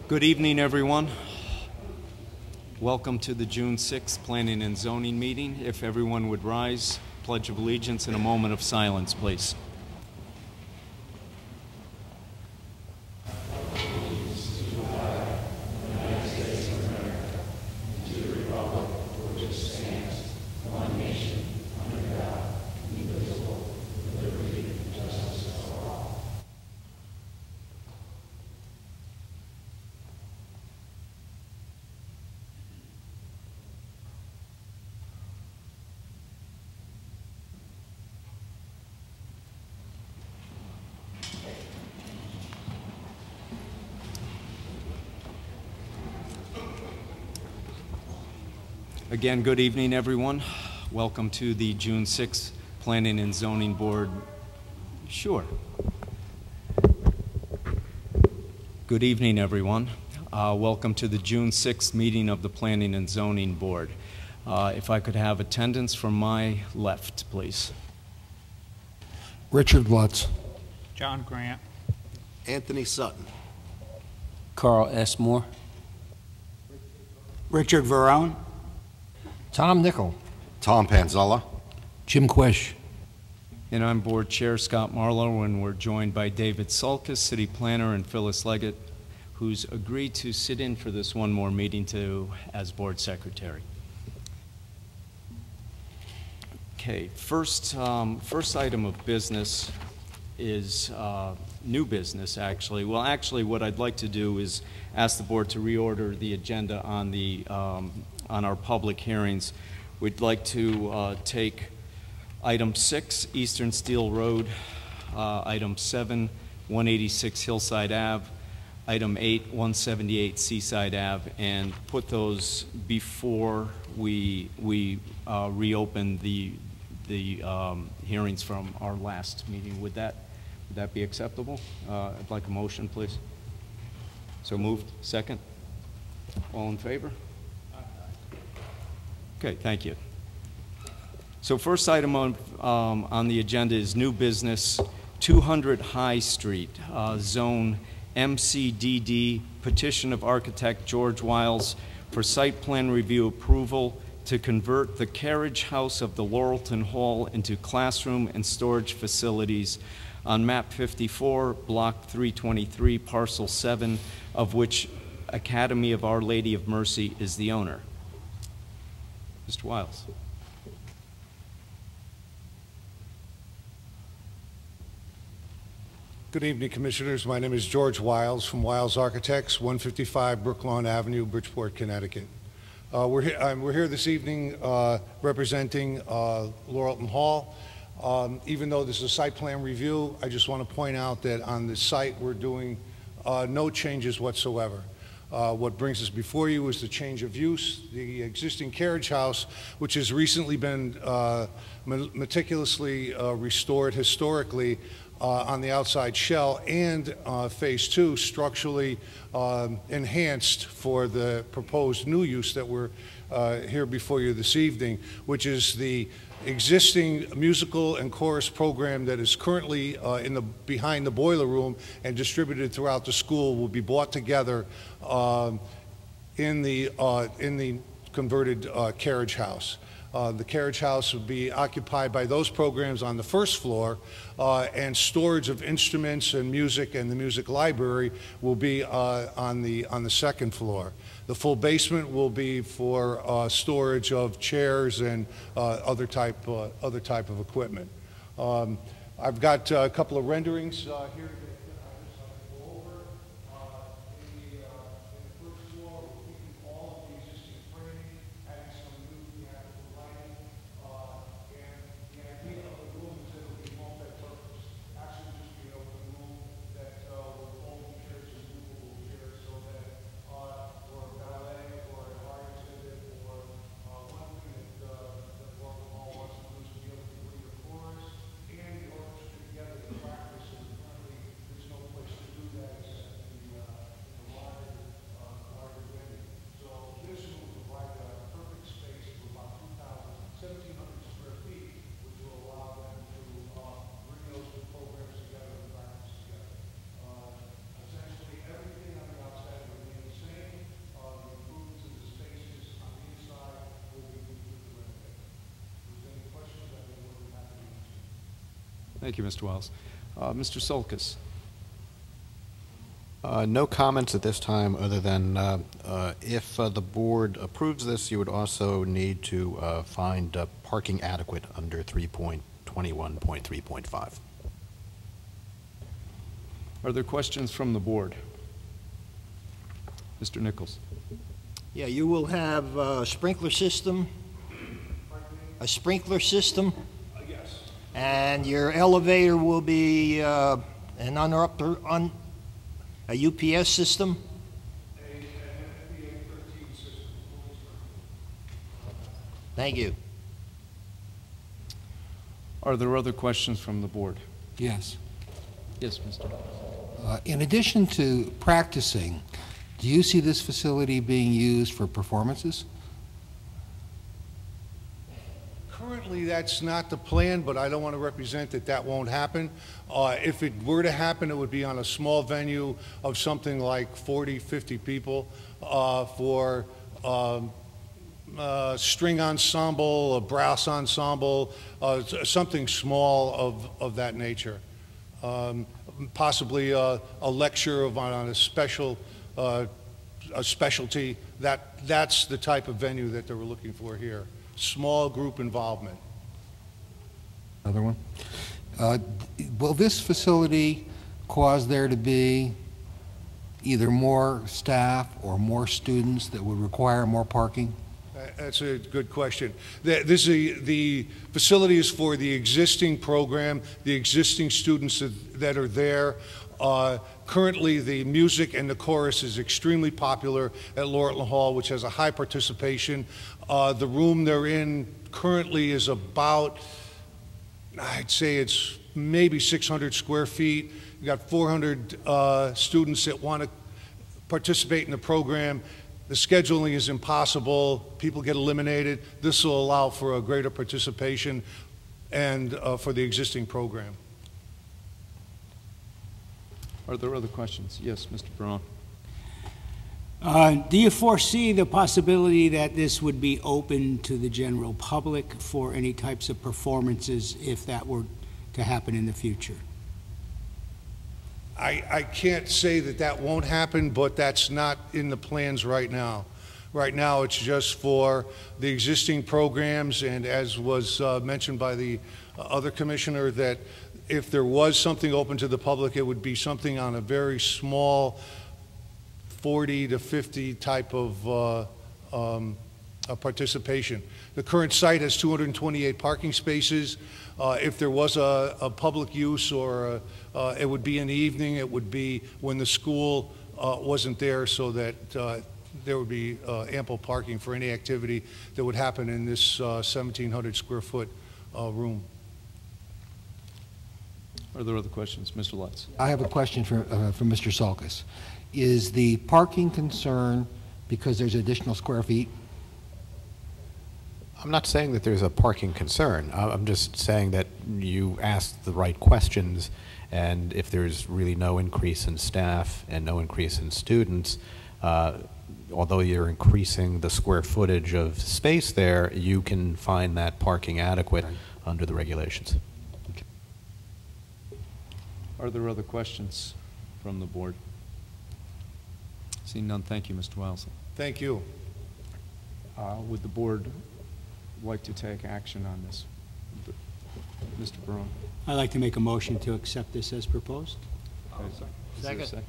Good evening, everyone. Welcome to the June 6th Planning and Zoning meeting. If everyone would rise, Pledge of Allegiance, and a moment of silence, please. Again, good evening, everyone. Welcome to the June 6th Planning and Zoning Board. Sure. Good evening, everyone. Welcome to the June 6th meeting of the Planning and Zoning Board. If I could have attendance from my left, please. Richard Lutz. John Grant. Anthony Sutton. Carl S. Moore. Richard Verone. Tom Nickel. Tom Panzella. Jim Quish. And I'm Board Chair Scott Marlowe, and we're joined by David Sulkus, City Planner, and Phyllis Leggett, who's agreed to sit in for this one more meeting as Board Secretary. Okay, first item of business is new business, actually. Well, actually, what I'd like to do is ask the board to reorder the agenda on our public hearings. We'd like to take item 6, Eastern Steel Road, item 7, 186 Hillside Ave, item 8, 178 Seaside Ave, and put those before we reopen the hearings from our last meeting. Would that be acceptable? I'd like a motion, please. So moved. Second. All in favor? Okay, thank you. So first item on the agenda is new business, 200 High Street, zone MCDD, petition of architect George Wiles for site plan review approval to convert the carriage house of the Laurelton Hall into classroom and storage facilities on map 54, block 323, parcel 7, of which Academy of Our Lady of Mercy is the owner. Mr. Wiles. Good evening, Commissioners. My name is George Wiles from Wiles Architects, 155 Brooklawn Avenue, Bridgeport, Connecticut. We're here this evening representing Laurelton Hall. Even though this is a site plan review, I just want to point out that on the site we're doing no changes whatsoever. What brings us before you is the change of use. The existing carriage house, which has recently been meticulously restored historically on the outside shell, and phase 2 structurally enhanced for the proposed new use that we're here before you this evening, which is the existing musical and chorus program that is currently behind the boiler room and distributed throughout the school will be brought together in the converted carriage house. The carriage house will be occupied by those programs on the first floor, and storage of instruments and music and the music library will be on the second floor. The full basement will be for storage of chairs and other type of equipment. I've got a couple of renderings here. Thank you, Mr. Wells. Mr. Solkis. No comments at this time, other than if the board approves this, you would also need to find parking adequate under 3.21.3.5. Are there questions from the board? Mr. Nichols. Yeah, you will have a sprinkler system? A sprinkler system? Yes. And your elevator will be a UPS system? Thank you. Are there other questions from the board? Yes. Yes, Mr. In addition to practicing, do you see this facility being used for performances? Currently, that's not the plan, but I don't want to represent that that won't happen. If it were to happen, it would be on a small venue of something like 40, 50 people for string ensemble, a brass ensemble, something small of that nature. Possibly a lecture on a specialty. That's the type of venue that they were looking for here. Small group involvement. Another one. Will this facility cause there to be either more staff or more students that would require more parking? That's a good question. The facility is for the existing program, the existing students that are there. Currently, the music and the chorus is extremely popular at Laurelton Hall, which has a high participation. The room they're in currently is about, I'd say it's maybe 600 square feet. You've got 400 students that want to participate in the program. The scheduling is impossible. People get eliminated. This will allow for a greater participation and for the existing program. Are there other questions? Yes, Mr. Brown. Do you foresee the possibility that this would be open to the general public for any types of performances if that were to happen in the future? I can't say that that won't happen, but that's not in the plans right now. Right now, it's just for the existing programs, and as was mentioned by the other commissioner, that if there was something open to the public, it would be something on a very small 40 to 50 type of participation. The current site has 228 parking spaces. If there was a public use or it would be in the evening, it would be when the school wasn't there, so that there would be ample parking for any activity that would happen in this 1,700 square foot room. Are there other questions? Mr. Lutz. I have a question for Mr. Salkis. Is the parking concern because there's additional square feet? I'm not saying that there's a parking concern. I'm just saying that you asked the right questions, and if there's really no increase in staff and no increase in students, although you're increasing the square footage of space there, you can find that parking adequate under the regulations. Okay. Are there other questions from the board? Seeing none, thank you, Mr. Wells. Thank you. Would the board like to take action on this? Mr. Barone. I'd like to make a motion to accept this as proposed. Is there a Second.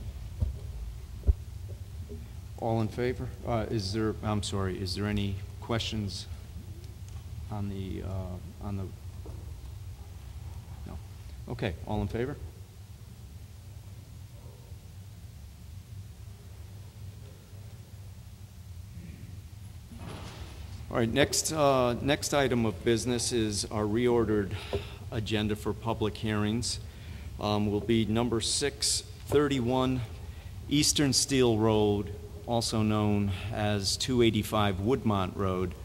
All in favor? I'm sorry, is there any questions on the, no. Okay, all in favor? All right, next item of business is our reordered agenda for public hearings. Will be number 631 Eastern Steel Road, also known as 285 Woodmont Road,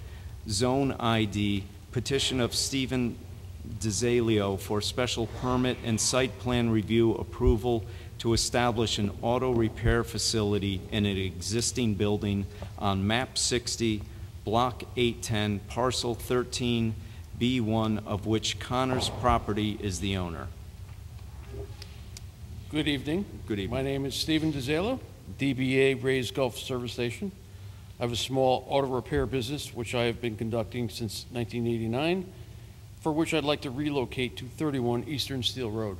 Zone ID, petition of Stephen DeZalio for special permit and site plan review approval to establish an auto repair facility in an existing building on map 60, block 810, parcel 13, B1, of which Connor's property is the owner. Good evening. Good evening. My name is Stephen DeZalo, DBA Rays Gulf Service Station. I have a small auto repair business, which I have been conducting since 1989, for which I'd like to relocate to 31 Eastern Steel Road.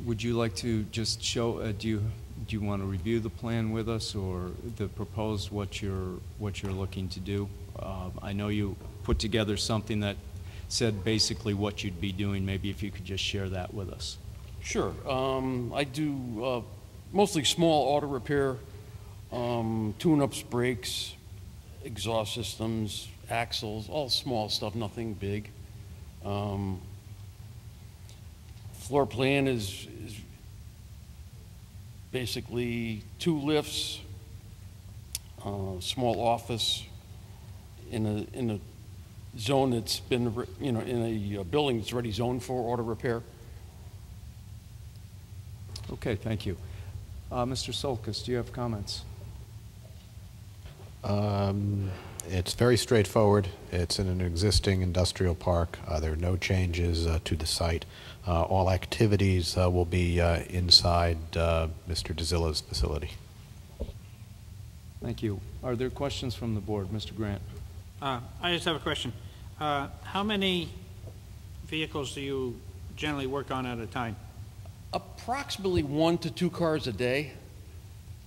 Would you like to just show, do you want to review the plan with us, or the proposed, what you're looking to do? I know you put together something that said basically what you'd be doing. Maybe if you could just share that with us. Sure. I do mostly small auto repair, tune-ups, brakes, exhaust systems, axles, all small stuff, nothing big. Floor plan is basically 2 lifts, small office in a zone that's been, in a building that's already zoned for auto repair. Okay, thank you. Mr. Solkis, do you have comments? It's very straightforward. It's in an existing industrial park. There are no changes to the site. All activities will be inside Mr. DeZilla's facility. Thank you. Are there questions from the board? Mr. Grant. I just have a question. How many vehicles do you generally work on at a time? Approximately 1 to 2 cars a day,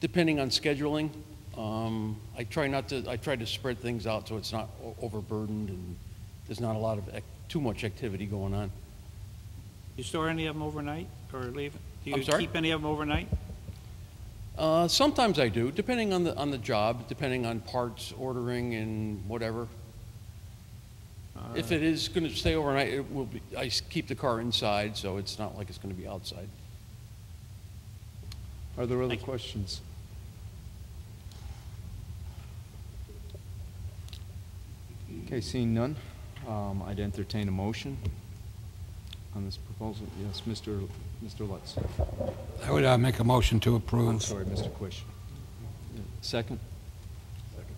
depending on scheduling. I try to spread things out so it's not overburdened and there's not a lot of too much activity going on. You store any of them overnight or leave? Do I'm you sorry? keep any of them overnight? Sometimes I do, depending on the job, depending on parts ordering and whatever. If it is going to stay overnight, it will be. I keep the car inside, so it's not like it's going to be outside. Are there other questions? Okay, seeing none, I'd entertain a motion on this proposal. Yes, Mr. Lutz. I would make a motion to approve. I'm sorry, Mr. Quish. Second? Second.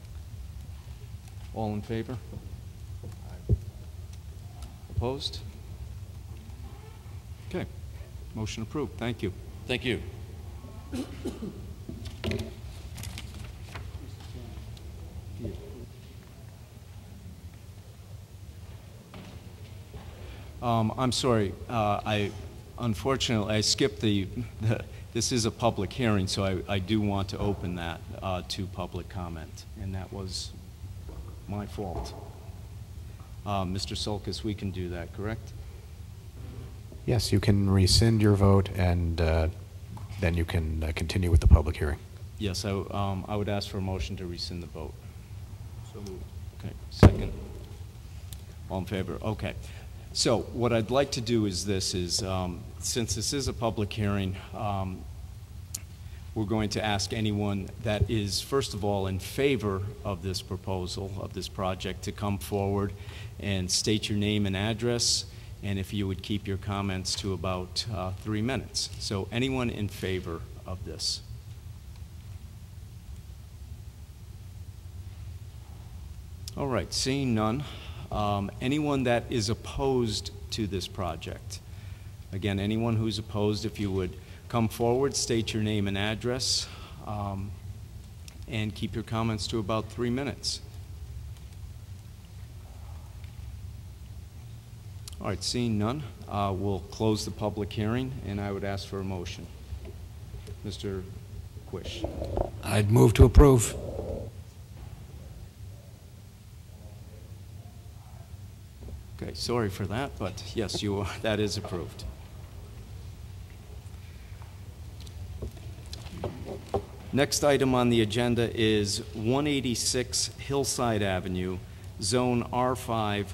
All in favor? Opposed? Okay, motion approved. Thank you. Thank you. I'm sorry, unfortunately, I skipped this is a public hearing, so I do want to open that to public comment, and that was my fault. Mr. Solkis, we can do that, correct? Yes, you can rescind your vote, and then you can continue with the public hearing. Yes, I would ask for a motion to rescind the vote. So moved. Okay, second. All in favor? Okay. So what I'd like to do is this, since this is a public hearing, we're going to ask anyone that is, first of all, in favor of this proposal, of this project, to come forward and state your name and address, and if you would keep your comments to about 3 minutes. So anyone in favor of this? All right, seeing none. Anyone that is opposed to this project? Again, anyone who's opposed, if you would come forward, state your name and address, and keep your comments to about 3 minutes. All right, seeing none, we'll close the public hearing, and I would ask for a motion. Mr. Quish. I'd move to approve. Okay, sorry for that, but yes, that is approved. Next item on the agenda is 186 Hillside Avenue, Zone R5,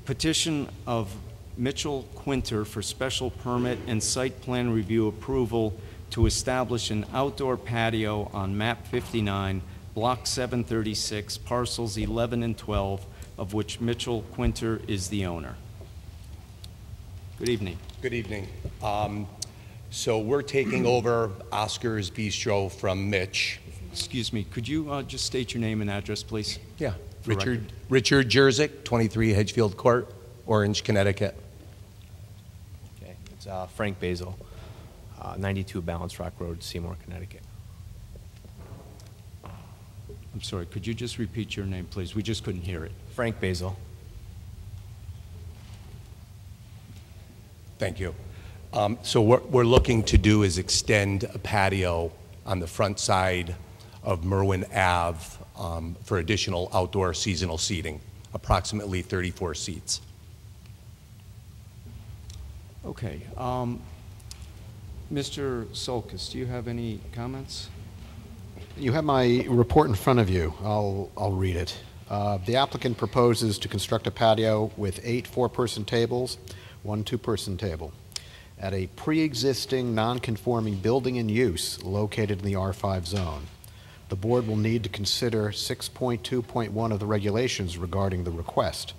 petition of Mitchell Quinter for special permit and site plan review approval to establish an outdoor patio on map 59, block 736, parcels 11 and 12, of which Mitchell Quinter is the owner. Good evening. Good evening. So we're taking over Oscar's Bistro from Mitch. Excuse me, could you just state your name and address, please? Yeah. Richard Jerzyk, 23 Hedgefield Court, Orange, Connecticut. Okay, it's Frank Basil, 92 Balance Rock Road, Seymour, Connecticut. I'm sorry, could you just repeat your name, please? We just couldn't hear it. Frank Basil. Thank you. So what we're looking to do is extend a patio on the front side of Merwin Ave for additional outdoor seasonal seating, approximately 34 seats. Okay. Mr. Solkis, do you have any comments? You have my report in front of you. I'll read it. The applicant proposes to construct a patio with 8 4-person tables, 1 2-person table, at a pre-existing non-conforming building in use located in the R5 zone. The board will need to consider 6.2.1 of the regulations regarding the request.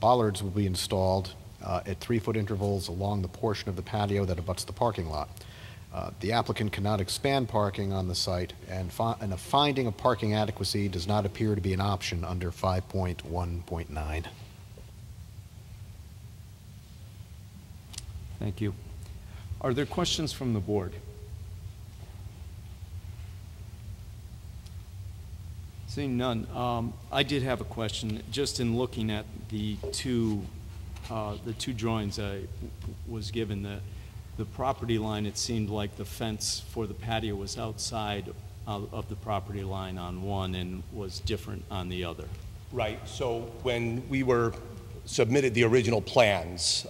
Bollards will be installed at 3-foot intervals along the portion of the patio that abuts the parking lot. The applicant cannot expand parking on the site, and a finding of parking adequacy does not appear to be an option under 5.1.9. Thank you. Are there questions from the board? Seeing none, I did have a question. Just in looking at the two drawings I was given, the property line, it seemed like the fence for the patio was outside of the property line on one and was different on the other. Right. So when we submitted the original plans,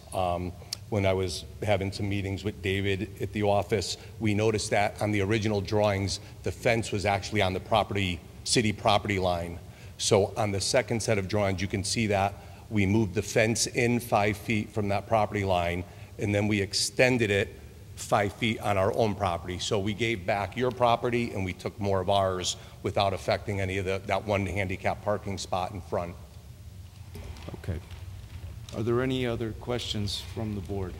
when I was having some meetings with David at the office, we noticed that on the original drawings, the fence was actually on the city property line. So on the second set of drawings, you can see that we moved the fence in 5 feet from that property line, and then we extended it 5 feet on our own property. So we gave back your property and we took more of ours without affecting any of that one handicap parking spot in front. Okay. Are there any other questions from the board?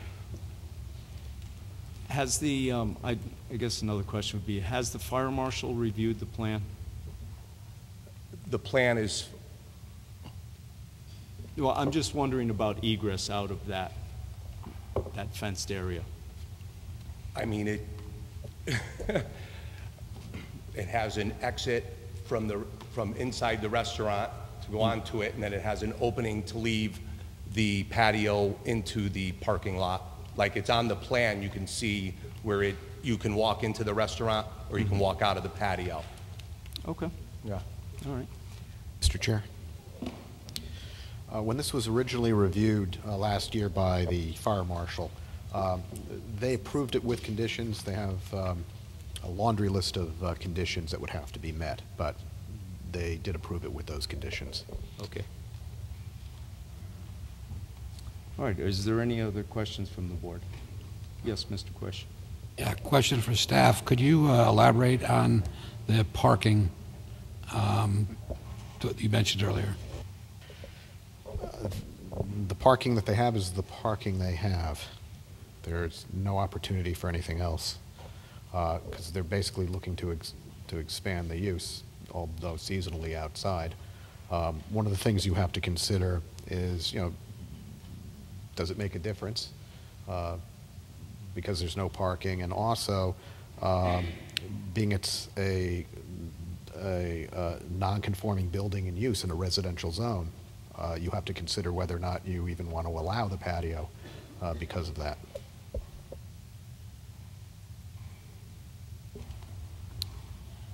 Has the, I guess another question would be, has the fire marshal reviewed the plan? The plan is... Well, I'm just wondering about egress out of that fenced area. I mean, it has an exit from inside the restaurant to go onto it, and then it has an opening to leave the patio into the parking lot. Like it's on the plan, you can see where you can walk into the restaurant or you can walk out of the patio. Okay. Yeah. All right. Mr. Chair. When this was originally reviewed last year by the fire marshal, they approved it with conditions. They have a laundry list of conditions that would have to be met, but they did approve it with those conditions. Okay. All right. Is there any other questions from the board? Yes, Mr. Quish. Yeah, question for staff. Could you elaborate on the parking that you mentioned earlier? The parking that they have is the parking they have. There's no opportunity for anything else because they're basically looking to expand the use, although seasonally outside. One of the things you have to consider is, does it make a difference? Because there's no parking, and also being it's a non-conforming building in use in a residential zone, you have to consider whether or not you even want to allow the patio because of that.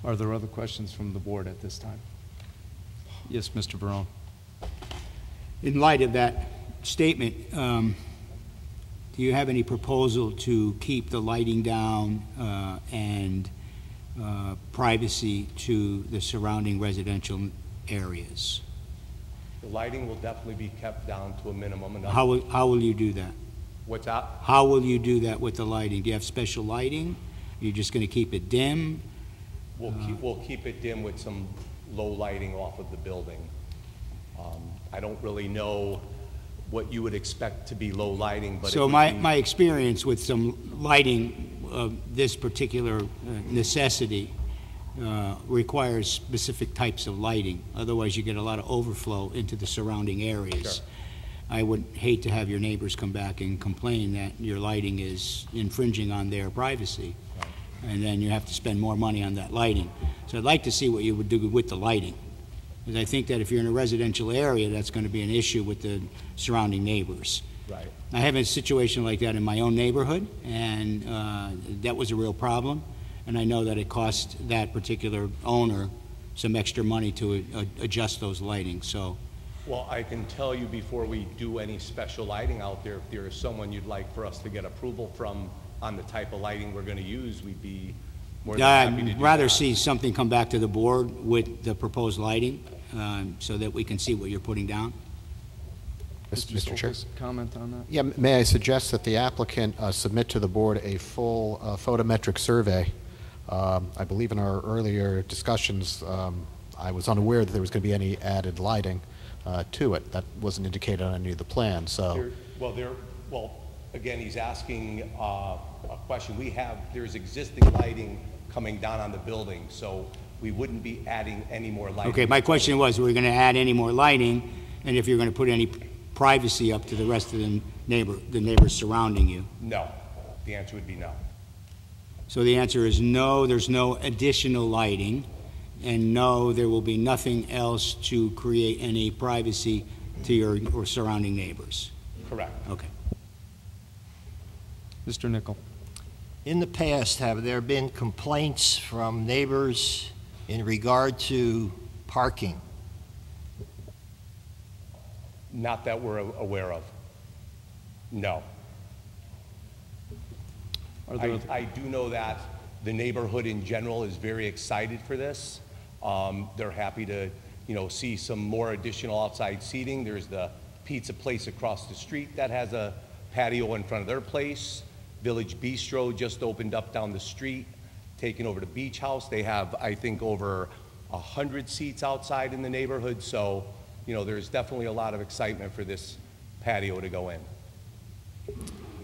Are there other questions from the board at this time? Yes, Mr. Barone. In light of that statement, do you have any proposal to keep the lighting down and privacy to the surrounding residential areas? The lighting will definitely be kept down to a minimum. How will you do that? What's that? How will you do that with the lighting? Do you have special lighting? You're just going to keep it dim? We'll keep it dim with some low lighting off of the building. I don't really know what you would expect to be low lighting, but so my experience with some lighting of this particular necessity requires specific types of lighting. Otherwise, you get a lot of overflow into the surrounding areas. Sure. I would hate to have your neighbors come back and complain that your lighting is infringing on their privacy. And then you have to spend more money on that lighting. So I'd like to see what you would do with the lighting. Because I think that if you're in a residential area, that's going to be an issue with the surrounding neighbors. Right. I have a situation like that in my own neighborhood, and that was a real problem. And I know that it cost that particular owner some extra money to adjust those lighting. So, Well, I can tell you before we do any special lighting out there, if there is someone you'd like for us to get approval from on the type of lighting we're going to use, we'd be more than happy to do I'd rather that. see something come back to the board with the proposed lighting, so that we can see what you're putting down. Mr. Chair? Comment on that? Yeah, may I suggest that the applicant submit to the board a full photometric survey? I believe in our earlier discussions, I was unaware that there was going to be any added lighting to it. That wasn't indicated on any of the plans, so. Well, again, he's asking a question. There's existing lighting coming down on the building, so we wouldn't be adding any more lighting. Okay, my question was, were we going to add any more lighting, and if you're going to put any privacy up to the rest of the neighbors surrounding you? No. The answer would be no. So the answer is no, there's no additional lighting, and no, there will be nothing else to create any privacy to your or surrounding neighbors. Correct. Okay. Mr. Nichol. In the past, have there been complaints from neighbors in regard to parking? Not that we're aware of. No. I do know that the neighborhood in general is very excited for this. They're happy to, see some more additional outside seating. There's the pizza place across the street that has a patio in front of their place. Village Bistro just opened up down the street, taking over the beach house. They have, I think, over 100 seats outside in the neighborhood. So, there's definitely a lot of excitement for this patio to go in.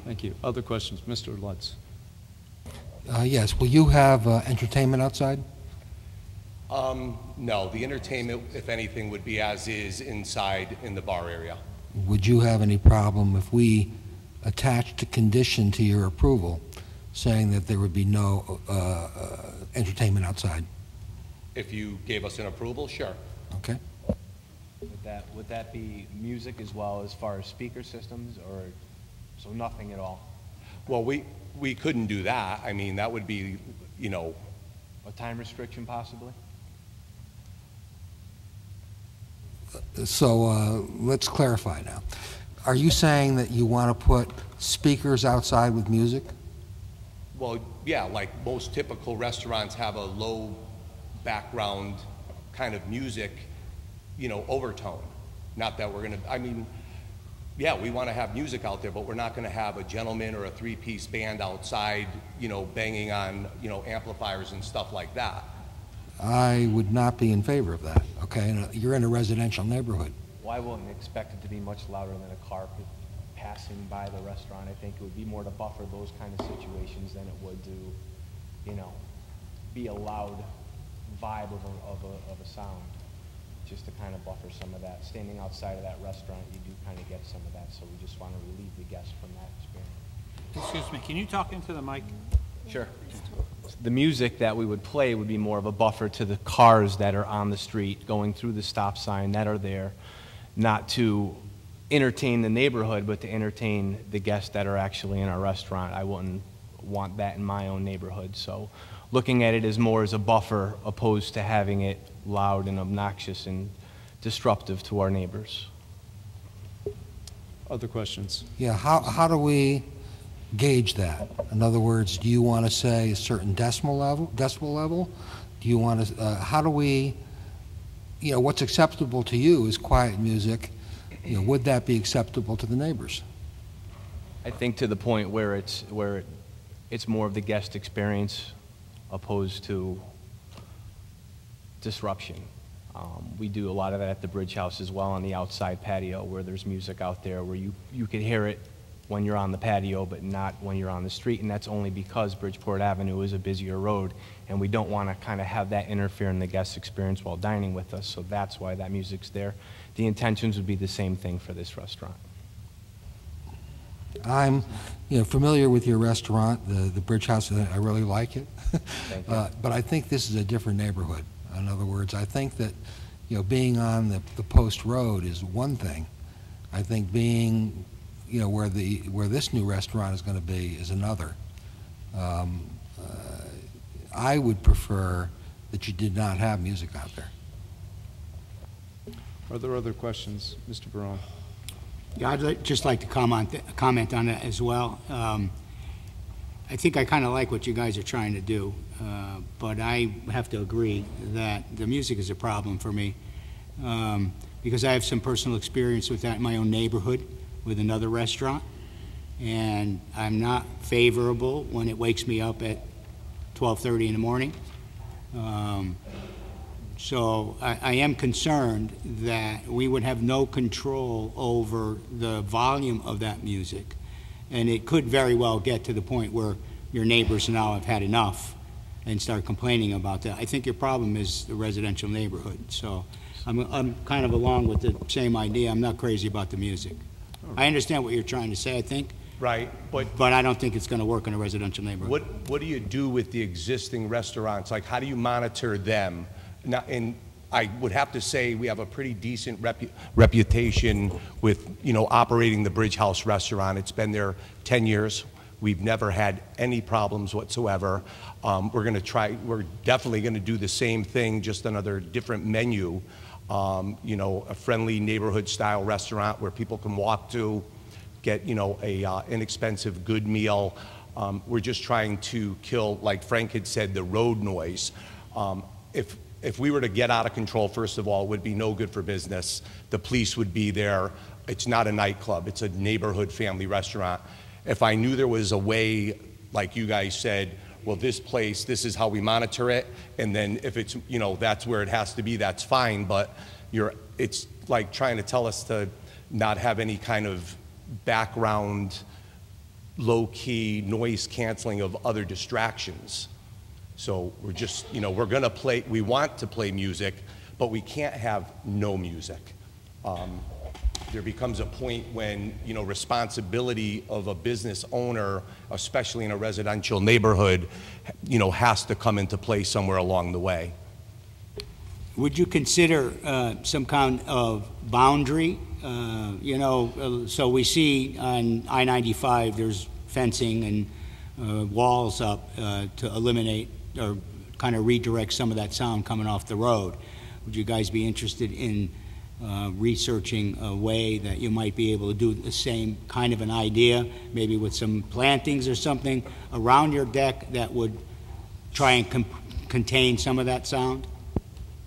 Thank you. Other questions? Mr. Lutz. Yes, will you have entertainment outside? No, the entertainment, if anything, would be as is inside in the bar area. Would you have any problem if we attached a condition to your approval saying that there would be no entertainment outside? If you gave us an approval, sure. Okay. Would that be music as well as far as speaker systems, or so nothing at all? Well, we couldn't do that. I mean, that would be, A time restriction possibly? So let's clarify now. Are you saying that you want to put speakers outside with music? Well, yeah, like most typical restaurants have a low background kind of music, overtone. Not that we're going to, yeah, we want to have music out there, but we're not going to have a gentleman or a three-piece band outside, banging on, amplifiers and stuff like that. I would not be in favor of that, okay? And you're in a residential neighborhood. Well, I wouldn't expect it to be much louder than a car passing by the restaurant. I think it would be more to buffer those kind of situations than it would to, be a loud vibe of a sound, just to kind of buffer some of that. Standing outside of that restaurant, you do kind of get some of that, so we just want to relieve the guests from that experience. Excuse me, can you talk into the mic? Sure. The music that we would play would be more of a buffer to the cars that are on the street, going through the stop sign that are there, not to entertain the neighborhood, but to entertain the guests that are actually in our restaurant. I wouldn't want that in my own neighborhood. So looking at it as more as a buffer opposed to having it loud and obnoxious and disruptive to our neighbors. Other questions? Yeah, how do we gauge that? In other words, do you want to say a certain decibel level? Do you want to, how do we, what's acceptable to you is quiet music. Would that be acceptable to the neighbors? I think to the point where it's more of the guest experience opposed to disruption. We do a lot of that at the Bridge House as well on the outside patio where there's music out there where you could hear it when you're on the patio, but not when you're on the street, and that's only because Bridgeport Avenue is a busier road, and we don't want to kind of have that interfere in the guest experience while dining with us, so that's why that music's there. The intentions would be the same thing for this restaurant. I'm, familiar with your restaurant, the Bridge House. I really like it. Thank you. But I think this is a different neighborhood. In other words, I think that, being on the Post Road is one thing. I think being, where this new restaurant is going to be is another. I would prefer that you did not have music out there. Are there other questions? Mr. Barone? Yeah, just like to comment on that as well. I think I kind of like what you guys are trying to do, but I have to agree that the music is a problem for me, because I have some personal experience with that in my own neighborhood with another restaurant, and I'm not favorable when it wakes me up at 12:30 in the morning. So I am concerned that we would have no control over the volume of that music. And it could very well get to the point where your neighbors now have had enough and start complaining about that. I think your problem is the residential neighborhood. So I'm kind of along with the same idea. I'm not crazy about the music. I understand what you're trying to say, I think. Right, but I don't think it's going to work in a residential neighborhood. What do you do with the existing restaurants? Like, how do you monitor them? Now, and I would have to say we have a pretty decent reputation with, operating the Bridge House restaurant. It's been there 10 years. We've never had any problems whatsoever. We're definitely going to do the same thing, just another different menu. A friendly neighborhood style restaurant where people can walk to, get, a inexpensive, good meal. We're just trying to kill, like Frank had said, the road noise. If we were to get out of control, first of all, it would be no good for business. The police would be there. It's not a nightclub. It's a neighborhood family restaurant. If I knew there was a way, like you guys said, well, this place, this is how we monitor it, and then if it's, that's where it has to be, that's fine, but it's like trying to tell us to not have any kind of background, low-key noise canceling of other distractions. So we're just, we're going to play, we want to play music, but we can't have no music. There becomes a point when, responsibility of a business owner, especially in a residential neighborhood, has to come into play somewhere along the way. Would you consider some kind of boundary? So we see on I-95 there's fencing and walls up to eliminate or kind of redirect some of that sound coming off the road. Would you guys be interested in researching a way that you might be able to do the same kind of an idea, maybe with some plantings or something around your deck that would try and contain some of that sound?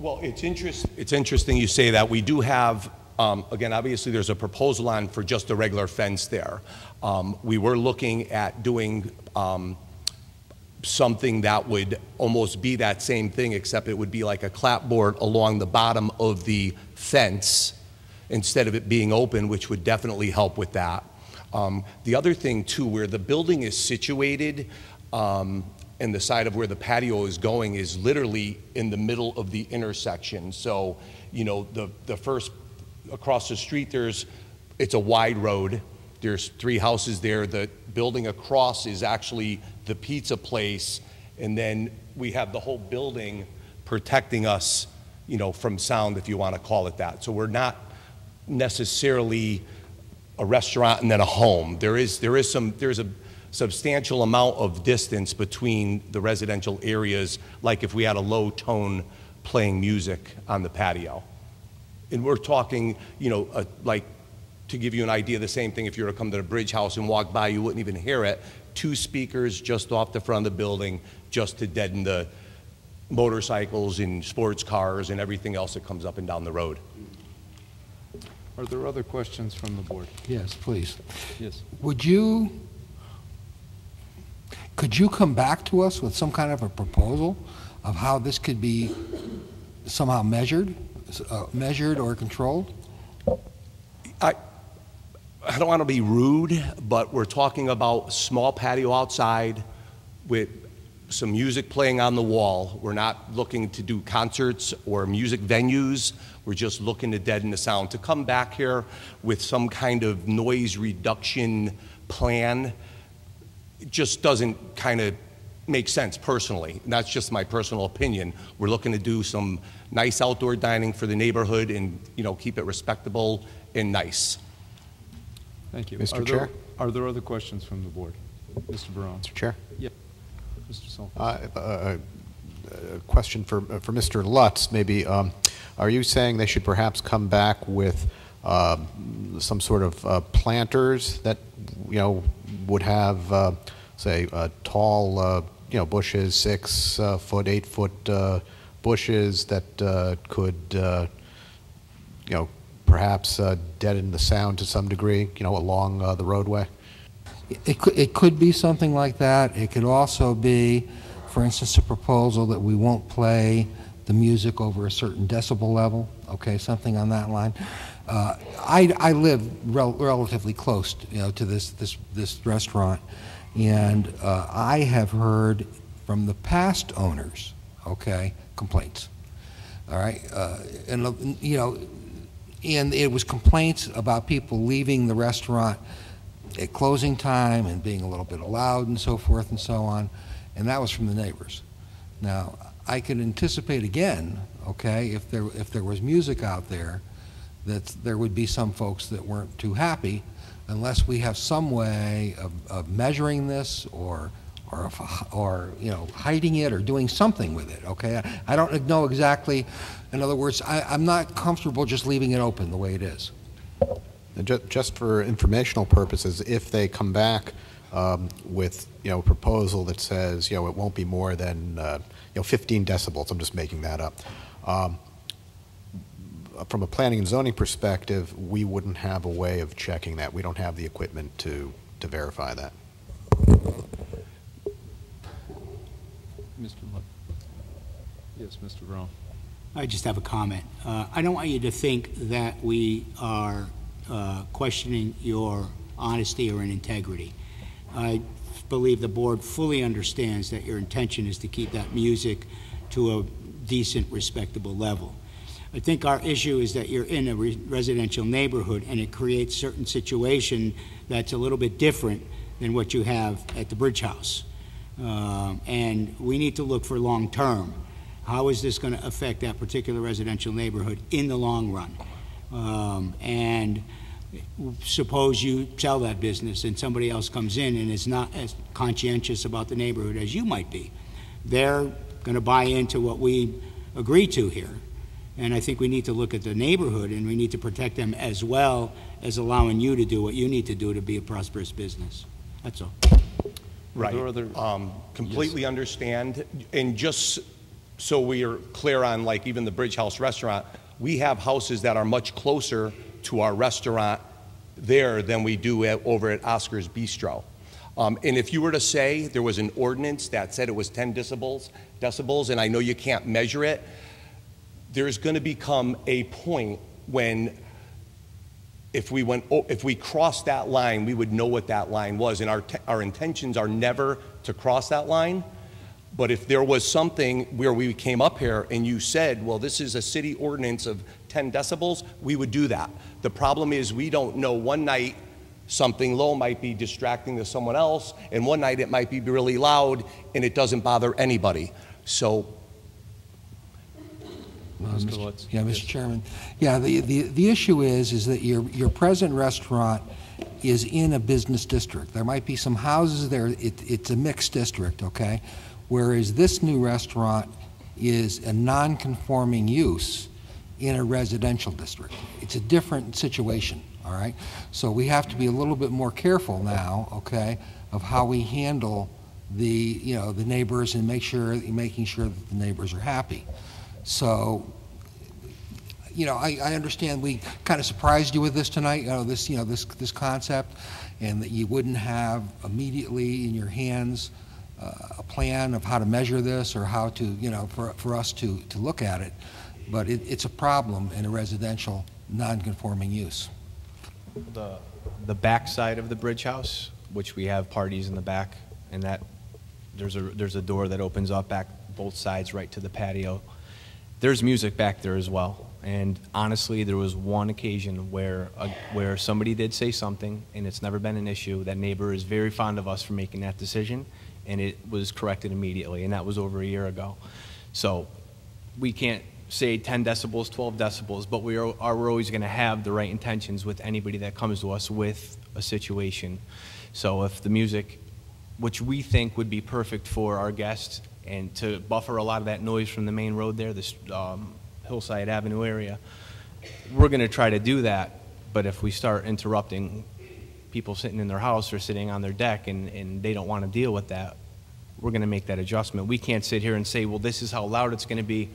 Well, it's interesting you say that. We do have, again, obviously there's a proposal on for just a regular fence there. We were looking at doing something that would almost be that same thing, except it would be like a clapboard along the bottom of the fence instead of it being open, which would definitely help with that. The other thing too, where the building is situated and the side of where the patio is going is literally in the middle of the intersection. So, the first across the street, it's a wide road. There's 3 houses there. The building across is actually the pizza place, and then we have the whole building protecting us, from sound, if you want to call it that. So we're not necessarily a restaurant and then a home. There's a substantial amount of distance between the residential areas, like if we had a low tone playing music on the patio. And we're talking, like, to give you an idea, the same thing if you were to come to the Bridge House and walk by, you wouldn't even hear it. 2 speakers just off the front of the building just to deaden the motorcycles and sports cars and everything else that comes up and down the road. Are there other questions from the board? Yes, please. Yes. Could you come back to us with some kind of a proposal of how this could be somehow measured or controlled? I don't want to be rude, but we're talking about small patio outside with some music playing on the wall. We're not looking to do concerts or music venues. We're just looking to deaden the sound. To come back here with some kind of noise reduction plan, it just doesn't kind of make sense personally. And that's just my personal opinion. We're looking to do some nice outdoor dining for the neighborhood and, you know, keep it respectable and nice. Thank you. Mr. Chair? Are there other questions from the board? Mr. Barone? Mr. Chair? Yep. Mr. Sullivan? A question for Mr. Lutz, maybe. Are you saying they should perhaps come back with some sort of planters that, you know, would have, say, tall, you know, bushes, 6 foot, 8 foot bushes that could, you know, perhaps deaden the sound to some degree, you know, along the roadway? It could be something like that. It could also be, for instance, a proposal that we won't play the music over a certain decibel level, okay, something on that line. I live relatively close, you know, to this restaurant, and I have heard from the past owners, okay, complaints. All right, and you know, and it was complaints about people leaving the restaurant at closing time and being a little bit loud and so forth and so on, and that was from the neighbors. Now, I can anticipate again, okay, if there was music out there, that there would be some folks that weren't too happy unless we have some way of measuring this or you know, hiding it or doing something with it, okay? I don't know exactly. In other words, I'm not comfortable just leaving it open the way it is. And just for informational purposes, if they come back with, you know, a proposal that says, you know, it won't be more than, you know, 15 decibels, I'm just making that up. From a planning and zoning perspective, we wouldn't have a way of checking that. We don't have the equipment to verify that. Mr. Lutz? Yes, Mr. Barone. I just have a comment. I don't want you to think that we are questioning your honesty or integrity. I believe the board fully understands that your intention is to keep that music to a decent, respectable level. I think our issue is that you're in a residential neighborhood and it creates certain situation that's a little bit different than what you have at the Bridge House. And we need to look for long term. How is this going to affect that particular residential neighborhood in the long run? And suppose you sell that business and somebody else comes in and is not as conscientious about the neighborhood as you might be. They're going to buy into what we agree to here. And I think we need to look at the neighborhood and we need to protect them as well as allowing you to do what you need to do to be a prosperous business. That's all. Right. Completely understand. And just so we are clear on, like, even the Bridge House restaurant, we have houses that are much closer to our restaurant there than we do over at Oscar's Bistro. And if you were to say there was an ordinance that said it was 10 decibels, and I know you can't measure it, there's going to become a point when if we crossed that line, we would know what that line was. And our intentions are never to cross that line. But if there was something where we came up here and you said, well, this is a city ordinance of 10 decibels, we would do that. The problem is we don't know. One night something low might be distracting to someone else, and one night it might be really loud and it doesn't bother anybody. So Mr. Chairman. Yeah, the issue is that your present restaurant is in a business district. There might be some houses there. It's a mixed district, okay? Whereas this new restaurant is a non-conforming use in a residential district. It's a different situation, all right? So we have to be a little bit more careful now, okay, of how we handle the neighbors and making sure that the neighbors are happy. So, I understand we kind of surprised you with this tonight, this concept, and that you wouldn't have immediately in your hands a plan of how to measure this or how to, for us to look at it. But it's a problem in a residential non-conforming use. the back side of the bridge house, which we have parties in the back, and that there's a door that opens up back both sides right to the patio. There's music back there as well. And honestly, there was one occasion where somebody did say something, and it's never been an issue. That neighbor is very fond of us for making that decision, and it was corrected immediately, and that was over a year ago. So we can't say 10 decibels, 12 decibels, but we're always going to have the right intentions with anybody that comes to us with a situation. So if the music, which we think would be perfect for our guests and to buffer a lot of that noise from the main road there, this Hillside Avenue area, we're going to try to do that. But if we start interrupting people sitting in their house or sitting on their deck and they don't want to deal with that, we're going to make that adjustment. We can't sit here and say, well, this is how loud it's going to be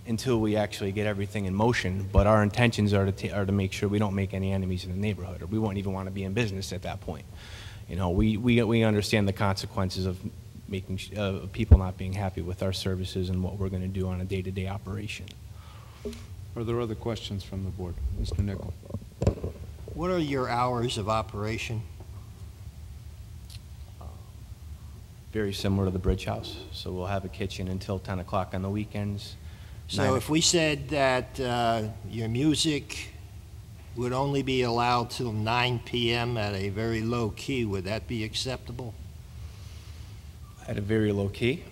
until we actually get everything in motion. But our intentions are to make sure we don't make any enemies in the neighborhood, or we won't even want to be in business at that point. You know, we understand the consequences of making people not being happy with our services and what we're going to do on a day-to-day operation. Are there other questions from the board? Mr. Nichol. What are your hours of operation? Very similar to the Bridge House. So we'll have a kitchen until 10 o'clock on the weekends. So if we said that your music would only be allowed till 9 p.m. at a very low key, would that be acceptable? At a very low key?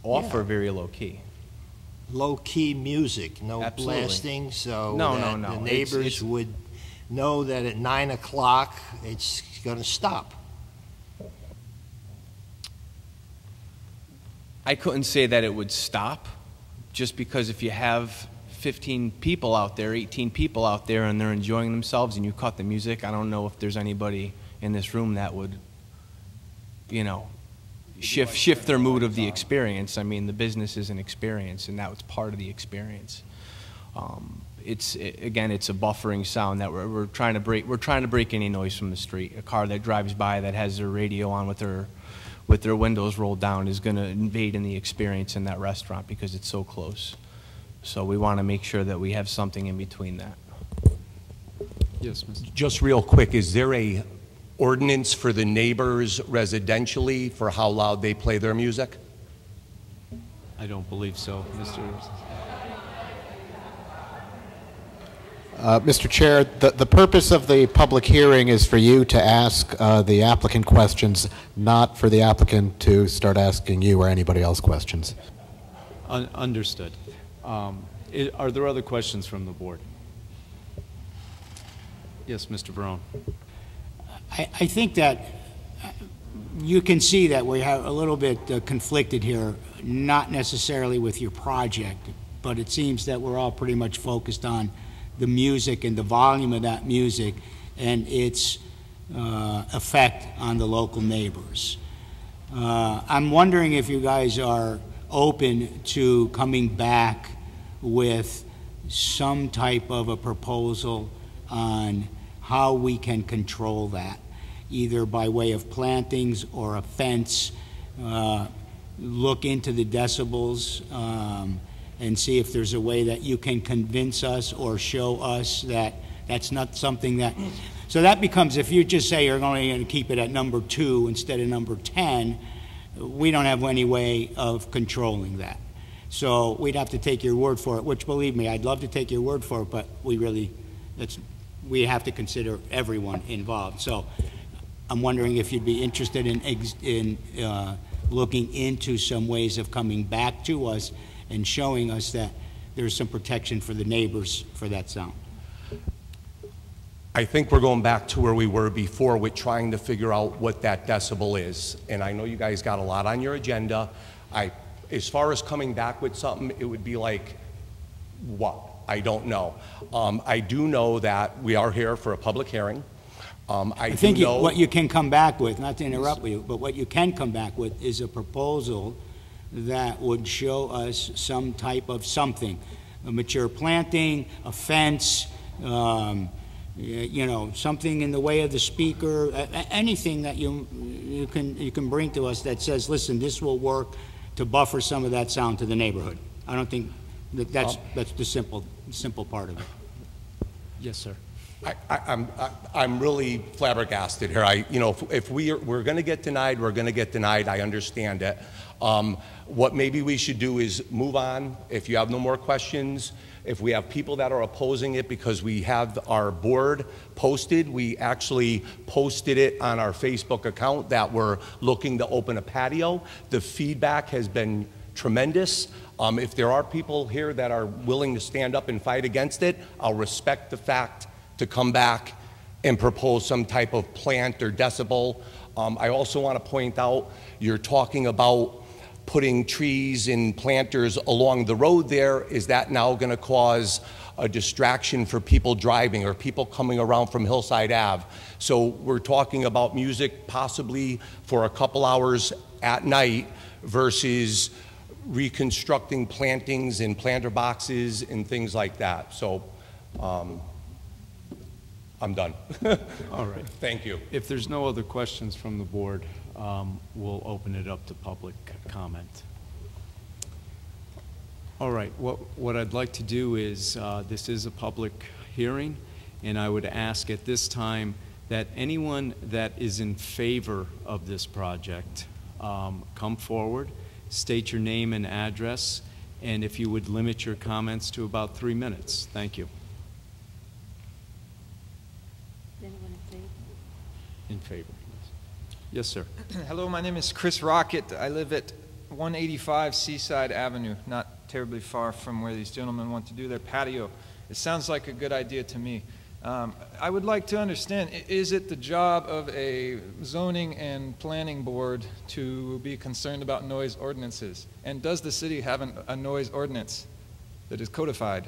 Offer very low key. Low key music, no Absolutely. blasting, so No, that no, no. the neighbors would know that at 9 o'clock it's going to stop. I couldn't say that it would stop, just because if you have 15 people out there, 18 people out there, and they're enjoying themselves and you cut the music, I don't know if there's anybody in this room that would, you know, shift their mood of the experience. I mean, the business is an experience, and that was part of the experience. Again, it's a buffering sound that we're trying to break. We're trying to break any noise from the street. A car that drives by that has their radio on with their windows rolled down is going to invade in the experience in that restaurant because it's so close. So we want to make sure that we have something in between that. Yes, Mr. Just real quick, is there a ordinance for the neighbors residentially for how loud they play their music? I don't believe so, Mr. Mr. Chair, the purpose of the public hearing is for you to ask the applicant questions, not for the applicant to start asking you or anybody else questions. Understood. Are there other questions from the board? Yes, Mr. Barone. I think that you can see that we have a little bit conflicted here, not necessarily with your project, but it seems that we're all pretty much focused on the music and the volume of that music and its effect on the local neighbors. I'm wondering if you guys are open to coming back with some type of a proposal on how we can control that, either by way of plantings or a fence, look into the decibels, and see if there's a way that you can convince us or show us that that's not something that... So that becomes, if you just say you're only going to keep it at number 2 instead of number 10, we don't have any way of controlling that. So we'd have to take your word for it, which, believe me, I'd love to take your word for it, but we have to consider everyone involved. So I'm wondering if you'd be interested in looking into some ways of coming back to us and showing us that there's some protection for the neighbors for that sound. I think we're going back to where we were before with trying to figure out what that decibel is. And I know you guys got a lot on your agenda. As far as coming back with something, it would be like, what? I don't know. I do know that we are here for a public hearing. I think what you can come back with, not to interrupt you, but what you can come back with is a proposal that would show us some type of something, a mature planting, a fence, you know, something in the way of the speaker, anything that you can bring to us that says, listen, this will work to buffer some of that sound to the neighborhood. I don't think that's the simple part of it. Yes, sir. I'm really flabbergasted here. If we're going to get denied, we're going to get denied. I understand it. What maybe we should do is move on. If you have no more questions, if we have people that are opposing it because we have our board posted, we actually posted it on our Facebook account that we're looking to open a patio. The feedback has been tremendous. If there are people here that are willing to stand up and fight against it, I'll respect the fact to come back and propose some type of plant or decibel. I also want to point out, you're talking about putting trees and planters along the road there. Is that now going to cause a distraction for people driving or people coming around from Hillside Ave? So we're talking about music possibly for a couple hours at night versus reconstructing plantings and planter boxes and things like that. So I'm done. All right. Thank you. If there's no other questions from the board, we'll open it up to public comment. All right. What I'd like to do is, this is a public hearing, and I would ask at this time that anyone that is in favor of this project come forward, state your name and address, and if you would limit your comments to about 3 minutes. Thank you. In favor. Yes, sir. Hello, my name is Chris Rocket. I live at 185 Seaside Avenue, not terribly far from where these gentlemen want to do their patio. It sounds like a good idea to me. I would like to understand, is it the job of a zoning and planning board to be concerned about noise ordinances? And does the city have a noise ordinance that is codified?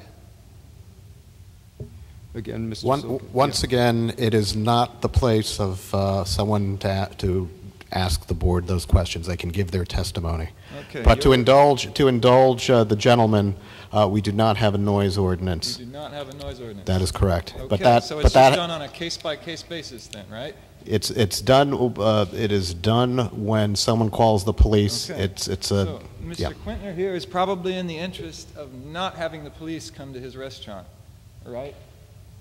Again, Mr. Once again, it is not the place of someone to ask the board those questions. They can give their testimony. Okay, but to indulge the gentleman, we do not have a noise ordinance. You do not have a noise ordinance. That is correct. Okay, so it's just done on a case-by-case basis then, right? It's done. It is done when someone calls the police. Okay. So Mr. Quintner here is probably in the interest of not having the police come to his restaurant, right?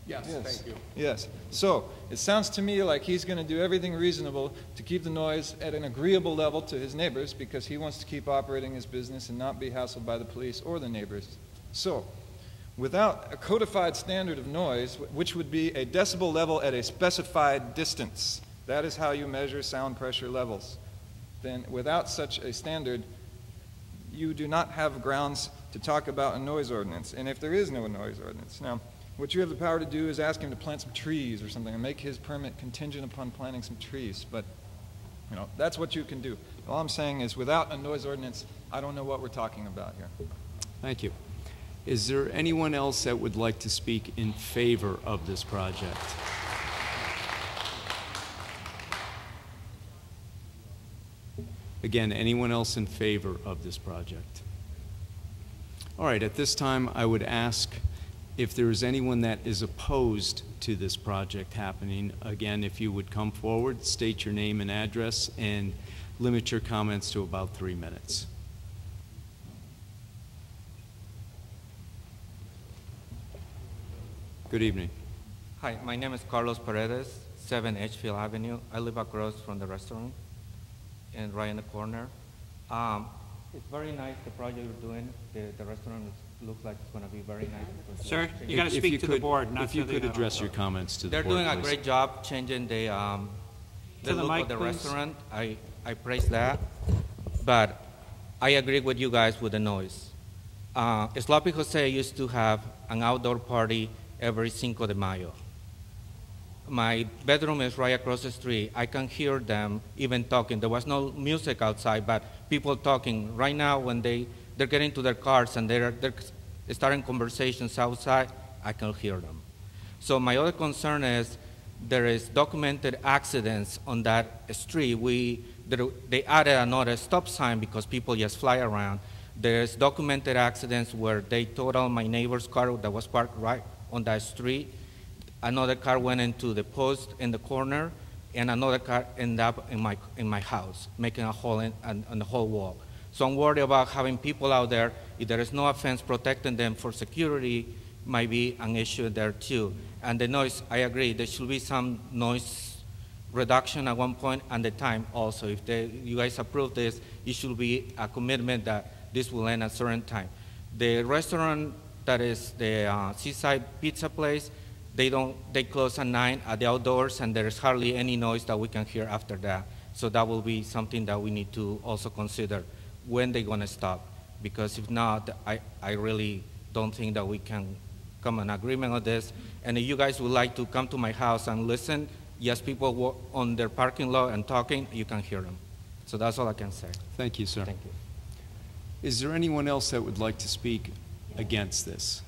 Yes, thank you. Yes. So it sounds to me like he's going to do everything reasonable to keep the noise at an agreeable level to his neighbors because he wants to keep operating his business and not be hassled by the police or the neighbors. So without a codified standard of noise, which would be a decibel level at a specified distance, that is how you measure sound pressure levels, then without such a standard, you do not have grounds to talk about a noise ordinance. And if there is no noise ordinance, now, what you have the power to do is ask him to plant some trees or something and make his permit contingent upon planting some trees. But, that's what you can do. All I'm saying is without a noise ordinance, I don't know what we're talking about here. Thank you. Is there anyone else that would like to speak in favor of this project? Again, anyone else in favor of this project? All right, at this time, I would ask if there is anyone that is opposed to this project happening. Again, if you would come forward, state your name and address, and limit your comments to about 3 minutes. Good evening. Hi, my name is Carlos Paredes, 7 Edgefield Avenue. I live across from the restaurant and right in the corner. It's very nice, the project you're doing. The restaurant looks like it's going to be very nice. Sir, you got to speak to the board, not if you could address your comments to the board. They're doing a please. Great job changing the look mic, of the please. restaurant. I praise that. But I agree with you guys with the noise. Sloppy Jose used to have an outdoor party every Cinco de Mayo. My bedroom is right across the street. I can hear them even talking. There was no music outside, but people talking. Right now, when they're getting to their cars and they're starting conversations outside, I can hear them. So my other concern is there is documented accidents on that street. They added another stop sign because people just fly around. There's documented accidents where they totaled my neighbor's car that was parked right on that street. Another car went into the post in the corner, and another car ended up in my house, making a hole in the whole wall. So I'm worried about having people out there. If there is no offense protecting them for security, might be an issue there too. And the noise, I agree, there should be some noise reduction at one point, and the time also. If you guys approve this, it should be a commitment that this will end at a certain time. The restaurant that is the Seaside Pizza Place, they close at 9 at the outdoors, and there's hardly any noise that we can hear after that. So that will be something that we need to also consider when they're going to stop. Because if not, I really don't think that we can come an agreement on this. And if you guys would like to come to my house and listen, yes, people walk on their parking lot and talking, you can hear them. So that's all I can say. Thank you, sir. Thank you. Is there anyone else that would like to speak against this?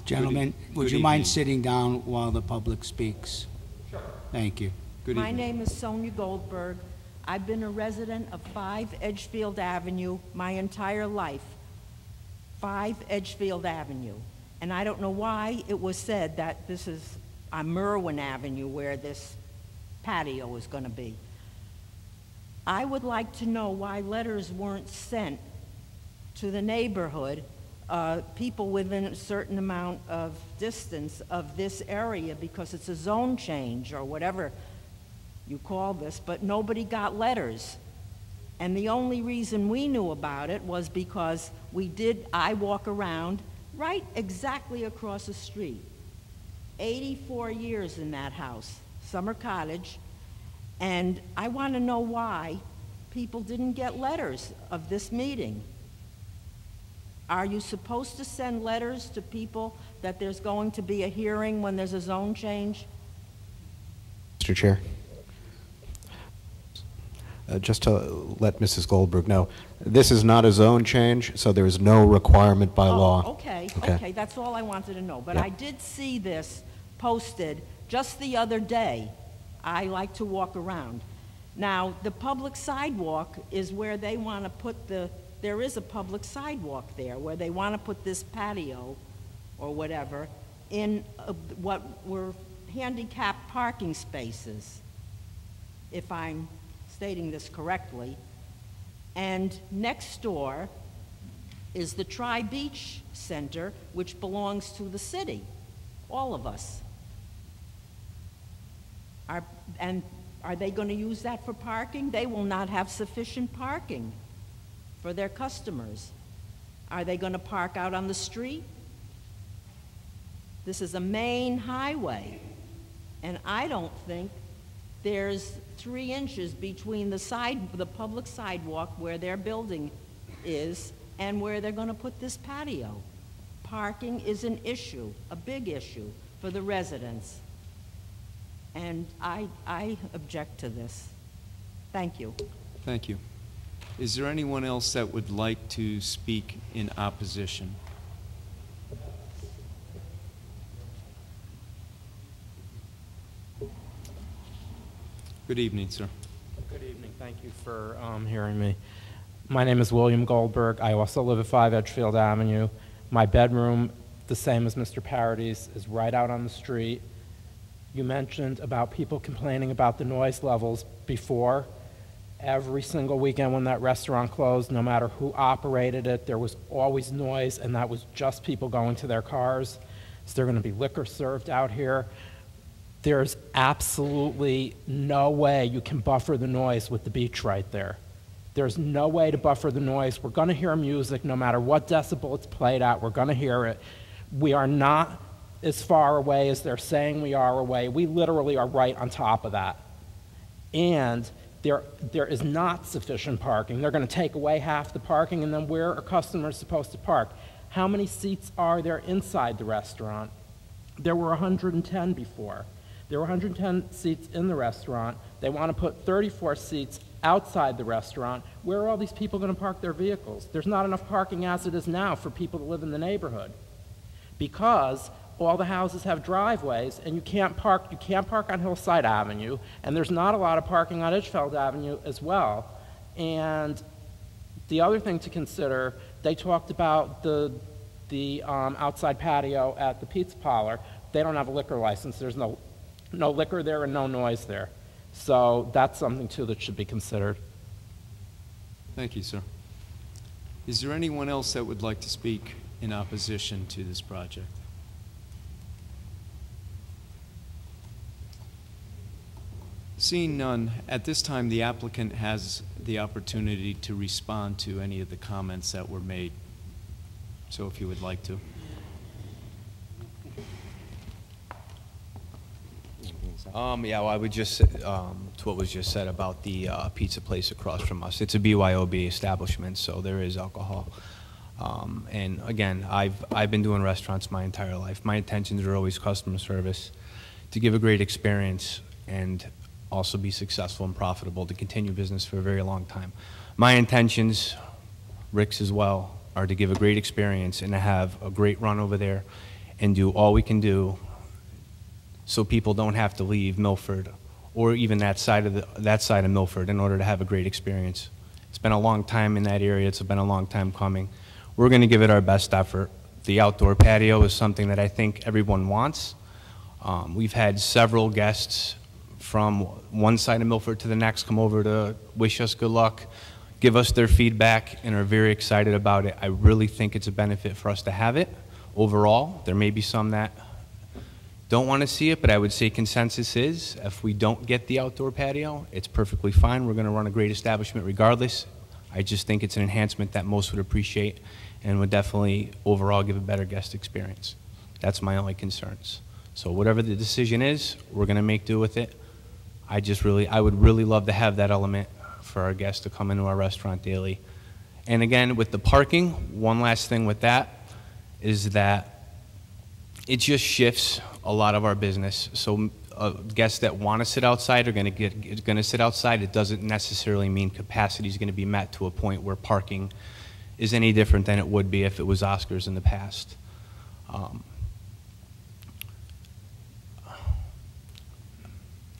Gentlemen, would good you mind evening. sitting down while the public speaks? Sure. Thank you. Good My evening. name is Sonia Goldberg. I've been a resident of 5 Edgefield Avenue my entire life. 5 Edgefield Avenue. And I don't know why it was said that this is on Merwin Avenue where this patio is going to be. I would like to know why letters weren't sent to the neighborhood, people within a certain amount of distance of this area, because it's a zone change or whatever you call this, but nobody got letters. And the only reason we knew about it was because I walk around right exactly across the street. 84 years in that house, Summer Cottage, and I want to know why people didn't get letters of this meeting. Are you supposed to send letters to people that there's going to be a hearing when there's a zone change? Mr. Chair. Just to let Mrs. Goldberg know, this is not a zone change, so there is no requirement by law. Okay, that's all I wanted to know. But Yeah. I did see this posted just the other day. I like to walk around. Now, the public sidewalk is where they want to put there is a public sidewalk there where they want to put this patio or whatever in what were handicapped parking spaces, if I'm stating this correctly. And next door is the Tri-Beach Center, which belongs to the city, all of us. Are they going to use that for parking? They will not have sufficient parking for their customers. Are they going to park out on the street? This is a main highway, and I don't think there's 3 inches between the public sidewalk where their building is and where they're going to put this patio. Parking is an issue, a big issue for the residents. And I object to this. Thank you. Thank you. Is there anyone else that would like to speak in opposition? Good evening, sir. Good evening. Thank you for hearing me. My name is William Goldberg. I also live at 5 Edgefield Avenue. My bedroom, the same as Mr. Parody's, is right out on the street. You mentioned about people complaining about the noise levels before. Every single weekend when that restaurant closed, no matter who operated it, there was always noise, and that was just people going to their cars. Is there going to be liquor served out here? There's absolutely no way you can buffer the noise with the beach right there. There's no way to buffer the noise. We're going to hear music no matter what decibel it's played at. We're going to hear it. We are not as far away as they're saying we are away. We literally are right on top of that. And there is not sufficient parking. They're going to take away half the parking, and then where are customers supposed to park? How many seats are there inside the restaurant? There were 110 before. There were 110 seats in the restaurant. They want to put 34 seats outside the restaurant. Where are all these people going to park their vehicles? There's not enough parking as it is now for people to live in the neighborhood, because all the houses have driveways, and you can't park on Hillside Avenue, and there's not a lot of parking on Edgefield Avenue as well. And the other thing to consider, they talked about the outside patio at the pizza parlor. They don't have a liquor license. There's no liquor there and no noise there. So that's something, too, that should be considered. Thank you, sir. Is there anyone else that would like to speak in opposition to this project? Seeing none, at this time the applicant has the opportunity to respond to any of the comments that were made. So if you would like to. Yeah, well, I would just, to what was just said about the pizza place across from us. It's a BYOB establishment, so there is alcohol. And again, I've been doing restaurants my entire life. My intentions are always customer service, to give a great experience, and also be successful and profitable, to continue business for a very long time. My intentions, Rick's as well, are to give a great experience and to have a great run over there and do all we can do so people don't have to leave Milford or even that side of Milford in order to have a great experience. It's been a long time in that area. It's been a long time coming. We're going to give it our best effort. The outdoor patio is something that I think everyone wants. We've had several guests from one side of Milford to the next come over to wish us good luck, give us their feedback, and are very excited about it. I really think it's a benefit for us to have it overall. There may be some that don't want to see it, but I would say consensus is if we don't get the outdoor patio, it's perfectly fine. We're going to run a great establishment regardless. I just think it's an enhancement that most would appreciate and would definitely overall give a better guest experience. That's my only concerns. So whatever the decision is, we're going to make do with it. I would really love to have that element for our guests to come into our restaurant daily. And again, with the parking, one last thing with that is that it just shifts a lot of our business. So guests that want to sit outside are going to sit outside. It doesn't necessarily mean capacity is going to be met to a point where parking is any different than it would be if it was Oscars in the past.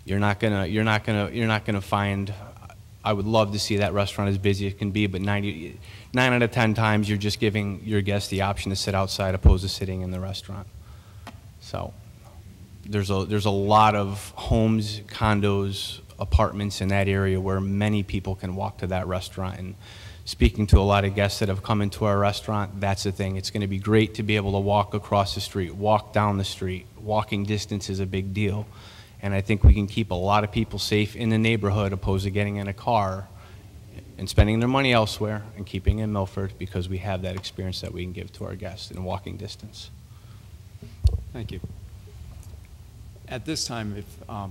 You're not gonna find. I would love to see that restaurant as busy as it can be, but 9 out of 10 times you're just giving your guests the option to sit outside opposed to sitting in the restaurant. So there's a lot of homes, condos, apartments in that area where many people can walk to that restaurant. And speaking to a lot of guests that have come into our restaurant, that's the thing. It's going to be great to be able to walk across the street, walk down the street. Walking distance is a big deal. And I think we can keep a lot of people safe in the neighborhood opposed to getting in a car and spending their money elsewhere and keeping in Milford because we have that experience that we can give to our guests in walking distance. Thank you. At this time,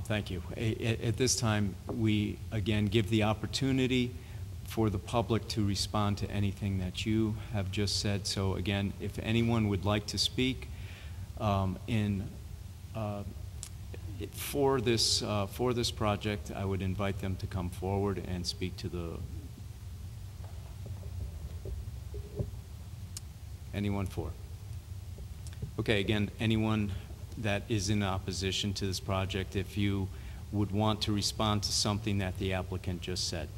thank you. At this time, we again give the opportunity for the public to respond to anything that you have just said. So again, if anyone would like to speak for this project, I would invite them to come forward and speak to anyone for. Okay, again, anyone that is in opposition to this project, if you would want to respond to something that the applicant just said.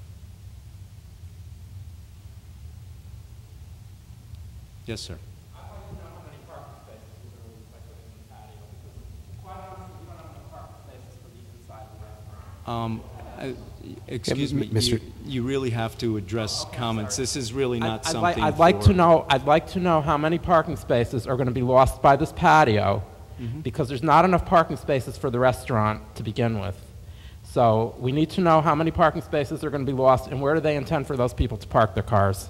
Yes, sir. Excuse me, you really have to address comments. This is really not something I'd like to know how many parking spaces are going to be lost by this patio, because there's not enough parking spaces for the restaurant to begin with. So we need to know how many parking spaces are going to be lost and where do they intend for those people to park their cars.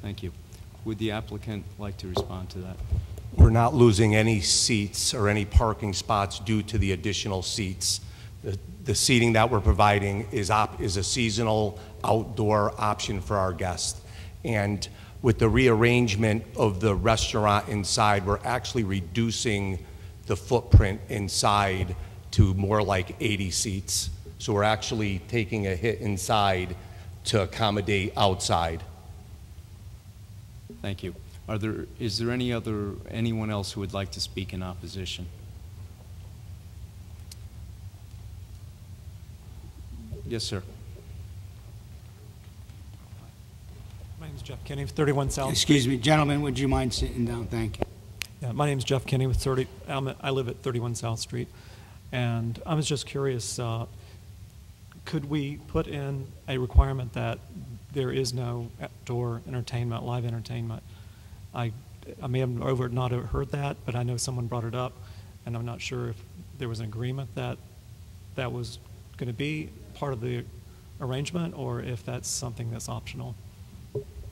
Thank you. Would the applicant like to respond to that? We're not losing any seats or any parking spots due to the additional seats. The seating that we're providing is a seasonal outdoor option for our guests. And with the rearrangement of the restaurant inside, we're actually reducing the footprint inside to more like 80 seats. So we're actually taking a hit inside to accommodate outside. Thank you. Is there anyone else who would like to speak in opposition? Yes, sir. My name is Jeff Kinney with 31 South. Excuse me, gentlemen, would you mind sitting down? Thank you. Yeah, my name is Jeff Kinney with I live at 31 South Street, and I was just curious, could we put in a requirement that there is no outdoor entertainment, live entertainment. I may have not heard that, but I know someone brought it up, and I'm not sure if there was an agreement that that was going to be part of the arrangement, or if that's something that's optional.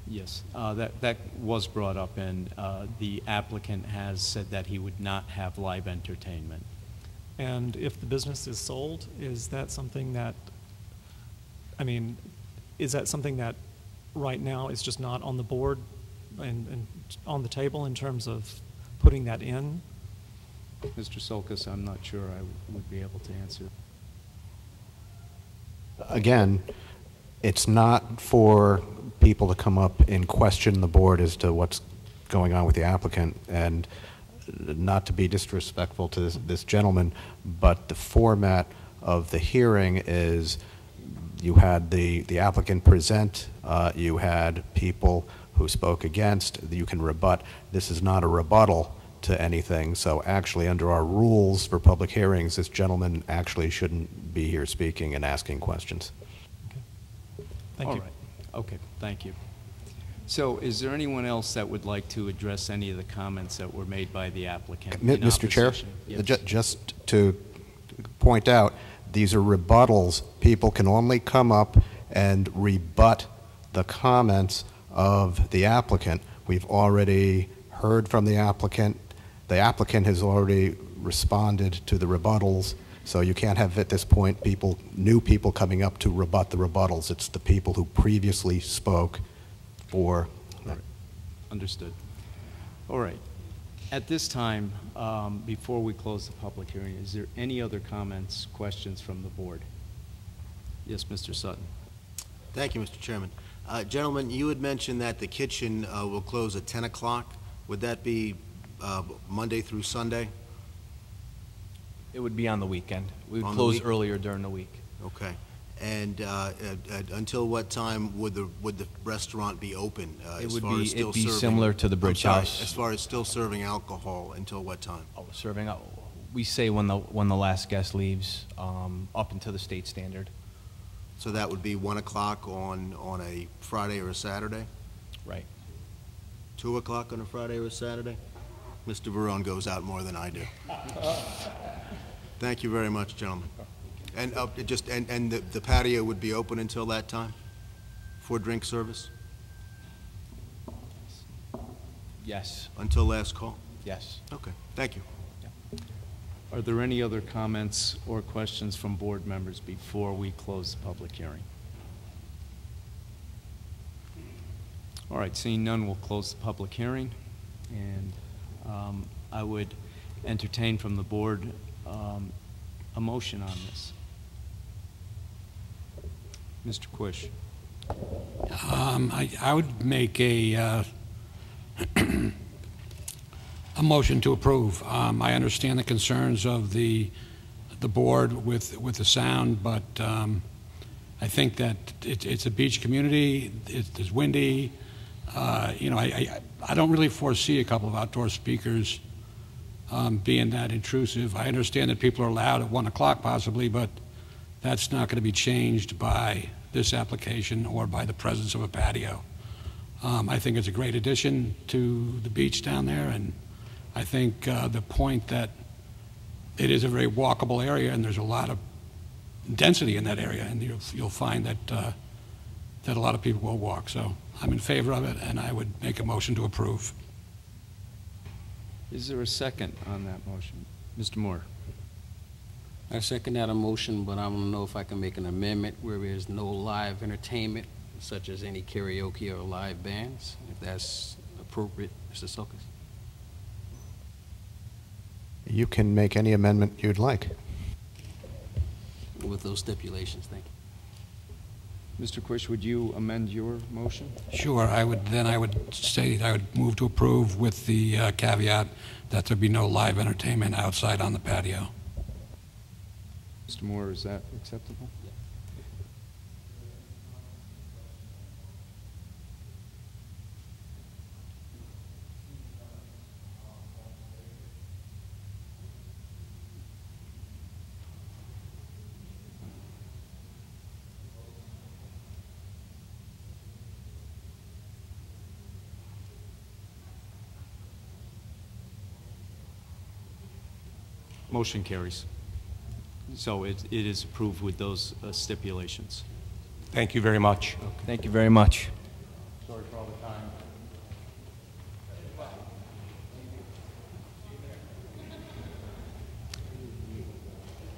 Yes, that was brought up, and the applicant has said that he would not have live entertainment. And if the business is sold, is that something that, I mean, is that something that right now is just not on the board and on the table in terms of putting that in? Mr. Sulkus, I'm not sure I would be able to answer. Again, it's not for people to come up and question the board as to what's going on with the applicant, and not to be disrespectful to this gentleman, but the format of the hearing is you had the applicant present, you had people who spoke against, you can rebut. This is not a rebuttal to anything, so actually under our rules for public hearings, this gentleman actually shouldn't be here speaking and asking questions. Thank you. All right. Okay, thank you. So is there anyone else that would like to address any of the comments that were made by the applicant? Mr. Chair, Yes. just to point out, these are rebuttals. People can only come up and rebut the comments of the applicant. We've already heard from the applicant. The applicant has already responded to the rebuttals, so you can't have at this point new people coming up to rebut the rebuttals. It's the people who previously spoke for. All right. Understood. All right. At this time, before we close the public hearing, is there any other comments, questions from the board? Yes, Mr. Sutton. Thank you, Mr. Chairman. Gentlemen, you had mentioned that the kitchen will close at 10 o'clock. Would that be Monday through Sunday? It would be on the weekend. We would On the close week? earlier during the week. Okay. And until what time would the restaurant be open? It would be similar to the Bridge House. As far as still serving alcohol, until what time? Oh, serving, we say when the last guest leaves, up until the state standard. So that would be 1 o'clock on a Friday or a Saturday? Right. 2 o'clock on a Friday or a Saturday? Mr. Verone goes out more than I do. Thank you very much, gentlemen. And the patio would be open until that time for drink service? Yes. Until last call? Yes. Okay, thank you. Are there any other comments or questions from board members before we close the public hearing? All right, seeing none, we'll close the public hearing. And I would entertain from the board a motion on this. Mr. Quish. I would make a motion to approve. I understand the concerns of the board with the sound, but I think that it's a beach community. It's windy. You know, I don't really foresee a couple of outdoor speakers being that intrusive. I understand that people are allowed at 1 o'clock possibly, but that's not going to be changed by this application or by the presence of a patio. I think it's a great addition to the beach down there, and I think the point that it is a very walkable area, and there's a lot of density in that area, and you'll find that that a lot of people will walk. So I'm in favor of it, and I would make a motion to approve. Is there a second on that motion? Mr. Moore. I second that motion, but I want to know if I can make an amendment where there's no live entertainment, such as any karaoke or live bands, if that's appropriate, Mr. Sulkus. You can make any amendment you'd like. With those stipulations, thank you. Mr. Quish, would you amend your motion? Sure. I would say I would move to approve with the caveat that there be no live entertainment outside on the patio. Mr. Moore, is that acceptable? Yeah. Motion carries. So it is approved with those stipulations. Thank you very much. Thank you very much. Sorry for all the time.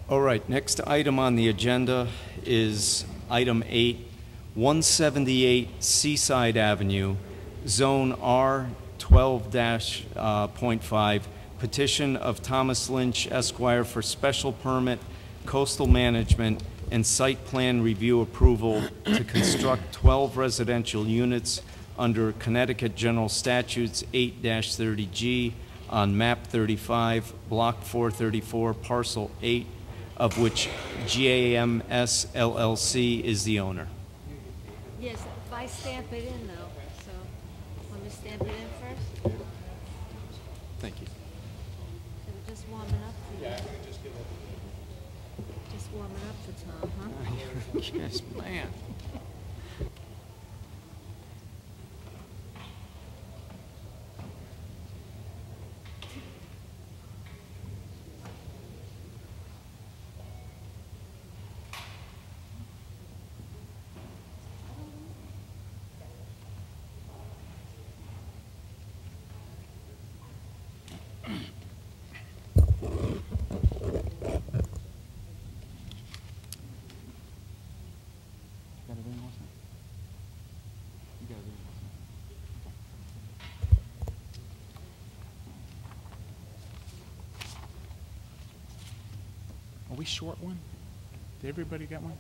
All right, next item on the agenda is item 8, 178 Seaside Avenue, Zone R 12-.5, petition of Thomas Lynch Esquire for special permit, coastal management, and site plan review approval to construct 12 residential units under Connecticut General Statutes 8-30G on map 35, block 434, parcel 8, of which GAMS LLC is the owner. Yes, if I stamp it in though, so want me to stamp it in first? Thank you. So we're just warming up for you. Just warming up for Tom, huh? Yes, man. Are we short one? Did everybody get one?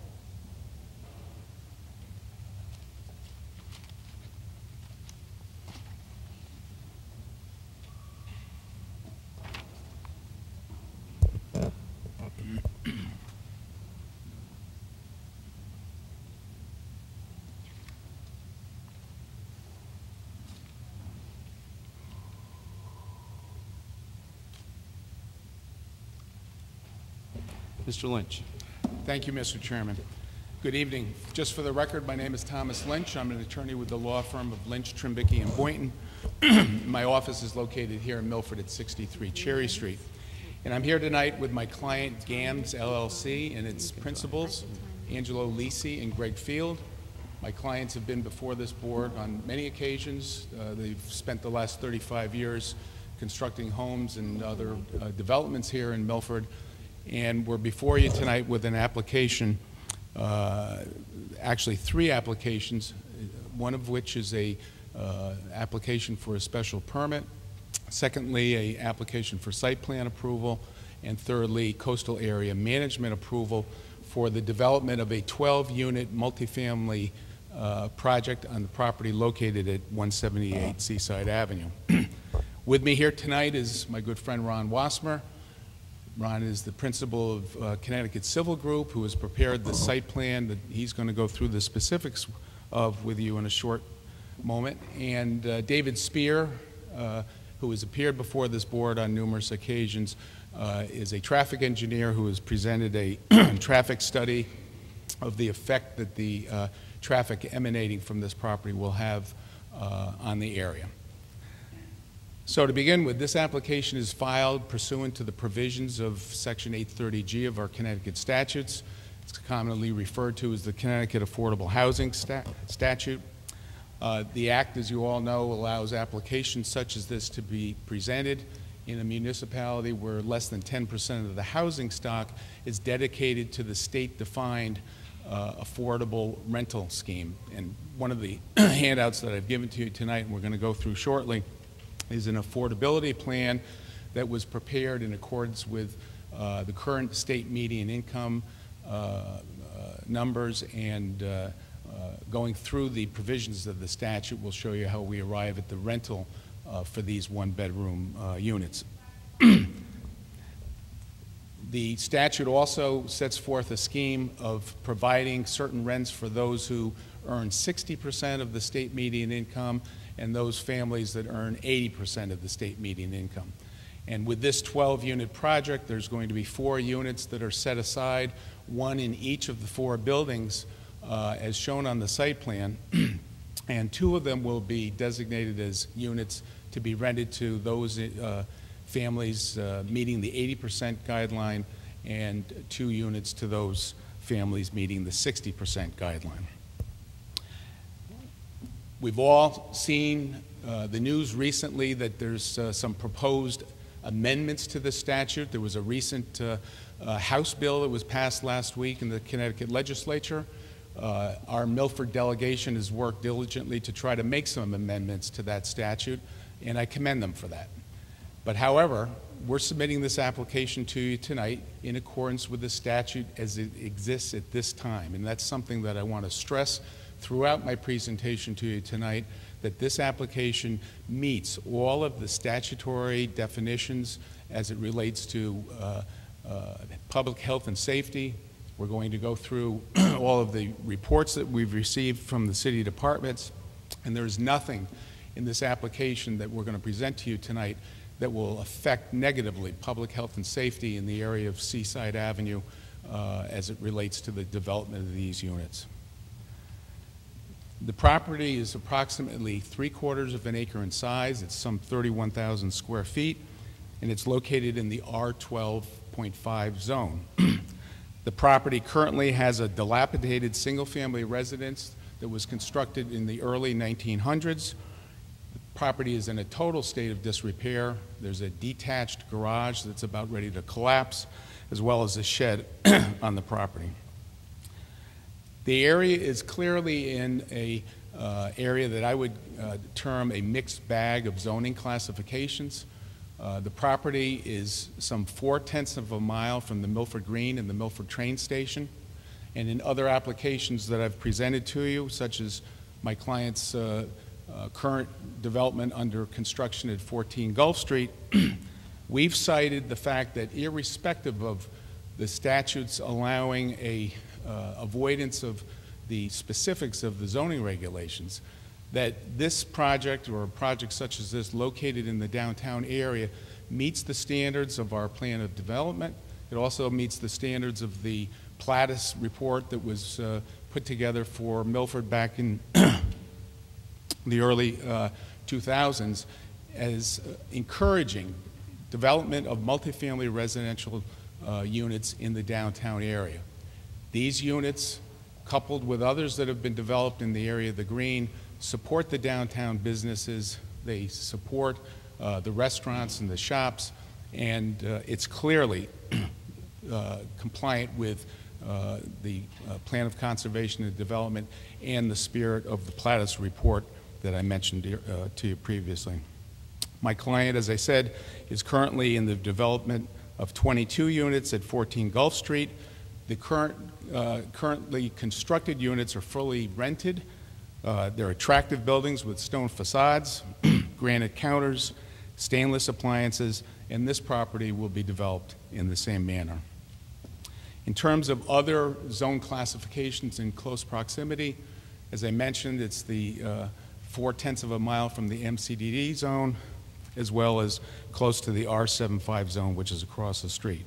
Mr. Lynch. Thank you, Mr. Chairman. Good evening. Just for the record, my name is Thomas Lynch. I'm an attorney with the law firm of Lynch, Trimbicki, and Boynton. My office is located here in Milford at 63 Cherry Street. And I'm here tonight with my client, GAMS LLC, and its principals, Angelo Lisi and Greg Field. My clients have been before this board on many occasions. They've spent the last 35 years constructing homes and other developments here in Milford. And we're before you tonight with an application, actually 3 applications, one of which is a application for a special permit, secondly, a application for site plan approval, and thirdly, coastal area management approval for the development of a 12-unit multifamily project on the property located at 178 Seaside Avenue. With me here tonight is my good friend Ron Wasmer. Ron is the principal of Connecticut Civil Group, who has prepared the site plan that he's going to go through the specifics of with you in a short moment. And David Spear, who has appeared before this board on numerous occasions, is a traffic engineer who has presented a traffic study of the effect that the traffic emanating from this property will have on the area. So to begin with, this application is filed pursuant to the provisions of Section 830G of our Connecticut statutes. It's commonly referred to as the Connecticut Affordable Housing Statute. The Act, as you all know, allows applications such as this to be presented in a municipality where less than 10% of the housing stock is dedicated to the state-defined affordable rental scheme. And one of the handouts that I've given to you tonight, and we're going to go through shortly, is an affordability plan that was prepared in accordance with the current state median income numbers, and going through the provisions of the statute will show you how we arrive at the rental for these one-bedroom units. The statute also sets forth a scheme of providing certain rents for those who earn 60% of the state median income and those families that earn 80% of the state median income. And with this 12-unit project, there's going to be 4 units that are set aside, 1 in each of the 4 buildings as shown on the site plan, and 2 of them will be designated as units to be rented to those families meeting the 80% guideline and 2 units to those families meeting the 60% guideline. We've all seen the news recently that there's some proposed amendments to the statute. There was a recent House bill that was passed last week in the Connecticut legislature. Our Milford delegation has worked diligently to try to make some amendments to that statute, and I commend them for that. But however, we're submitting this application to you tonight in accordance with the statute as it exists at this time, and that's something that I want to stress throughout my presentation to you tonight, that this application meets all of the statutory definitions as it relates to public health and safety. We're going to go through all of the reports that we've received from the city departments, and there's nothing in this application that we're going to present to you tonight that will affect negatively public health and safety in the area of Seaside Avenue as it relates to the development of these units. The property is approximately 3/4 of an acre in size. It's some 31,000 square feet, and it's located in the R12.5 zone. The property currently has a dilapidated single-family residence that was constructed in the early 1900s. The property is in a total state of disrepair. There's a detached garage that's about ready to collapse, as well as a shed on the property. The area is clearly in a area that I would term a mixed bag of zoning classifications. The property is some 4/10 of a mile from the Milford Green and the Milford train station. And in other applications that I've presented to you, such as my client's current development under construction at 14 Gulf Street, we've cited the fact that irrespective of the statutes allowing a avoidance of the specifics of the zoning regulations, that this project or a project such as this located in the downtown area meets the standards of our plan of development. It also meets the standards of the Plattis report that was put together for Milford back in the early 2000s as encouraging development of multifamily residential units in the downtown area. These units, coupled with others that have been developed in the area of the Green, support the downtown businesses. They support the restaurants and the shops, and it's clearly compliant with the Plan of Conservation and Development and the spirit of the Plattis report that I mentioned to you previously. My client, as I said, is currently in the development of 22 units at 14 Gulf Street. The currently constructed units are fully rented. They're attractive buildings with stone facades, granite counters, stainless appliances, and this property will be developed in the same manner. In terms of other zone classifications in close proximity, as I mentioned, it's the 4/10 of a mile from the MCDD zone, as well as close to the R75 zone, which is across the street.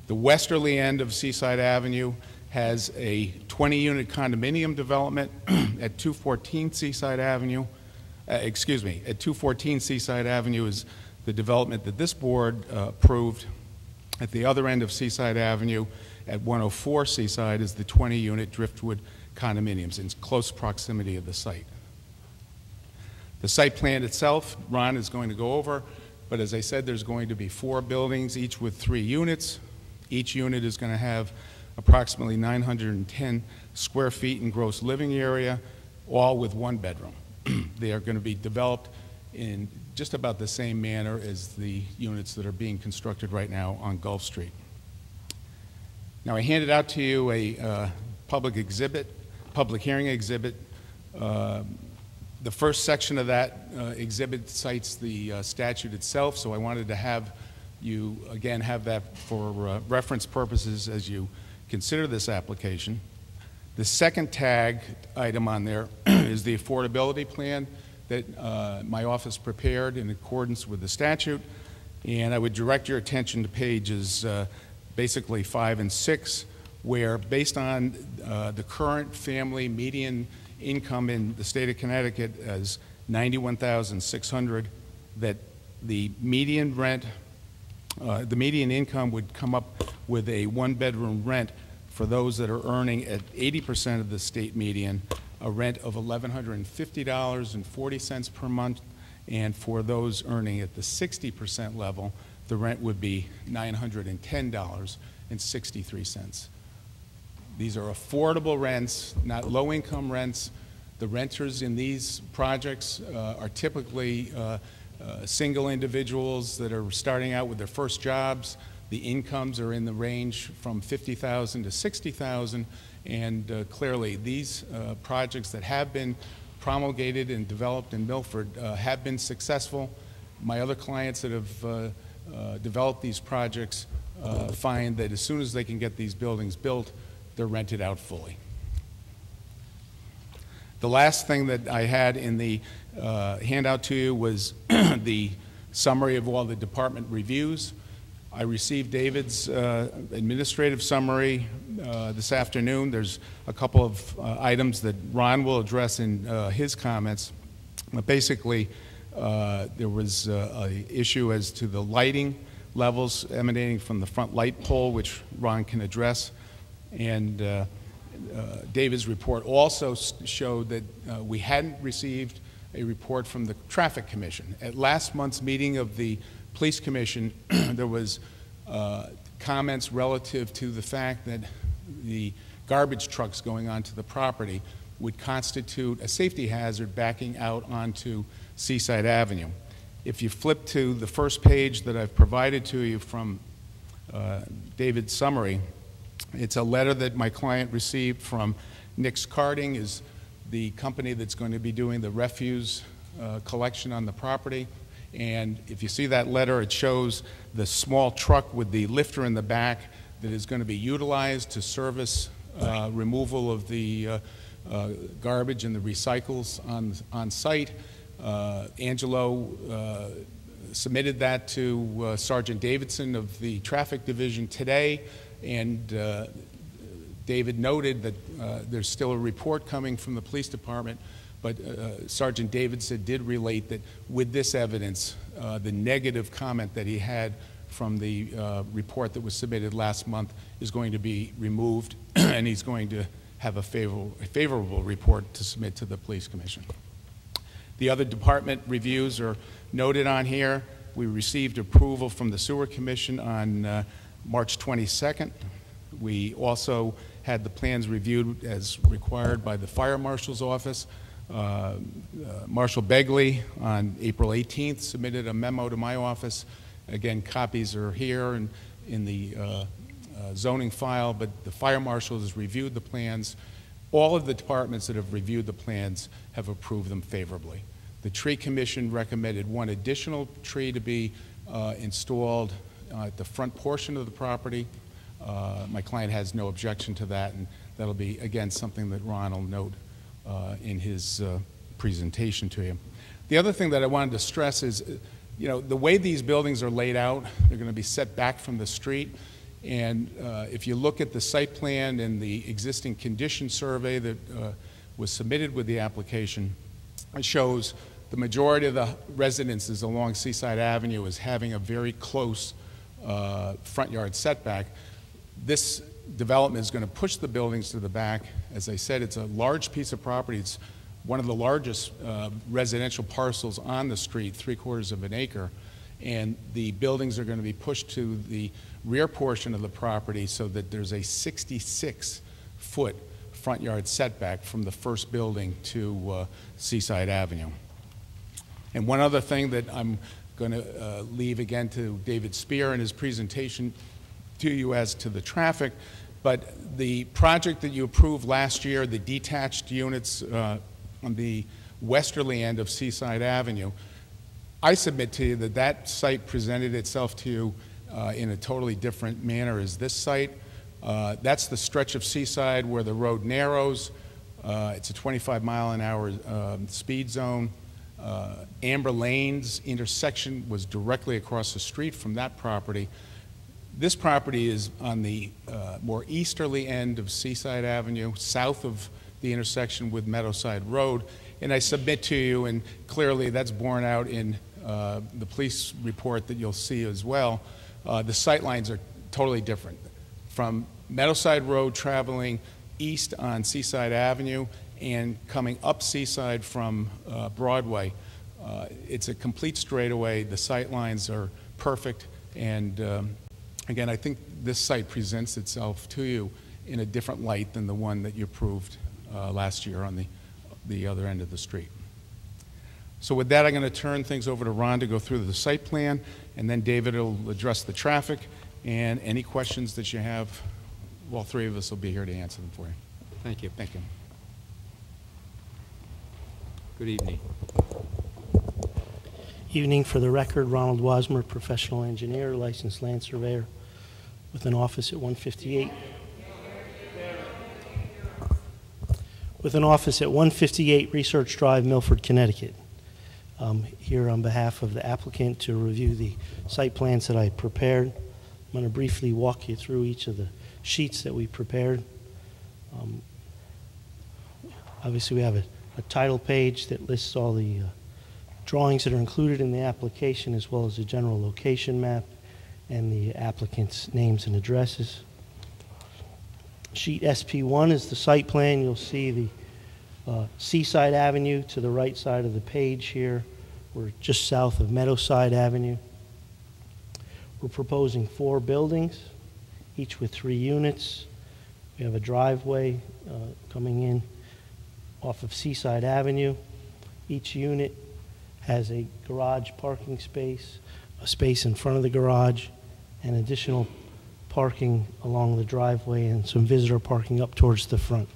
The westerly end of Seaside Avenue has a 20-unit condominium development at 214 Seaside Avenue. At 214 Seaside Avenue is the development that this board approved. At the other end of Seaside Avenue, at 104 Seaside, is the 20-unit Driftwood condominiums in close proximity of the site. The site plan itself, Ron is going to go over, but as I said, there's going to be 4 buildings, each with 3 units. Each unit is going to have approximately 910 square feet in gross living area, all with 1 bedroom. They are going to be developed in just about the same manner as the units that are being constructed right now on Gulf Street. Now, I handed out to you a public hearing exhibit. The first section of that exhibit cites the statute itself, so I wanted to have you, again, have that for reference purposes as you consider this application. The second tag item on there is the affordability plan that my office prepared in accordance with the statute, and I would direct your attention to pages basically 5 and 6, where based on the current family median income in the state of Connecticut as $91,600, that the median rent, the median income would come up with a one-bedroom rent for those that are earning at 80% of the state median, a rent of $1,150.40 per month, and for those earning at the 60% level, the rent would be $910.63. These are affordable rents, not low-income rents. The renters in these projects are typically single individuals that are starting out with their first jobs. The incomes are in the range from $50,000 to $60,000, and clearly these projects that have been promulgated and developed in Milford have been successful. My other clients that have developed these projects find that as soon as they can get these buildings built, they're rented out fully. The last thing that I had in the handout to you was the summary of all the department reviews. I received David's administrative summary this afternoon. There's a couple of items that Ron will address in his comments. But basically, there was an issue as to the lighting levels emanating from the front light pole, which Ron can address. And David's report also showed that we hadn't received a report from the Traffic Commission. At last month's meeting of the Police Commission, there was comments relative to the fact that the garbage trucks going onto the property would constitute a safety hazard backing out onto Seaside Avenue. If you flip to the first page that I've provided to you from David's summary, it's a letter that my client received from Nick's Carting, is the company that's going to be doing the refuse collection on the property. And if you see that letter, it shows the small truck with the lifter in the back that is going to be utilized to service removal of the garbage and the recycles on site. Angelo submitted that to Sergeant Davidson of the Traffic Division today, and David noted that there's still a report coming from the police department, but Sergeant Davidson did relate that with this evidence, the negative comment that he had from the report that was submitted last month is going to be removed, and he's going to have a favorable report to submit to the Police Commission. The other department reviews are noted on here. We received approval from the Sewer Commission on March 22nd. We also had the plans reviewed as required by the Fire Marshal's Office. Marshal Begley on April 18th submitted a memo to my office. Again, copies are here and in the zoning file, but the Fire Marshal has reviewed the plans. All of the departments that have reviewed the plans have approved them favorably. The Tree Commission recommended one additional tree to be installed at the front portion of the property. My client has no objection to that, and that'll be, again, something that Ron will note in his presentation to you. The other thing that I wanted to stress is, you know, the way these buildings are laid out, they're going to be set back from the street. And if you look at the site plan and the existing condition survey that was submitted with the application, it shows the majority of the residences along Seaside Avenue is having a very close front yard setback. This development is going to push the buildings to the back. As I said, it's a large piece of property. It's one of the largest residential parcels on the street, 3/4 of an acre. And the buildings are going to be pushed to the rear portion of the property so that there's a 66-foot front yard setback from the first building to Seaside Avenue. And one other thing that I'm going to leave again to David Spear in his presentation to you as to the traffic, but the project that you approved last year, the detached units on the westerly end of Seaside Avenue, I submit to you that that site presented itself to you in a totally different manner as this site. That's the stretch of Seaside where the road narrows. It's a 25-mile-an-hour speed zone. Amber Lane's intersection was directly across the street from that property. This property is on the more easterly end of Seaside Avenue, south of the intersection with Meadowside Road. And I submit to you, and clearly that's borne out in the police report that you'll see as well, the sight lines are totally different. From Meadowside Road traveling east on Seaside Avenue and coming up Seaside from Broadway, it's a complete straightaway. The sight lines are perfect, and again, I think this site presents itself to you in a different light than the one that you approved last year on the other end of the street. So with that, I'm going to turn things over to Ron to go through the site plan, and then David will address the traffic, and any questions that you have, all three of us will be here to answer them for you. Thank you. Thank you. Good evening. Evening. For the record, Ronald Wasmer, professional engineer, licensed land surveyor with an office at 158. With an office at 158 Research Drive, Milford, Connecticut. Here on behalf of the applicant to review the site plans that I prepared. I'm going to briefly walk you through each of the sheets that we prepared. Obviously, we have a title page that lists all the drawings that are included in the application, as well as the general location map and the applicant's names and addresses. Sheet SP1 is the site plan. You'll see the Seaside Avenue to the right side of the page here. We're just south of Meadowside Avenue. We're proposing 4 buildings, each with 3 units. We have a driveway coming in off of Seaside Avenue. Each unit has a garage parking space, a space in front of the garage, and additional parking along the driveway and some visitor parking up towards the front.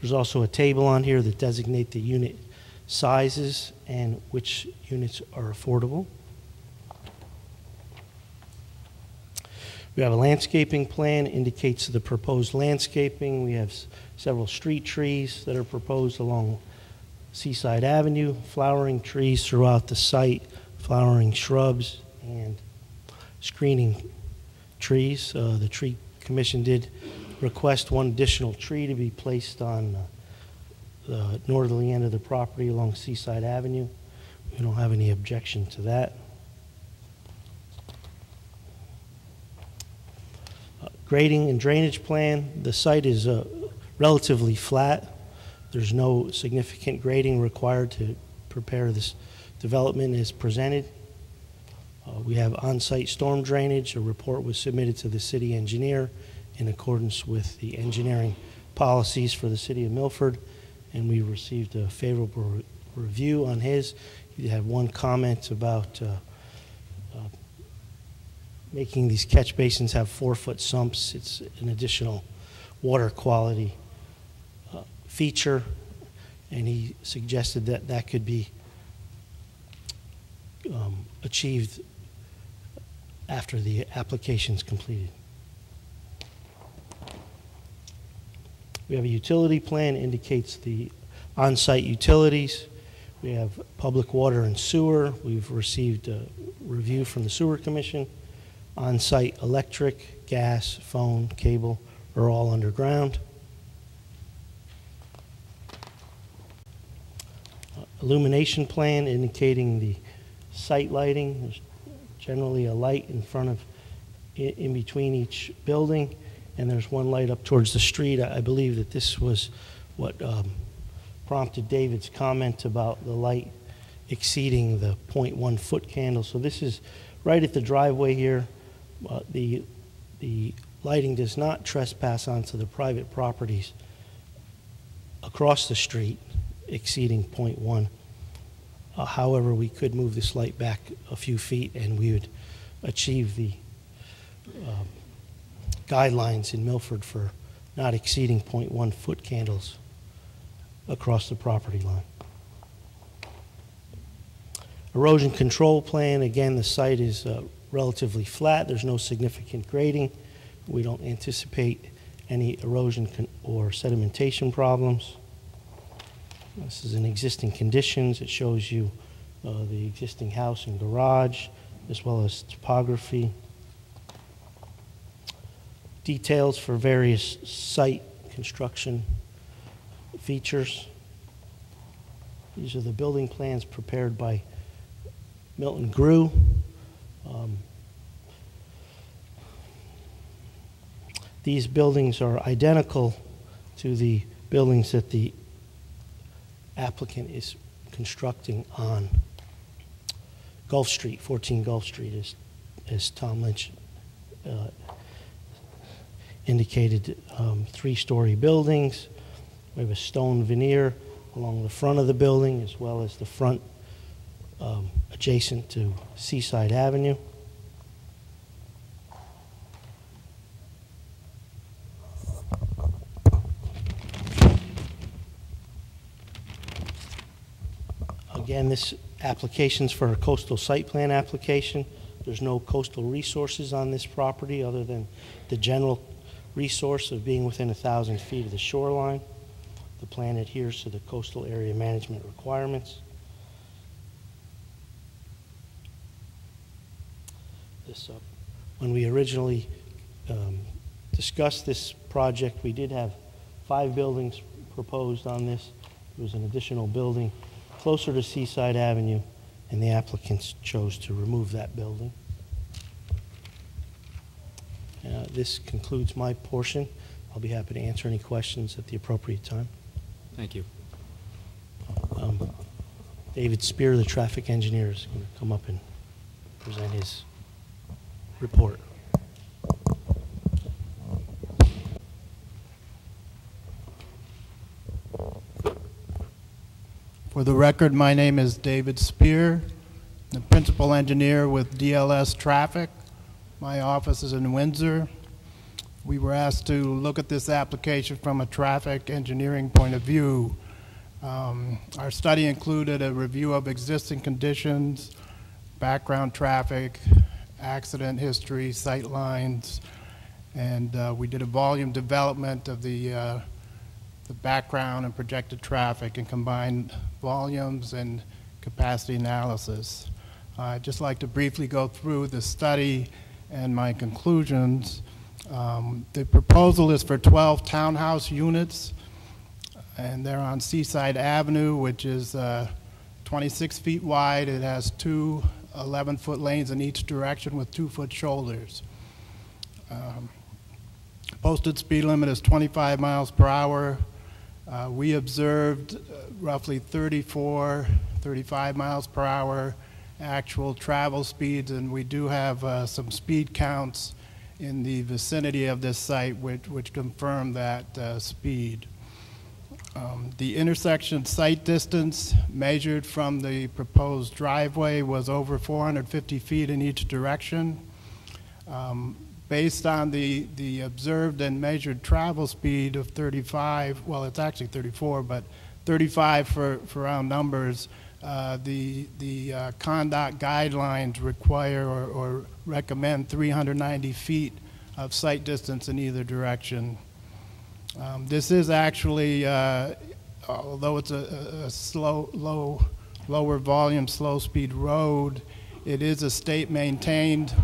There's also a table on here that designate the unit sizes and which units are affordable. We have a landscaping plan, indicates the proposed landscaping. We have several street trees that are proposed along Seaside Avenue, flowering trees throughout the site, flowering shrubs, and screening trees. The tree commission did request 1 additional tree to be placed on the northerly end of the property along Seaside Avenue. We don't have any objection to that. Grading and drainage plan. The site is relatively flat. There's no significant grading required to prepare this development as presented. We have on-site storm drainage. A report was submitted to the city engineer in accordance with the engineering policies for the city of Milford, and we received a favorable review on his. He had 1 comment about making these catch basins have 4-foot sumps. It's an additional water quality feature, and he suggested that that could be achieved after the application is completed. We have a utility plan, indicates the on-site utilities. We have public water and sewer. We've received a review from the Sewer Commission. On-site electric, gas, phone, cable are all underground. Illumination plan indicating the site lighting. There's generally a light in front of, in between each building, and there's 1 light up towards the street. I believe that this was what prompted David's comment about the light exceeding the 0.1 foot candle. So this is right at the driveway here. The lighting does not trespass onto the private properties across the street exceeding 0.1. However, we could move this light back a few feet and we would achieve the guidelines in Milford for not exceeding 0.1 foot candles across the property line. Erosion control plan, again, the site is relatively flat. There's no significant grading. We don't anticipate any erosion or sedimentation problems. This is an existing conditions. It shows you the existing house and garage, as well as topography. Details for various site construction features. These are the building plans prepared by Milton grew. These buildings are identical to the buildings that the applicant is constructing on Gulf Street, 14 Gulf Street, as Tom Lynch indicated. 3-story buildings. We have a stone veneer along the front of the building as well as the front adjacent to Seaside Avenue. Again, this application's for a coastal site plan application. There's no coastal resources on this property other than the general resource of being within 1,000 feet of the shoreline. The plan adheres to the coastal area management requirements. When we originally discussed this project, we did have 5 buildings proposed on this. There was an additional building closer to Seaside Avenue, and the applicants chose to remove that building. This concludes my portion. I'll be happy to answer any questions at the appropriate time. Thank you. David Spear, the traffic engineer, is going to come up and present his report. For the record, my name is David Spear, the principal engineer with DLS Traffic. My office is in Windsor. We were asked to look at this application from a traffic engineering point of view. Our study included a review of existing conditions, background traffic, accident history, sight lines, and we did a volume development of the background and projected traffic and combined volumes and capacity analysis. I'd just like to briefly go through the study and my conclusions. The proposal is for 12 townhouse units, and they're on Seaside Avenue, which is 26 feet wide. It has 2 11-foot lanes in each direction with 2-foot shoulders. Posted speed limit is 25 miles per hour. We observed roughly 34, 35 miles per hour actual travel speeds, and we do have some speed counts in the vicinity of this site which confirm that speed. The intersection site distance measured from the proposed driveway was over 450 feet in each direction. Based on the observed and measured travel speed of 35, well, it's actually 34, but 35 for round numbers, the CONDOT guidelines require or recommend 390 feet of sight distance in either direction. This is actually, although it's a lower volume, slow speed road, it is a state maintained.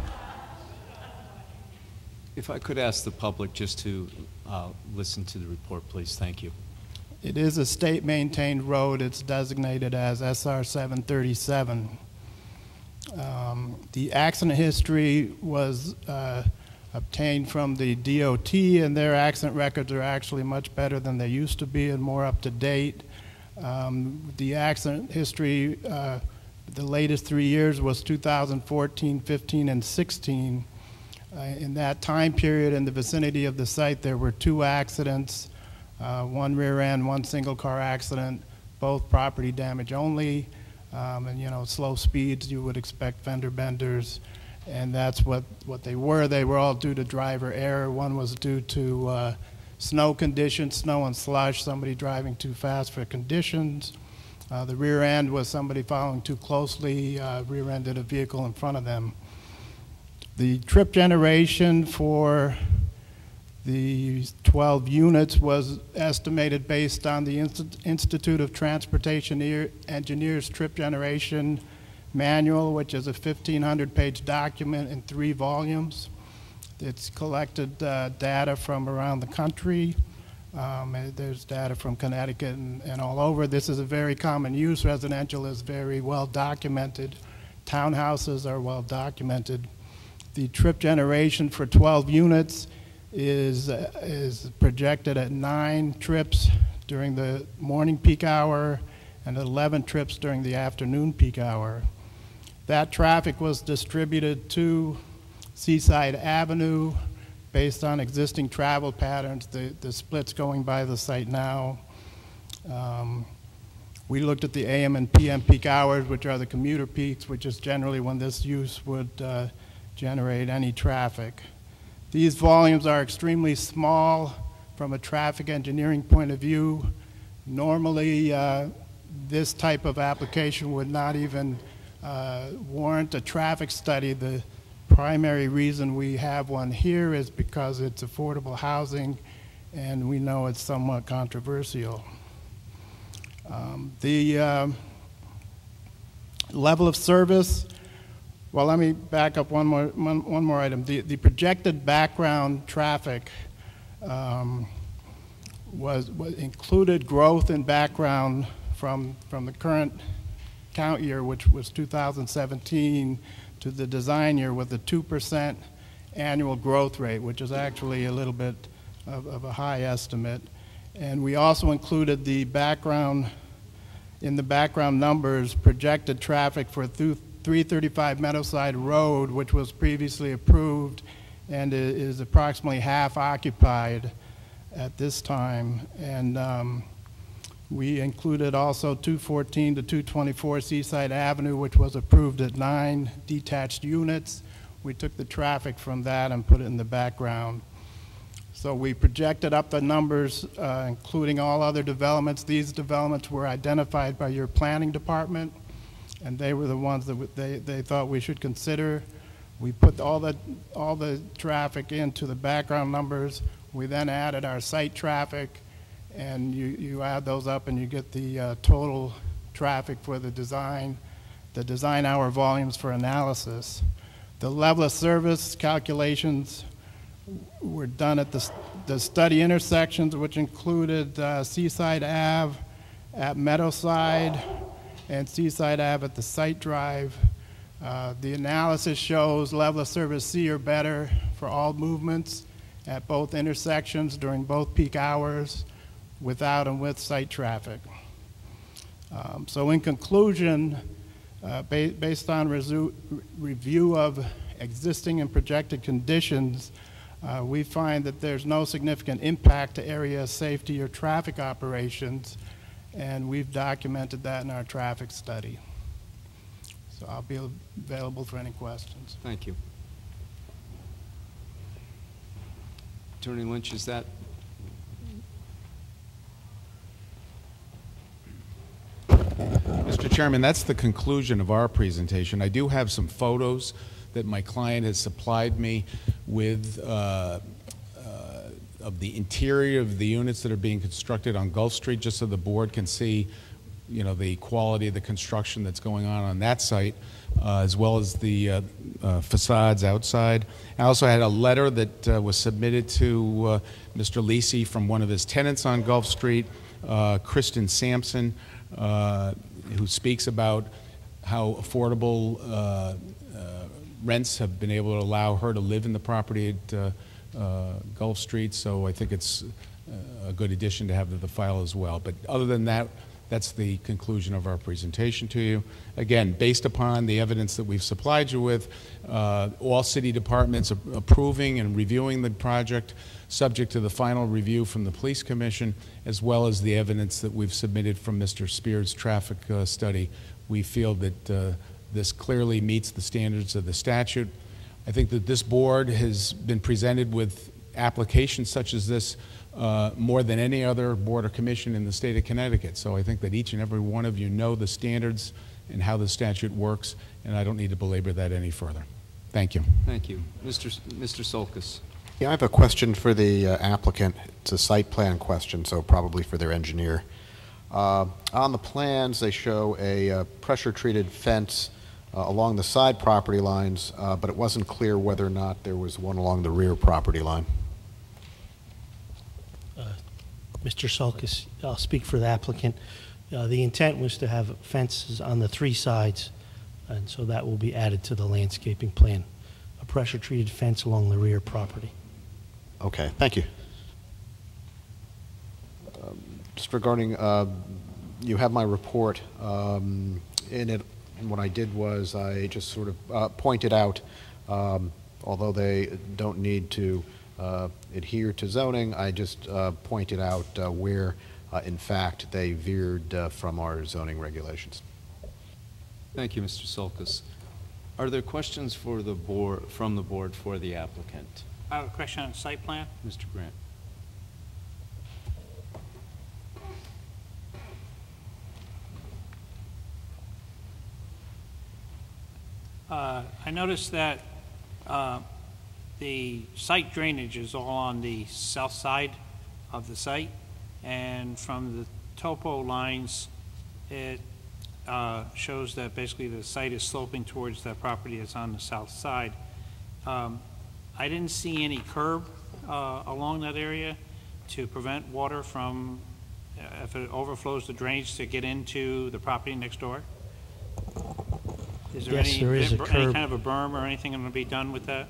If I could ask the public just to listen to the report, please. Thank you. It is a state-maintained road. It's designated as SR 737. The accident history was obtained from the DOT, and their accident records are actually much better than they used to be and more up to date. The accident history, the latest 3 years was 2014, 15, and 16. In that time period, in the vicinity of the site, there were 2 accidents, 1 rear end, 1 single car accident, both property damage only, and you know, slow speeds, you would expect fender benders, and that's what they were. They were all due to driver error. One was due to snow conditions, snow and slush, somebody driving too fast for conditions. The rear end was somebody following too closely, rear-ended a vehicle in front of them. The trip generation for the 12 units was estimated based on the Institute of Transportation Engineers Trip Generation Manual, which is a 1,500-page document in 3 volumes. It's collected data from around the country. There's data from Connecticut and all over. This is a very common use. Residential is very well documented. townhouses are well documented. The trip generation for 12 units is projected at 9 trips during the morning peak hour and 11 trips during the afternoon peak hour. That traffic was distributed to Seaside Avenue based on existing travel patterns, the splits going by the site now. We looked at the AM and PM peak hours, which are the commuter peaks, which is generally when this use would generate any traffic. These volumes are extremely small from a traffic engineering point of view. Normally, this type of application would not even warrant a traffic study. The primary reason we have one here is because it's affordable housing, and we know it's somewhat controversial. The level of service, well, let me back up one more item. The projected background traffic was included growth in background from the current count year, which was 2017, to the design year with a 2% annual growth rate, which is actually a little bit of a high estimate. And we also included the background, in the background numbers, projected traffic for 335 Meadowside Road, which was previously approved and is approximately half occupied at this time. And we included also 214 to 224 Seaside Avenue, which was approved at 9 detached units. We took the traffic from that and put it in the background. So we projected up the numbers, including all other developments. These developments were identified by your planning department, and they were the ones that they thought we should consider. We put all the traffic into the background numbers. We then added our site traffic, and you add those up and you get the total traffic for the design hour volumes for analysis. The level of service calculations were done at the study intersections, which included Seaside Ave at Meadowside and Seaside Ave at the site drive. The analysis shows level of service C or better for all movements at both intersections during both peak hours, without and with site traffic. So in conclusion, based on review of existing and projected conditions, we find that there's no significant impact to area safety or traffic operations, and we've documented that in our traffic study. So I'll be available for any questions. Thank you. Attorney Lynch, is that? Mr. Chairman, that's the conclusion of our presentation. I do have some photos that my client has supplied me with of the interior of the units that are being constructed on Gulf Street, just so the board can see, you know, the quality of the construction that's going on that site, as well as the facades outside. I also had a letter that was submitted to Mr. Lisi from one of his tenants on Gulf Street, Kristen Sampson, who speaks about how affordable rents have been able to allow her to live in the property at Gulf Street. So I think it's a good addition to have to the file as well. But other than that, that's the conclusion of our presentation to you. Again, based upon the evidence that we've supplied you with, all city departments approving and reviewing the project, subject to the final review from the Police Commission, as well as the evidence that we've submitted from Mr. Spears' traffic study, we feel that this clearly meets the standards of the statute. I think that this board has been presented with applications such as this more than any other board or commission in the state of Connecticut. So I think that each and every one of you know the standards and how the statute works, and I don't need to belabor that any further. Thank you. Thank you. Mr. Solkis. Yeah, I have a question for the applicant. It's a site plan question, so probably for their engineer. On the plans, they show a pressure-treated fence along the side property lines, but it wasn't clear whether or not there was one along the rear property line. Mr. Solkis, I'll speak for the applicant. The intent was to have fences on the 3 sides and so that will be added to the landscaping plan. A pressure-treated fence along the rear property. Okay, thank you. Just regarding, you have my report. In it, what I did was I just sort of pointed out, although they don't need to adhere to zoning, I just pointed out where, in fact, they veered from our zoning regulations. Thank you, Mr. Sulkus. Are there questions for the board, from the board for the applicant? I have a question on the site plan. Mr. Grant. I noticed that the site drainage is all on the south side of the site, and from the topo lines, it shows that basically the site is sloping towards that property that's on the south side. I didn't see any curb along that area to prevent water from, if it overflows the drainage, to get into the property next door. Is there Yes, there is a any curb. kind of a berm or anything going to be done with that?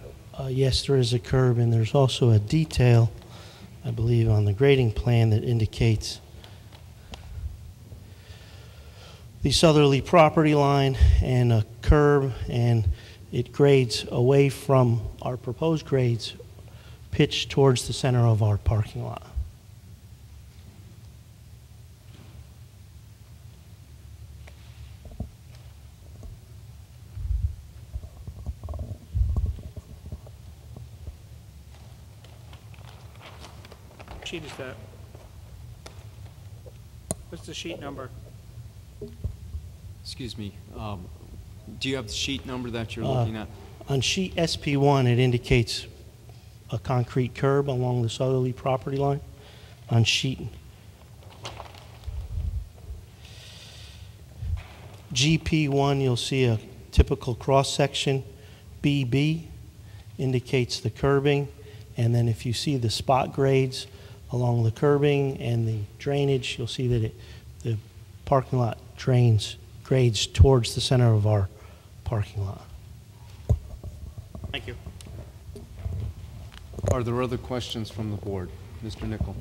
Yes, there is a curb, and there's also a detail, I believe, on the grading plan that indicates the southerly property line and a curb, and it grades away from our proposed grades, pitched towards the center of our parking lot. What sheet is that? What's the sheet number? Excuse me. Do you have the sheet number that you're looking at? On sheet SP1, it indicates a concrete curb along the southerly property line. On sheet GP1, you'll see a typical cross-section. BB indicates the curbing, and then if you see the spot grades along the curbing and the drainage, you'll see that the parking lot grades towards the center of our parking lot. Thank you. Are there other questions from the board? Mr. Nickel.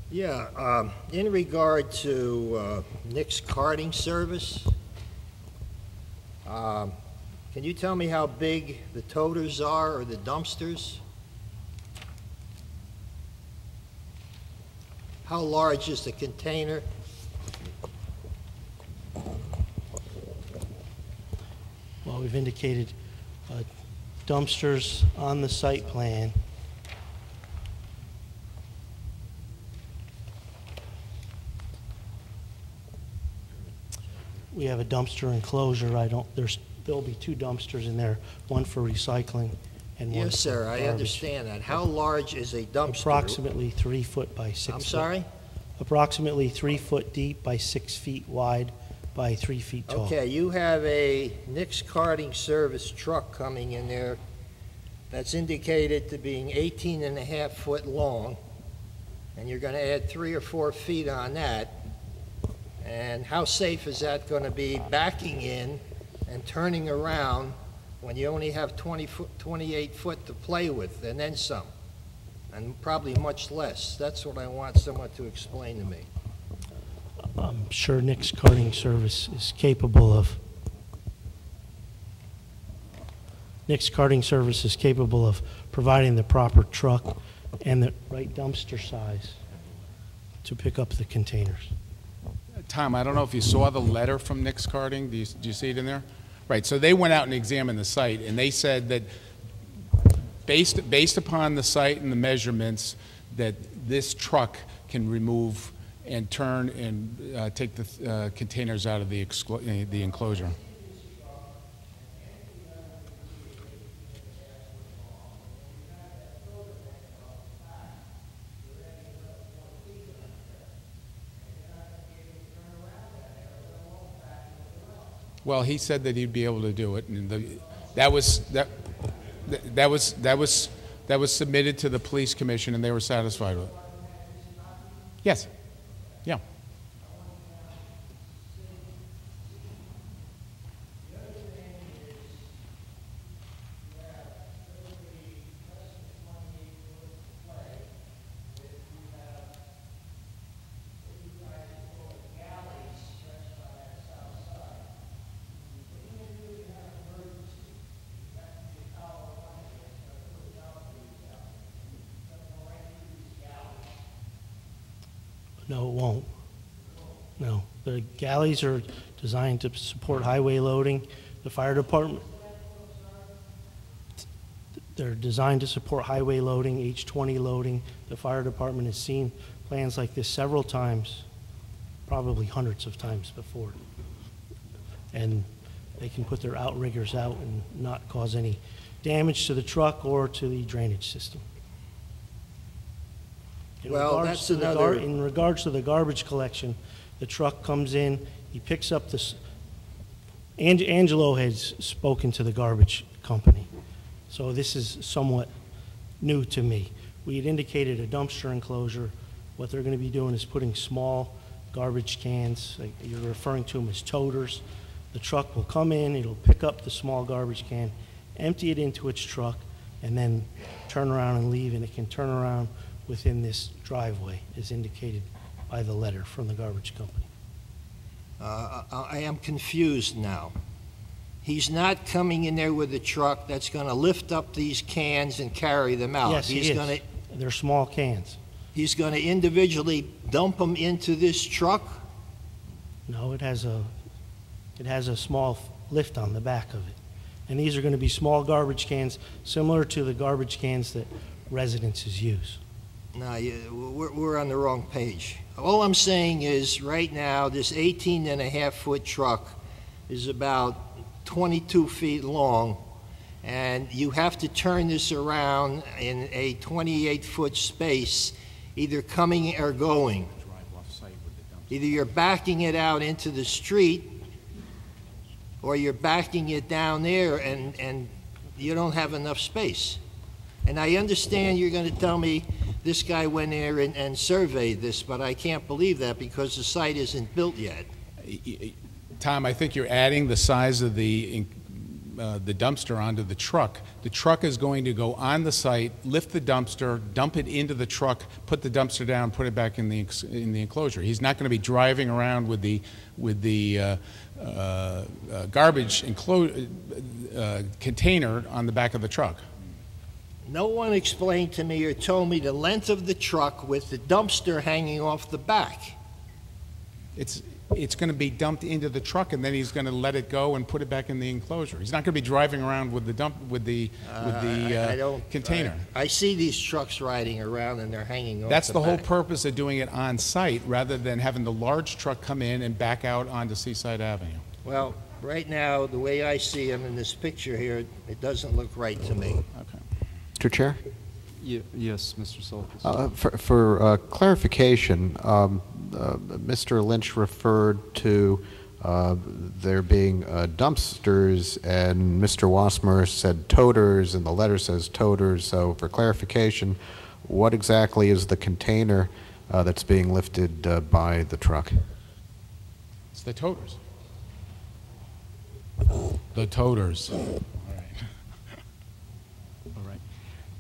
Yeah, in regard to Nick's carting service, can you tell me how big the toters are or the dumpsters? How large is the container? Well, we've indicated dumpsters on the site plan. We have a dumpster enclosure. There'll be two dumpsters in there, one for recycling and one for Yes, sir, I garbage. understand that. How large is a dumpster? Approximately 3 foot by 6 I'm foot. sorry? Approximately 3 foot deep by 6 feet wide by 3 feet tall. Okay, you have a Nick's Carting Service truck coming in there that's indicated to being 18 and a half foot long, and you're gonna add 3 or 4 feet on that. And how safe is that gonna be backing in and turning around when you only have 28 foot to play with, and then some? And probably much less. That's what I want someone to explain to me. I'm sure Nick's Carting Service is capable of providing the proper truck and the right dumpster size to pick up the containers. Tom, I don't know if you saw the letter from Nick's Carting. Do you see it in there? Right, so they went out and examined the site, and they said that based upon the site and the measurements, that this truck can remove and turn and take the containers out of the enclosure. Well, he said that he'd be able to do it, and that was submitted to the police commission, and they were satisfied with it. Yes. Yeah. No, it won't. No. The galleys are designed to support highway loading. The fire department, they're designed to support highway loading, H-20 loading. The fire department has seen plans like this several times, probably hundreds of times before. And they can put their outriggers out and not cause any damage to the truck or to the drainage system. In regards to the garbage collection, the truck comes in, he picks up this. Angelo has spoken to the garbage company, so this is somewhat new to me. We had indicated a dumpster enclosure. What they're going to be doing is putting small garbage cans, like you're referring to them as toters. The truck will come in, it'll pick up the small garbage can, empty it into its truck, and then turn around and leave, and it can turn around within this driveway, as indicated by the letter from the garbage company. I am confused now. He's not coming in there with a truck that's going to lift up these cans and carry them out. Yes, he's he is. They're small cans. He's going to individually dump them into this truck? No, it has a small lift on the back of it. And these are going to be small garbage cans, similar to the garbage cans that residences use. No, we're on the wrong page. All I'm saying is, right now, this 18.5-foot truck is about 22 feet long, and you have to turn this around in a 28-foot space, either coming or going. Either you're backing it out into the street, or you're backing it down there, and you don't have enough space. And I understand you're going to tell me this guy went there and surveyed this, but I can't believe that because the site isn't built yet. Tom, I think you're adding the size of the dumpster onto the truck. The truck is going to go on the site, lift the dumpster, dump it into the truck, put the dumpster down, put it back in the enclosure. He's not going to be driving around with the garbage container on the back of the truck. No one explained to me or told me the length of the truck with the dumpster hanging off the back. It's going to be dumped into the truck, and then he's going to let it go and put it back in the enclosure. He's not going to be driving around with the container. I see these trucks riding around and they're hanging off That's the the whole back. purpose of doing it on site, rather than having the large truck come in and back out onto Seaside Avenue. Well, right now, the way I see them in this picture here, it doesn't look right to me. Okay. Mr. Chair? Yes, Mr. Soltis. For clarification, Mr. Lynch referred to there being dumpsters, and Mr. Wassmer said toters, and the letter says toters. So for clarification, what exactly is the container that's being lifted by the truck? It's the toters. The toters.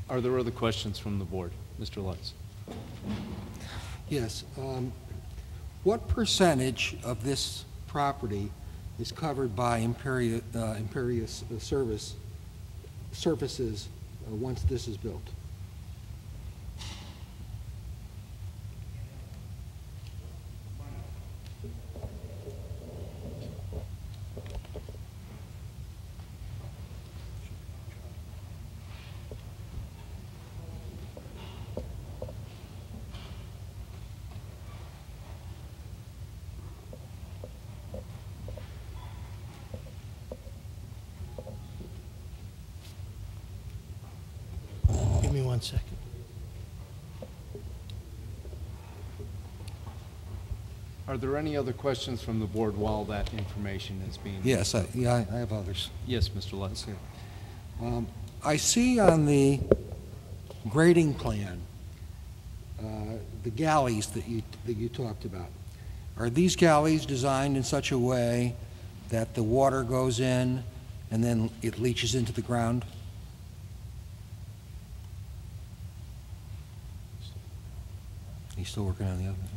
Are there other questions from the board? Mr. Lutz. Yes. What percentage of this property is covered by impervious surfaces once this is built? Give me 1 second. Are there any other questions from the board while that information is being? Yes, I have others. Yes, Mr. Lutz. I see on the grading plan the galleys that you talked about. Are these galleys designed in such a way that the water goes in and then it leaches into the ground? He's still working on the other thing.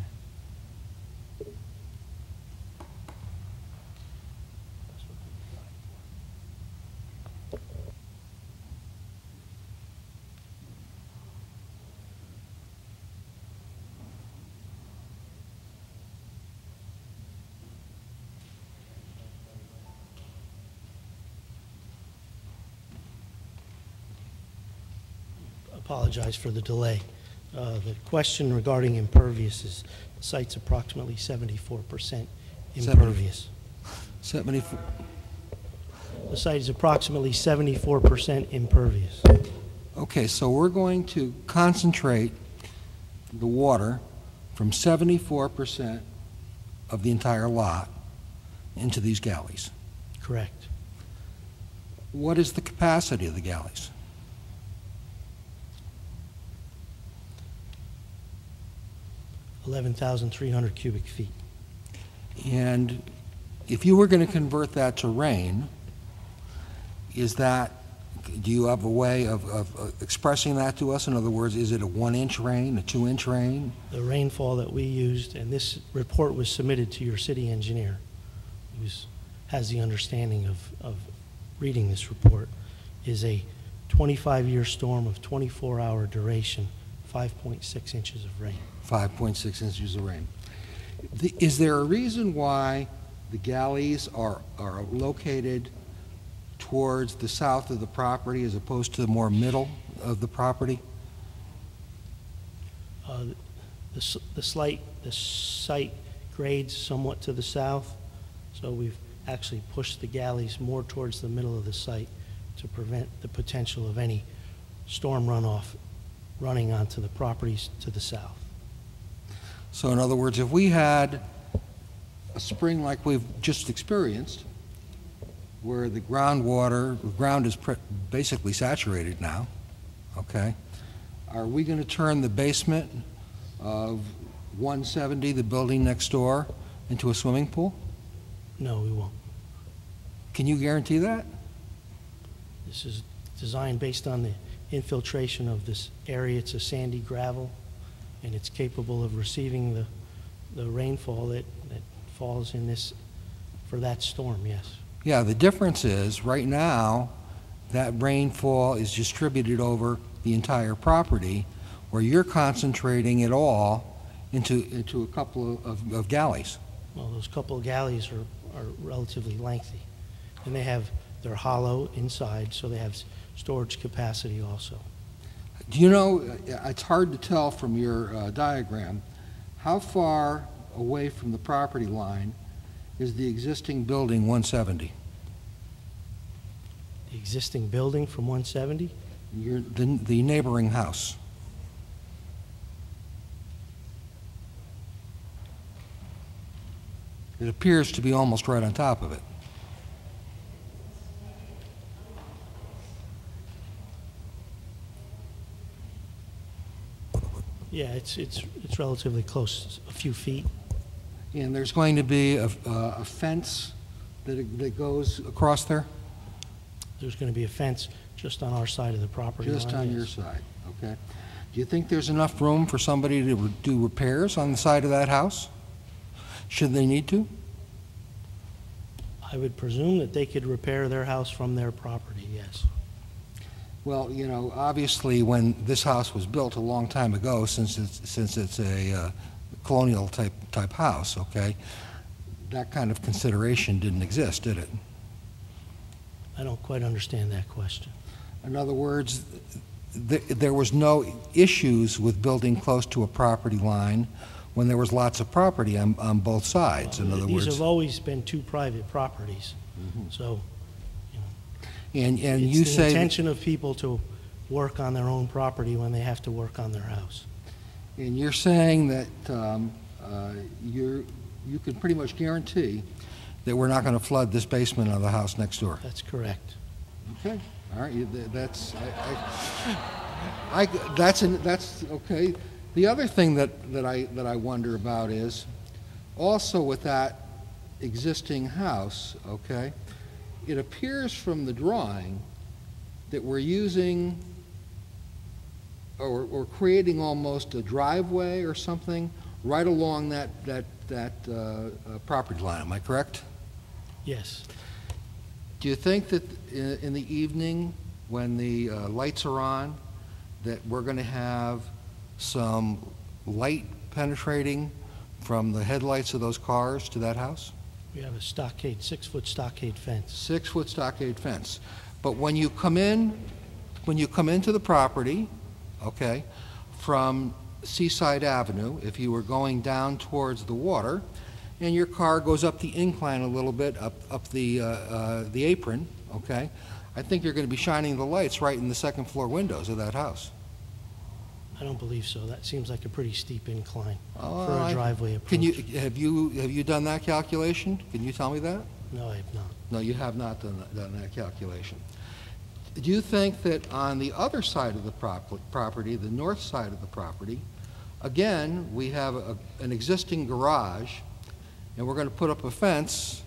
Apologize for the delay. The question regarding impervious is the site's approximately 74% impervious. 74. The site is approximately 74% impervious. Okay, so we're going to concentrate the water from 74% of the entire lot into these galleys. Correct. What is the capacity of the galleys? $11,300 cubic feet. And if you were going to convert that to rain, do you have a way of expressing that to us? In other words, is it a 1-inch rain, a 2-inch rain? The rainfall that we used, and this report was submitted to your city engineer, who has the understanding of reading this report, is a 25-year storm of 24-hour duration, 5.6 inches of rain. 5.6 inches of rain. Is there a reason why the galleys are located towards the south of the property as opposed to the more middle of the property? The site grades somewhat to the south, so we've actually pushed the galleys more towards the middle of the site to prevent the potential of any storm runoff running onto the properties to the south. So in other words, if we had a spring like we've just experienced, where the ground is basically saturated now, okay, are we going to turn the basement of 170, the building next door, into a swimming pool? No, we won't. Can you guarantee that? This is designed based on the infiltration of this area. It's a sandy gravel, and it's capable of receiving the rainfall that falls in this, for that storm, yes. Yeah, the difference is, right now, that rainfall is distributed over the entire property, where you're concentrating it all into a couple of galleys. Well, those couple of galleys are relatively lengthy, and they're hollow inside, so they have storage capacity also. Do you know, it's hard to tell from your diagram, how far away from the property line is the existing building 170? The existing building from 170? The neighboring house. It appears to be almost right on top of it. Yeah, it's relatively close, a few feet. And there's going to be a fence that goes across there? There's going to be a fence just on our side of the property line. Just on your side, okay. Do you think there's enough room for somebody to do repairs on the side of that house? Should they need to? I would presume that they could repair their house from their property, yes. Well, you know, obviously when this house was built a long time ago, since it's a colonial type house, okay, that kind of consideration didn't exist, did it? I don't quite understand that question. In other words, there was no issues with building close to a property line when there was lots of property on both sides. In other words, these have always been two private properties, so and it's you the say intention of people to work on their own property when they have to work on their house. And you're saying that you can pretty much guarantee that we're not going to flood this basement of the house next door. That's correct. Okay. All right. That's okay. The other thing that I wonder about is also with that existing house. Okay, it appears from the drawing that we're using or creating almost a driveway or something right along that property line. Am I correct? Yes. Do you think that in the evening when the lights are on that we're going to have some light penetrating from the headlights of those cars to that house? We have a stockade, 6-foot stockade fence. 6-foot stockade fence. But when you come into the property, okay, from Seaside Avenue, if you were going down towards the water, and your car goes up the incline a little bit, up the apron, okay, I think you're going to be shining the lights right in the second floor windows of that house. I don't believe so. That seems like a pretty steep incline for a driveway approach. Can have you done that calculation? Can you tell me that? No, I have not. No, you have not done that calculation. Do you think that on the other side of the property, the north side of the property, again, we have an existing garage, and we're going to put up a fence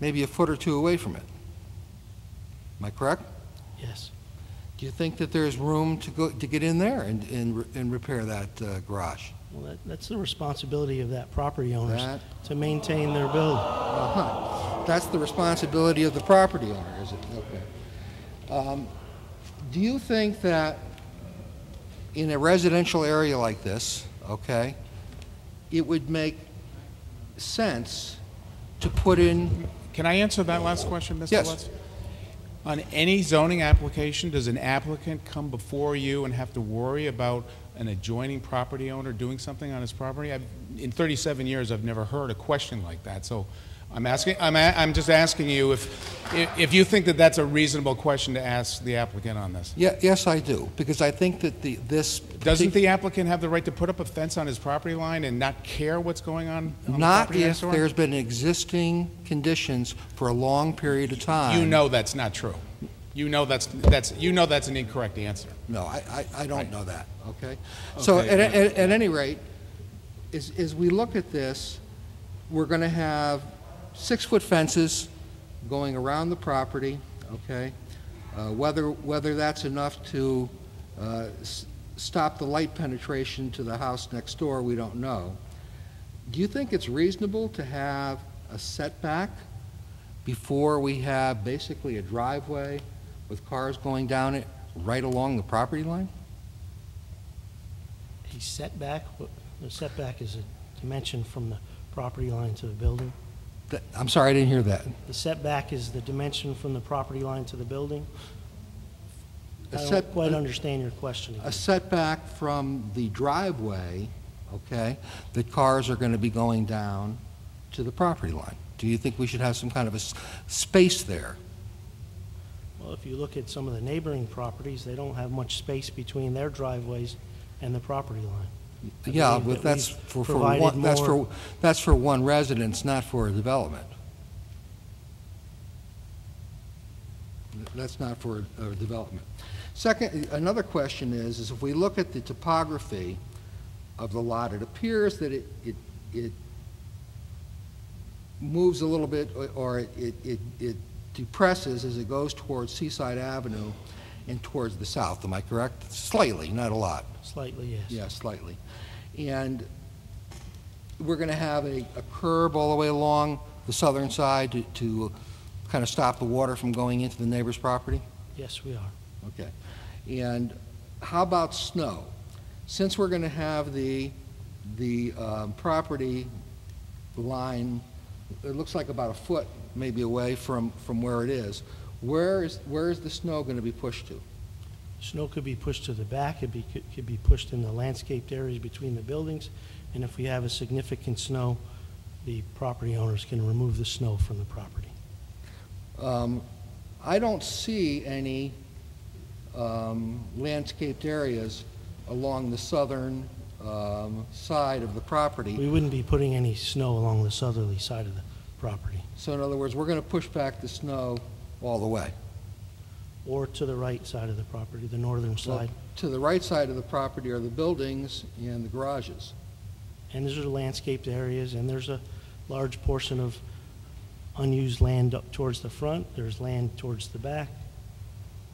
maybe a foot or two away from it? Am I correct? Yes. Do you think that there's room to get in there and repair that garage? Well, that's the responsibility of that property owners to maintain their building. That's the responsibility of the property owner, is it? Okay. Do you think that in a residential area like this, okay, it would make sense to put in... Can I answer that last question, Mr. Yes. Lutz? On any zoning application, does an applicant come before you and have to worry about an adjoining property owner doing something on his property? In 37 years, I've never heard a question like that. So I'm just asking you if you think that that's a reasonable question to ask the applicant on this. Yeah, yes, I do, because I think that Doesn't the applicant have the right to put up a fence on his property line and not care what's going on the not property if next door? there's been existing conditions for a long period of time. You know that's not true. You know that's an incorrect answer. No, I don't know that, okay? So at any rate, as we look at this, we're going to have 6-foot fences going around the property, okay? Whether that's enough to stop the light penetration to the house next door, we don't know. Do you think it's reasonable to have a setback before we have basically a driveway with cars going down it right along the property line? A setback, the setback is a dimension from the property line to the building. I'm sorry, I didn't hear that. The setback is the dimension from the property line to the building? I don't quite understand your question again. A setback from the driveway, okay, that cars are going to be going down to the property line. Do you think we should have some kind of a space there? Well, if you look at some of the neighboring properties, they don't have much space between their driveways and the property line. Yeah, but that's for one residence, not for a development. That's not for a development. Second, another question is if we look at the topography of the lot, it appears that it moves a little bit, or it depresses as it goes towards Seaside Avenue and towards the south. Am I correct? Slightly, not a lot. Slightly, yes. Yeah, slightly. And we're going to have a curb all the way along the southern side to kind of stop the water from going into the neighbor's property? Yes, we are. Okay. And how about snow? Since we're going to have the property line, it looks like about a foot maybe away from where it is, where is the snow going to be pushed to? Snow could be pushed to the back, it could be pushed in the landscaped areas between the buildings, and if we have a significant snow, the property owners can remove the snow from the property. I don't see any landscaped areas along the southern side of the property. We wouldn't be putting any snow along the southerly side of the property. So in other words, we're going to push back the snow all the way. Or to the right side of the property, the northern side. Well, to the right side of the property are the buildings and the garages. And these are landscaped areas, and there's a large portion of unused land up towards the front. There's land towards the back.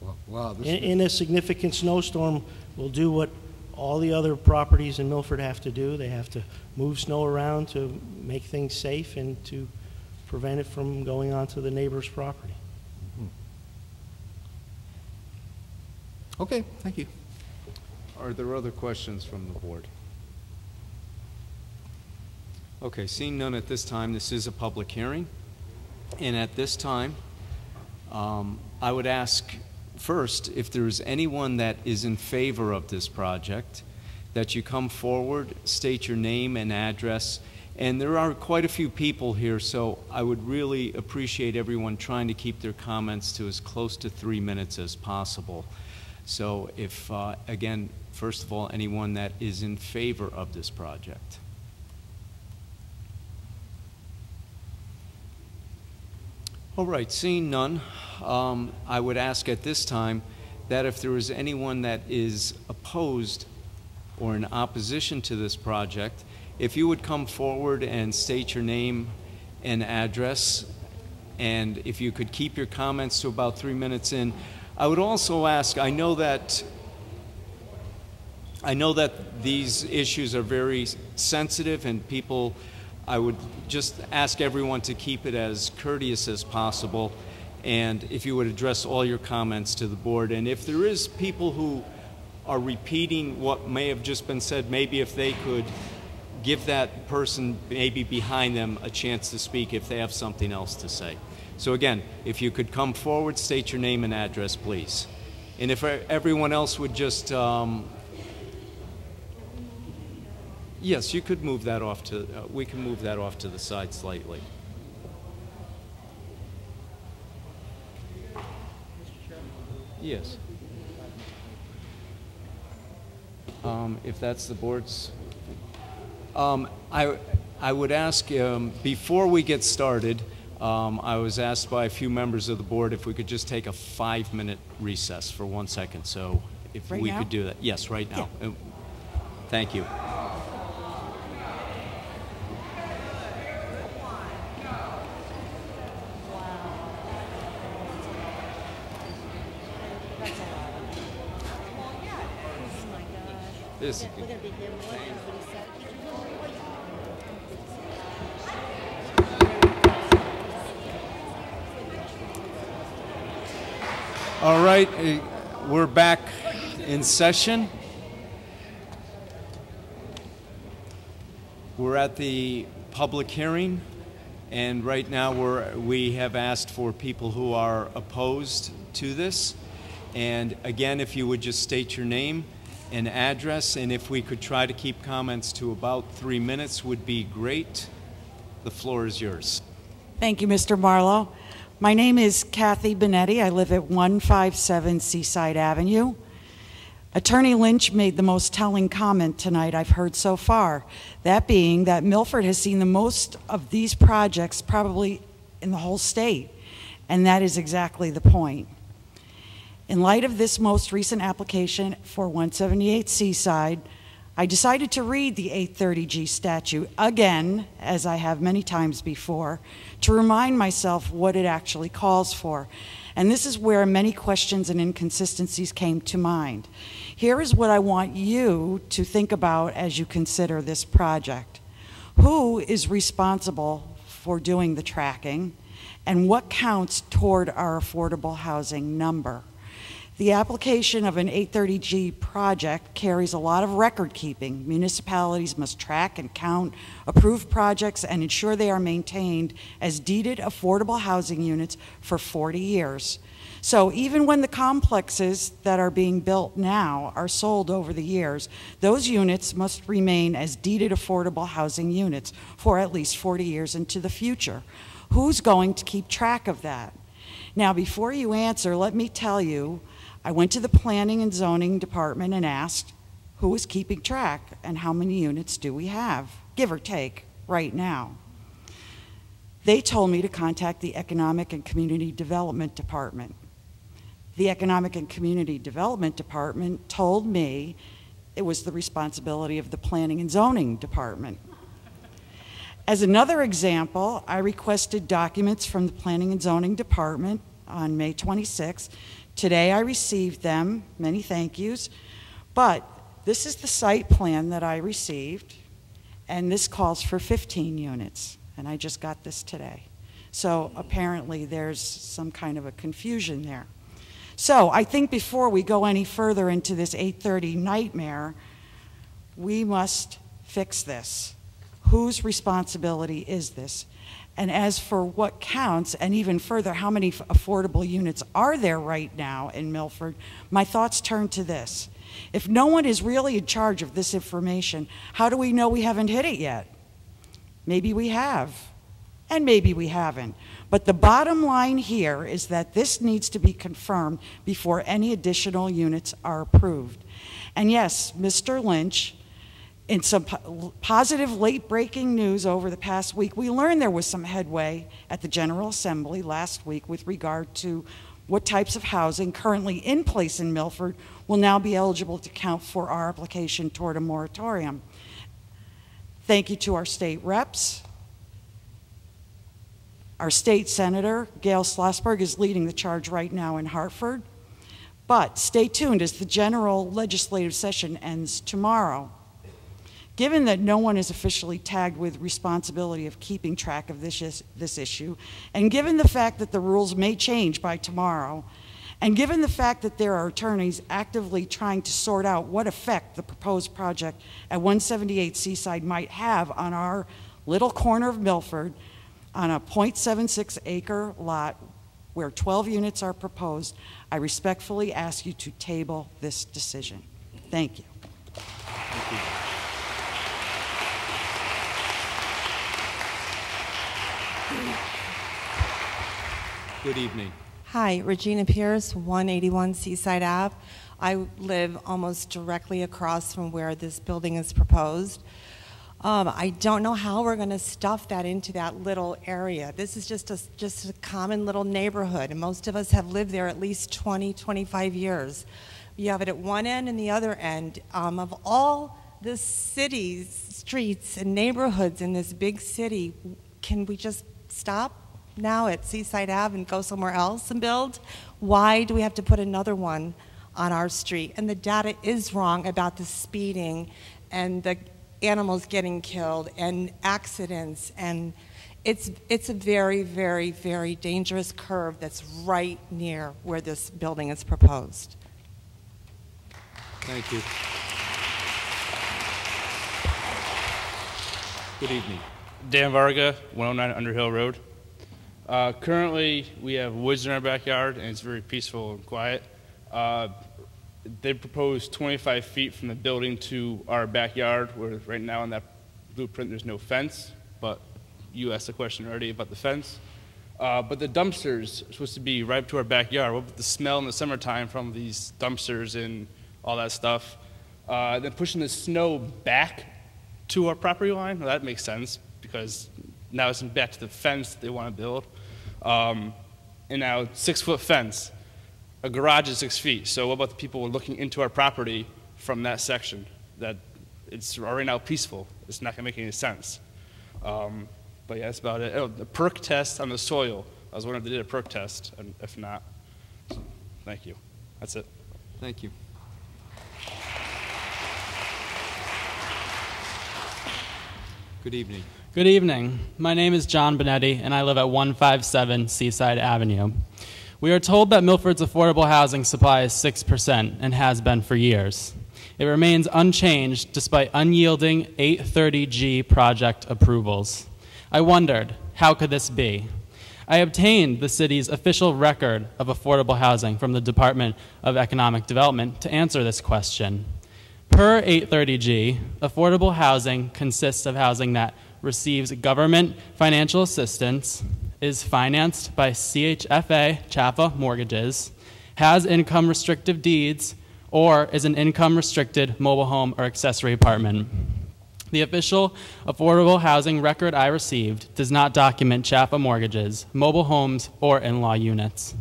Well, wow. In a significant snowstorm, we'll do what all the other properties in Milford have to do. They have to move snow around to make things safe and to prevent it from going onto the neighbor's property. Okay, thank you. Are there other questions from the board? Okay, seeing none at this time, this is a public hearing. And at this time, I would ask first, if there's anyone that is in favor of this project, that you come forward, state your name and address. And there are quite a few people here, so I would really appreciate everyone trying to keep their comments to as close to 3 minutes as possible. So if, again, first of all, anyone that is in favor of this project. All right, seeing none, I would ask at this time that if there is anyone that is opposed or in opposition to this project, if you would come forward and state your name and address, and if you could keep your comments to about 3 minutes in. I would also ask, I know that these issues are very sensitive and people, I would just ask everyone to keep it as courteous as possible, and if you would address all your comments to the board. And if there is people who are repeating what may have just been said, maybe if they could give that person maybe behind them a chance to speak if they have something else to say. So again, if you could come forward, state your name and address, please. And if everyone else would just, yes, you could move that off to, we can move that off to the side slightly. Yes. If that's the board's, I would ask, before we get started, I was asked by a few members of the board if we could just take a 5-minute recess for 1 second. So if Right we now? could do that. Yes, right now. Yeah. Thank you. This is good. All right, we're back in session. We're at the public hearing, and right now we have asked for people who are opposed to this. And again, if you would just state your name and address, and if we could try to keep comments to about 3 minutes would be great. The floor is yours. Thank you, Mr. Marlowe. My name is Kathy Benetti. I live at 157 Seaside Avenue. Attorney Lynch made the most telling comment tonight I've heard so far, that being that Milford has seen the most of these projects probably in the whole state, and that is exactly the point. In light of this most recent application for 178 Seaside, I decided to read the 830G statute again, as I have many times before, to remind myself what it actually calls for. And this is where many questions and inconsistencies came to mind. Here is what I want you to think about as you consider this project. Who is responsible for doing the tracking, and what counts toward our affordable housing number? The application of an 830G project carries a lot of record keeping. Municipalities must track and count approved projects and ensure they are maintained as deeded affordable housing units for 40 years. So even when the complexes that are being built now are sold over the years, those units must remain as deeded affordable housing units for at least 40 years into the future. Who's going to keep track of that? Now, before you answer, let me tell you, I went to the Planning and Zoning Department and asked who is keeping track and how many units do we have, give or take, right now. They told me to contact the Economic and Community Development Department. The Economic and Community Development Department told me it was the responsibility of the Planning and Zoning Department. As another example, I requested documents from the Planning and Zoning Department on May 26th. Today I received them, many thank yous, but this is the site plan that I received, and this calls for 15 units, and I just got this today. So apparently there's some kind of a confusion there. So I think before we go any further into this 830 nightmare, we must fix this. whose responsibility is this? And as for what counts, and even further, how many affordable units are there right now in Milford, my thoughts turn to this. If no one is really in charge of this information, how do we know we haven't hit it yet? Maybe we have, and maybe we haven't. But the bottom line here is that this needs to be confirmed before any additional units are approved. And yes, Mr. Lynch, in some positive late-breaking news over the past week, we learned there was some headway at the General Assembly last week with regard to what types of housing currently in place in Milford will now be eligible to count for our application toward a moratorium. Thank you to our state reps. Our state senator, Gail Schlossberg, is leading the charge right now in Hartford. But stay tuned as the general legislative session ends tomorrow. Given that no one is officially tagged with responsibility of keeping track of this issue, and given the fact that the rules may change by tomorrow, and given the fact that there are attorneys actively trying to sort out what effect the proposed project at 178 Seaside might have on our little corner of Milford on a 0.76 acre lot where 12 units are proposed, I respectfully ask you to table this decision. Thank you. Thank you. Good evening. Hi, Regina Pierce, 181 Seaside Ave. I live almost directly across from where this building is proposed. I don't know how we're going to stuff that into that little area. This is just a common little neighborhood, and most of us have lived there at least 20, 25 years. You have it at one end and the other end. Of all the cities, streets, and neighborhoods in this big city, can we just stop now at Seaside Ave and go somewhere else and build? Why do we have to put another one on our street? And the data is wrong about the speeding and the animals getting killed and accidents, and it's a very, very, very dangerous curve that's right near where this building is proposed. Thank you. Good evening. Dan Varga, 109 Underhill Road. Currently, we have woods in our backyard, and it's very peaceful and quiet. They proposed 25 feet from the building to our backyard, where right now in that blueprint there's no fence, but you asked the question already about the fence. But the dumpsters are supposed to be right up to our backyard. What with the smell in the summertime from these dumpsters and all that stuff? Then pushing the snow back to our property line, well, that makes sense, because now it's back to the fence that they want to build. And now 6-foot fence. A garage is 6 feet, so what about the people looking into our property from that section? That it's already now peaceful. It's not gonna make any sense. But yeah, that's about it. Oh, the perk test on the soil. I was wondering if they did a perk test, and if not, so, thank you. That's it. Thank you. Good evening. Good evening. My name is John Benetti, and I live at 157 Seaside Avenue. We are told that Milford's affordable housing supply is 6% and has been for years. It remains unchanged despite unyielding 830G project approvals. I wondered, how could this be? I obtained the city's official record of affordable housing from the Department of Economic Development to answer this question. Per 830G, affordable housing consists of housing that receives government financial assistance, is financed by CHFA, CHFA mortgages, has income restrictive deeds, or is an income restricted mobile home or accessory apartment. The official affordable housing record I received does not document CHFA mortgages, mobile homes, or in-law units.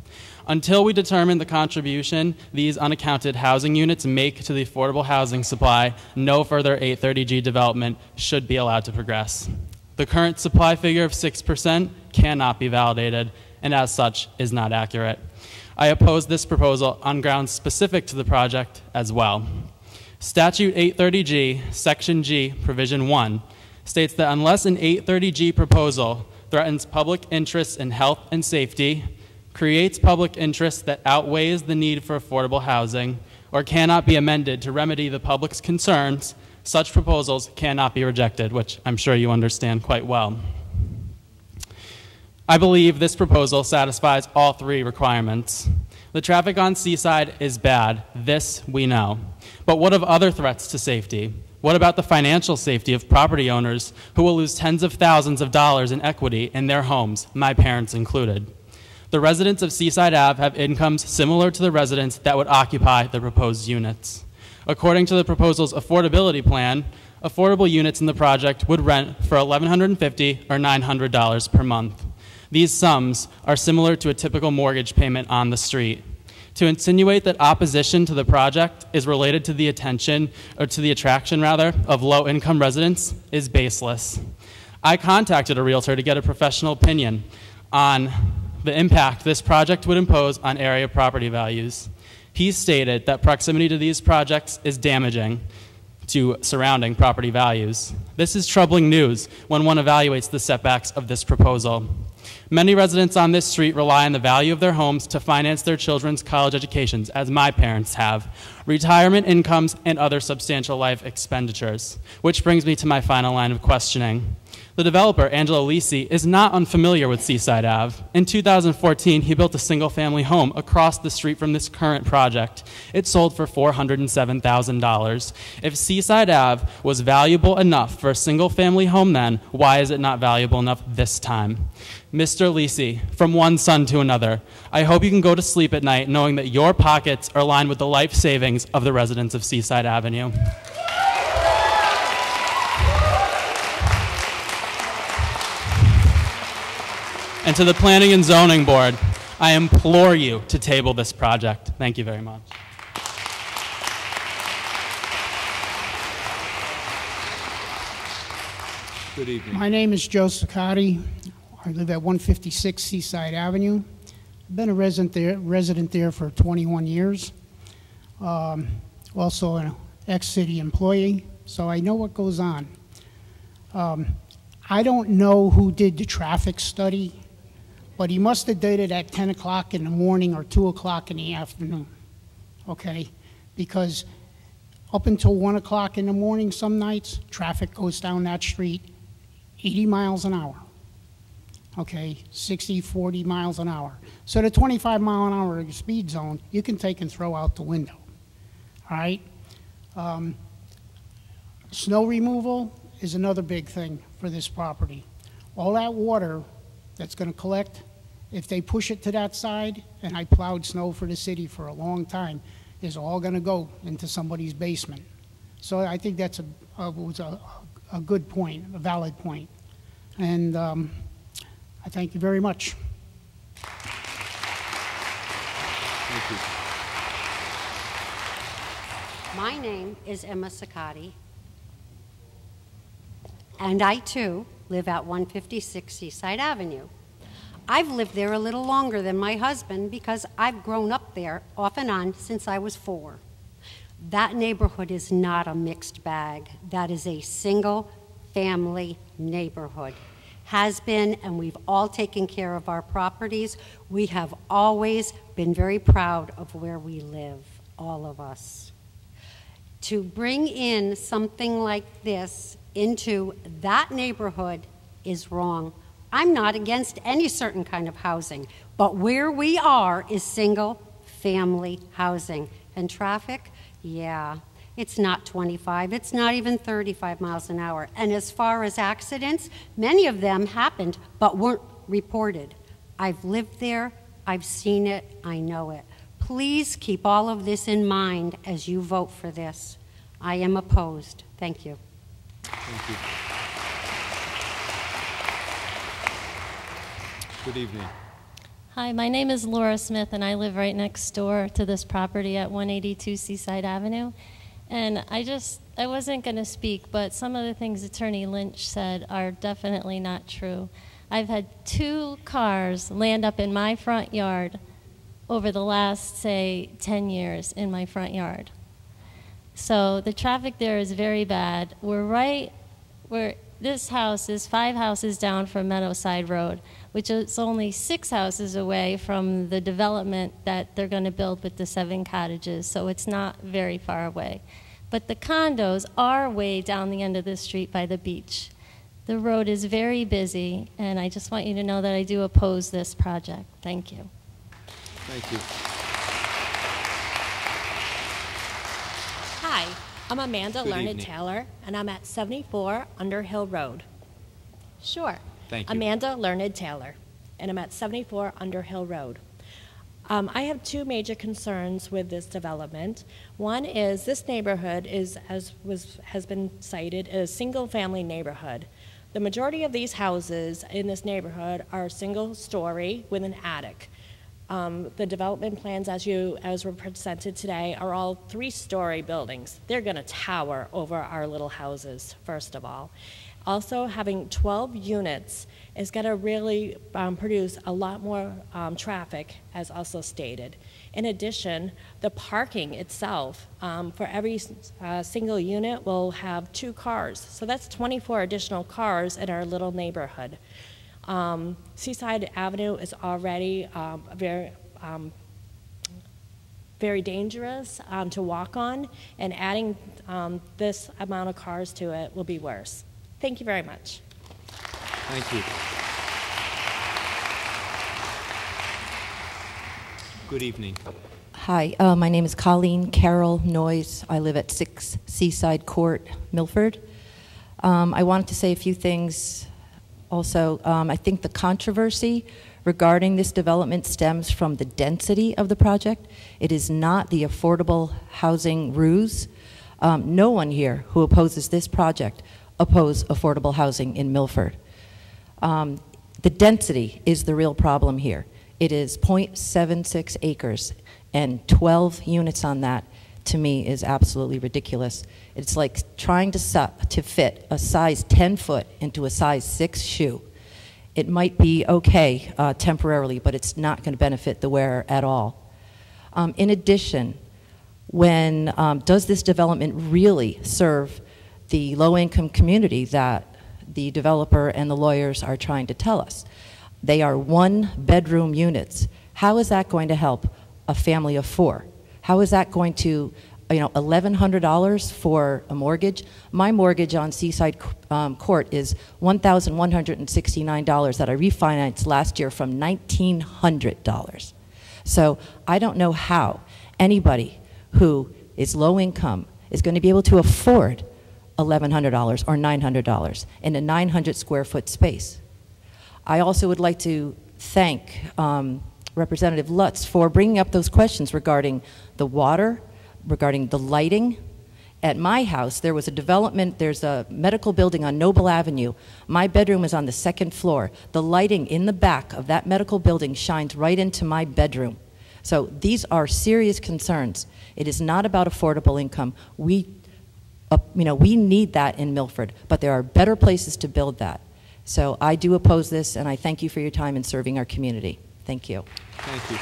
Until we determine the contribution these unaccounted housing units make to the affordable housing supply, no further 830G development should be allowed to progress. The current supply figure of 6% cannot be validated, and as such is not accurate. I oppose this proposal on grounds specific to the project as well. Statute 830G, Section G, Provision 1, states that unless an 830G proposal threatens public interests in health and safety, creates public interest that outweighs the need for affordable housing, or cannot be amended to remedy the public's concerns, Such proposals cannot be rejected, which I'm sure you understand quite well. I believe this proposal satisfies all three requirements. The traffic on Seaside is bad. This we know. But what of other threats to safety? What about the financial safety of property owners who will lose tens of thousands of dollars in equity in their homes, my parents included? The residents of Seaside Ave have incomes similar to the residents that would occupy the proposed units. According to the proposal's affordability plan, affordable units in the project would rent for $1,150 or $900 per month. These sums are similar to a typical mortgage payment on the street. To insinuate that opposition to the project is related to the attraction of low-income residents is baseless. I contacted a realtor to get a professional opinion on the impact this project would impose on area property values. He stated that proximity to these projects is damaging to surrounding property values. This is troubling news when one evaluates the setbacks of this proposal. Many residents on this street rely on the value of their homes to finance their children's college educations, as my parents have, retirement incomes, and other substantial life expenditures. Which brings me to my final line of questioning. The developer, Angelo Lisi, is not unfamiliar with Seaside Ave. In 2014, he built a single-family home across the street from this current project. It sold for $407,000. If Seaside Ave was valuable enough for a single-family home then, why is it not valuable enough this time? Mr. Lisi, from one son to another, I hope you can go to sleep at night knowing that your pockets are lined with the life savings of the residents of Seaside Avenue. And to the Planning and Zoning Board, I implore you to table this project. Thank you very much. Good evening. My name is Joe Siccotti. I live at 156 Seaside Avenue. I've been a resident there for 21 years. Also an ex-city employee, so I know what goes on. I don't know who did the traffic study, but he must have did it at 10 o'clock in the morning or 2 o'clock in the afternoon, okay? Because up until 1 o'clock in the morning some nights, traffic goes down that street 80 miles an hour, okay? 60, 40 miles an hour. So the 25 mile an hour speed zone, you can take and throw out the window, all right? Snow removal is another big thing for this property. All that water that's going to collect, if they push it to that side, and I plowed snow for the city for a long time, is all going to go into somebody's basement. So I think that's was a good point, a valid point. And I thank you very much. Thank you. My name is Emma Siccotti, and I too live at 156 Seaside Avenue. I've lived there a little longer than my husband because I've grown up there off and on since I was 4. That neighborhood is not a mixed bag. That is a single family neighborhood. Has been, and we've all taken care of our properties. We have always been very proud of where we live, all of us. To bring in something like this into that neighborhood is wrong. I'm not against any certain kind of housing, but where we are is single family housing. And traffic, yeah, it's not 25, it's not even 35 miles an hour. And as far as accidents, many of them happened but weren't reported. I've lived there, I've seen it, I know it. Please keep all of this in mind as you vote for this. I am opposed. Thank you. Thank you. Good evening. Hi, my name is Laura Smith, and I live right next door to this property at 182 Seaside Avenue. And I wasn't going to speak, but some of the things Attorney Lynch said are definitely not true. I've had 2 cars land up in my front yard over the last, say, 10 years in my front yard. So the traffic there is very bad. We're right where this house is 5 houses down from Meadowside Road, which is only 6 houses away from the development that they're going to build with the 7 cottages, so it's not very far away. but the condos are way down the end of the street by the beach. The road is very busy, and I just want you to know that I do oppose this project. Thank you. Thank you. Hi, I'm Amanda Good Learned evening. Taylor, and I'm at 74 Underhill Road. Sure. Thank you. Amanda Learned Taylor, and I'm at 74 Underhill Road. I have two major concerns with this development. One is this neighborhood is, has been cited, a single-family neighborhood. The majority of these houses in this neighborhood are single-story with an attic. The development plans, as were presented today, are all three-story buildings. They're going to tower over our little houses, first of all. Also, having 12 units is going to really produce a lot more traffic, as also stated. In addition, the parking itself for every single unit will have 2 cars. So that's 24 additional cars in our little neighborhood. Seaside Avenue is already very dangerous to walk on, and adding this amount of cars to it will be worse. Thank you very much. Thank you. Good evening. Hi, my name is Colleen Carol Noyes. I live at 6 Seaside Court, Milford. I wanted to say a few things also. I think the controversy regarding this development stems from the density of the project. It is not the affordable housing ruse. No one here who opposes this project oppose affordable housing in Milford. The density is the real problem here. It is 0.76 acres, and 12 units on that, to me, is absolutely ridiculous. It's like trying to fit a size 10 foot into a size 6 shoe. It might be okay temporarily, but it's not going to benefit the wearer at all. In addition, does this development really serve the low-income community that the developer and the lawyers are trying to tell us? They are 1-bedroom units. How is that going to help a family of 4? How is that going to, $1,100 for a mortgage? My mortgage on Seaside Court is $1,169 that I refinanced last year from $1,900. So I don't know how anybody who is low income is going to be able to afford $1,100 or $900 in a 900 square foot space. I also would like to thank Representative Lutz for bringing up those questions regarding the water, regarding the lighting. At my house, there was a development, there's a medical building on Noble Avenue. My bedroom is on the 2nd floor. The lighting in the back of that medical building shines right into my bedroom. So these are serious concerns. It is not about affordable income. We need that in Milford, but there are better places to build that. So I do oppose this, and I thank you for your time in serving our community. Thank you. Thank you.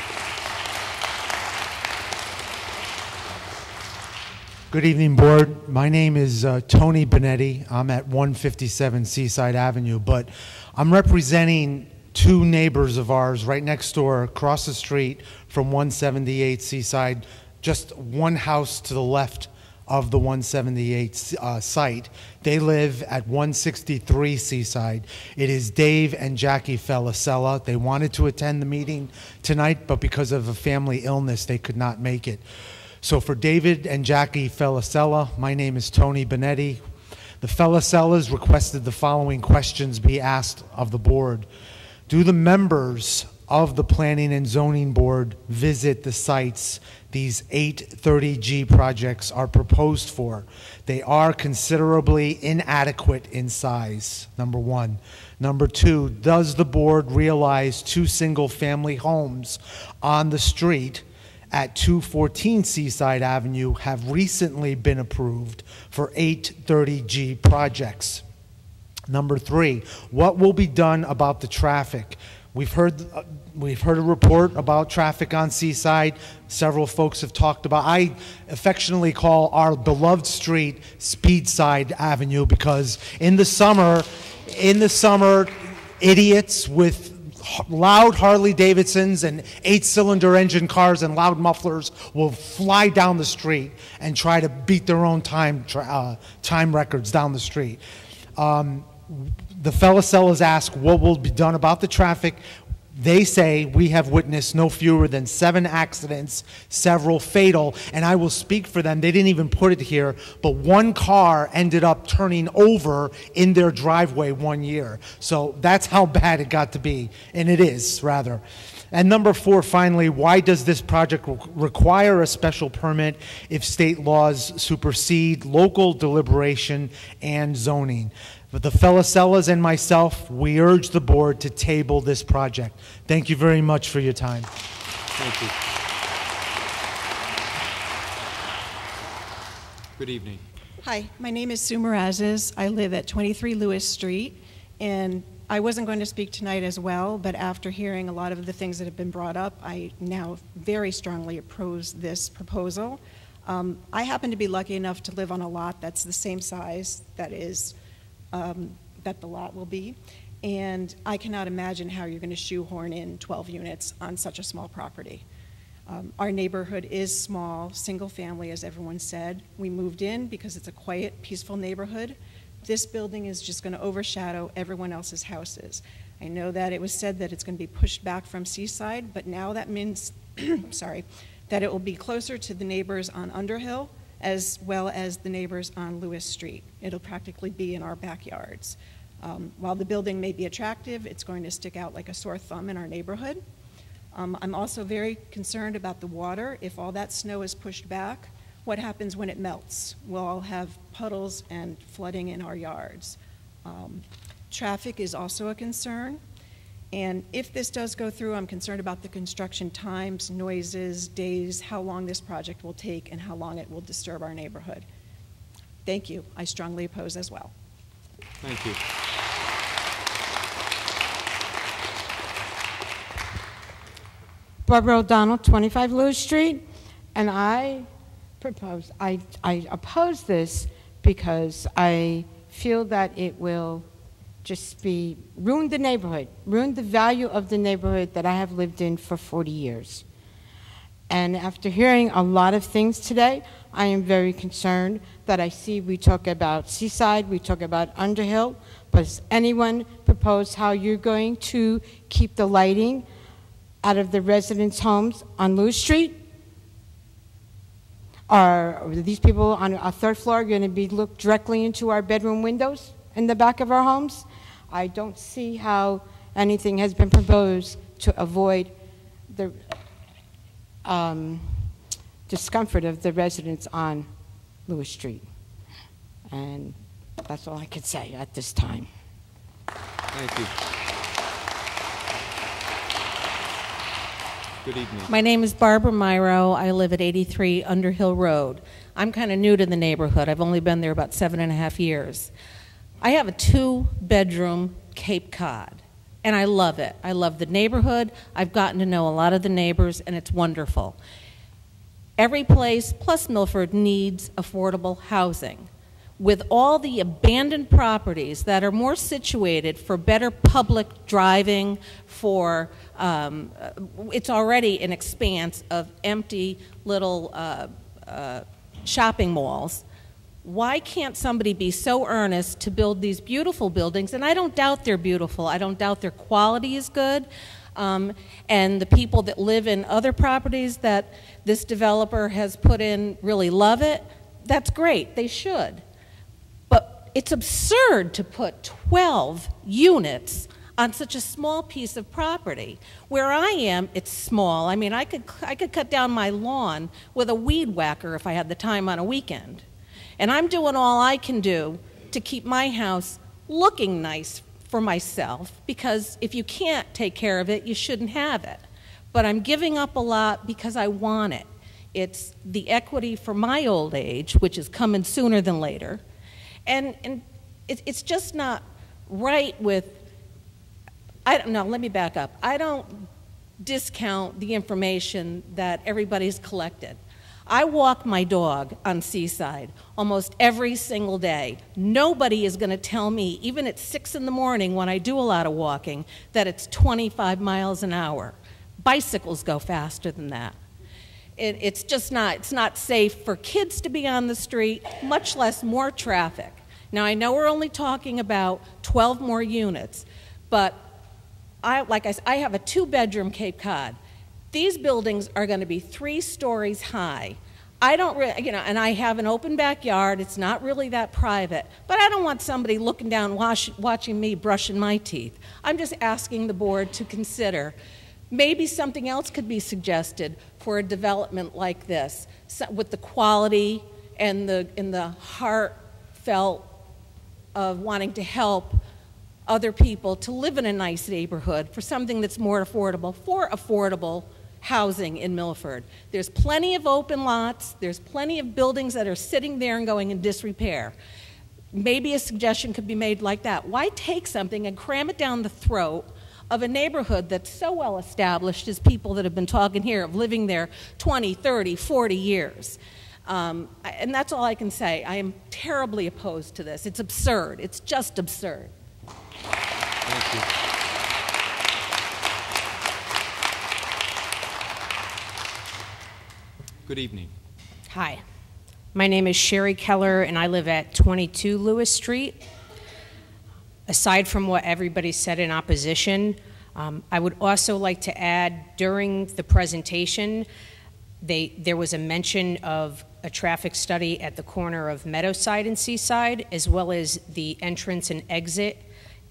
Good evening, Board. My name is Tony Benetti. I'm at 157 Seaside Avenue, but I'm representing 2 neighbors of ours right next door, across the street from 178 Seaside, just one house to the left of the 178 site. They live at 163 Seaside. It is Dave and Jackie Felicella. They wanted to attend the meeting tonight, but because of a family illness, they could not make it. So for David and Jackie Felicella, my name is Tony Benetti. The Felicellas requested the following questions be asked of the board. Do the members of the Planning and Zoning Board visit the sites these 830G projects are proposed for? They are considerably inadequate in size, number 1. Number 2, does the board realize 2 single-family homes on the street at 214 Seaside Avenue have recently been approved for 830G projects? Number 3, what will be done about the traffic? We've heard a report about traffic on Seaside. Several folks have talked about. I affectionately call our beloved street Speedside Avenue because in the summer, idiots with loud Harley Davidsons and 8-cylinder engine cars and loud mufflers will fly down the street and try to beat their own time records down the street. The Felicellas ask what will be done about the traffic. They say we have witnessed no fewer than 7 accidents, several fatal, and I will speak for them. They didn't even put it here, but 1 car ended up turning over in their driveway 1 year. So that's how bad it got to be, and it is, rather. And number 4, finally, why does this project require a special permit if state laws supersede local deliberation and zoning? But the Felicellas and myself, we urge the board to table this project. Thank you very much for your time. Thank you. Good evening. Hi, my name is Sue Morazes. I live at 23 Lewis Street, and I wasn't going to speak tonight as well, but after hearing a lot of the things that have been brought up, I now very strongly oppose this proposal. I happen to be lucky enough to live on a lot that's the same size that the lot will be, and I cannot imagine how you're going to shoehorn in 12 units on such a small property. Our neighborhood is small, single family, as everyone said. We moved in because it's a quiet, peaceful neighborhood. This building is just going to overshadow everyone else's houses. I know that it was said that it's going to be pushed back from Seaside, but now that means, sorry, that it will be closer to the neighbors on Underhill as well as the neighbors on Lewis Street. It'll practically be in our backyards. While the building may be attractive, it's going to stick out like a sore thumb in our neighborhood. I'm also very concerned about the water. If all that snow is pushed back, what happens when it melts? We'll all have puddles and flooding in our yards. Traffic is also a concern. And if this does go through, I'm concerned about the construction times, noises, days, how long this project will take, and how long it will disturb our neighborhood. Thank you. I strongly oppose as well. Thank you. Barbara O'Donnell, 25 Lewis Street, and I oppose this because I feel that it will just ruin the neighborhood, ruin the value of the neighborhood that I have lived in for 40 years. And after hearing a lot of things today, I am very concerned that I see we talk about Seaside, we talk about Underhill, but does anyone propose how you're going to keep the lighting out of the residents' homes on Lewis Street? Are these people on our 3rd floor going to be look directly into our bedroom windows in the back of our homes? I don't see how anything has been proposed to avoid the discomfort of the residents on Lewis Street. And that's all I could say at this time. Thank you. Good evening. My name is Barbara Myro. I live at 83 Underhill Road. I'm kind of new to the neighborhood. I've only been there about 7.5 years. I have a 2-bedroom Cape Cod, and I love it. I love the neighborhood. I've gotten to know a lot of the neighbors, and it's wonderful. Every place, plus Milford, needs affordable housing. With all the abandoned properties that are more situated for better public driving, for it's already an expanse of empty little shopping malls. Why can't somebody be so earnest to build these beautiful buildings? And I don't doubt they're beautiful. I don't doubt their quality is good. And the people that live in other properties that this developer has put in really love it. That's great. They should. But it's absurd to put 12 units on such a small piece of property. Where I am, it's small. I mean, I could cut down my lawn with a weed whacker if I had the time on a weekend. And I'm doing all I can do to keep my house looking nice for myself, because if you can't take care of it, you shouldn't have it. But I'm giving up a lot because I want it. It's the equity for my old age, which is coming sooner than later. And it's just not right with, I don't know, let me back up. I don't discount the information that everybody's collected. I walk my dog on Seaside almost every single day. Nobody is going to tell me, even at 6 in the morning when I do a lot of walking, that it's 25 miles an hour. Bicycles go faster than that. It's just not, it's not safe for kids to be on the street, much less more traffic. Now, I know we're only talking about 12 more units, but like I said, I have a 2-bedroom Cape Cod. These buildings are going to be 3 stories high. I don't really, you know, and I have an open backyard. It's not really that private, but I don't want somebody looking down, watching me brushing my teeth. I'm just asking the board to consider maybe something else could be suggested for a development like this, with the quality and the heartfelt of wanting to help other people to live in a nice neighborhood for something that's more affordable, for affordable housing in Milford. There's plenty of open lots. There's plenty of buildings that are sitting there and going in disrepair. Maybe a suggestion could be made like that. Why take something and cram it down the throat of a neighborhood that's so well established as people that have been talking here of living there 20, 30, 40 years? And that's all I can say. I am terribly opposed to this. It's absurd. It's just absurd. Thank you. Good evening. Hi. My name is Sherry Keller, and I live at 22 Lewis Street. Aside from what everybody said in opposition, I would also like to add, during the presentation, there was a mention of a traffic study at the corner of Meadowside and Seaside, as well as the entrance and exit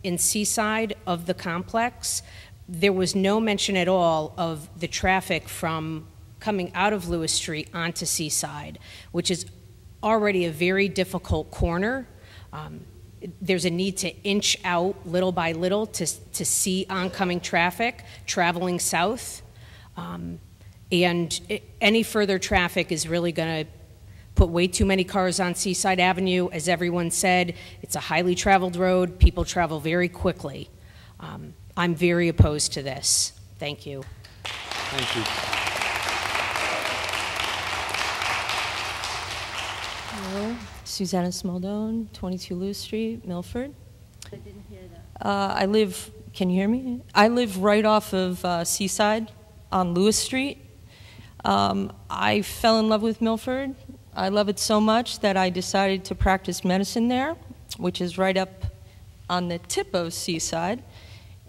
in Seaside of the complex. There was no mention at all of the traffic from coming out of Lewis Street onto Seaside, which is already a very difficult corner. There's a need to inch out little by little to see oncoming traffic traveling south. Any further traffic is really going to put way too many cars on Seaside Avenue. As everyone said, it's a highly traveled road. People travel very quickly. I'm very opposed to this. Thank you. Thank you. Hello, Susanna Smaldone, 22 Lewis Street, Milford. I didn't hear that. I live, can you hear me? I live right off of Seaside on Lewis Street. I fell in love with Milford. I love it so much that I decided to practice medicine there, which is right up on the tip of Seaside.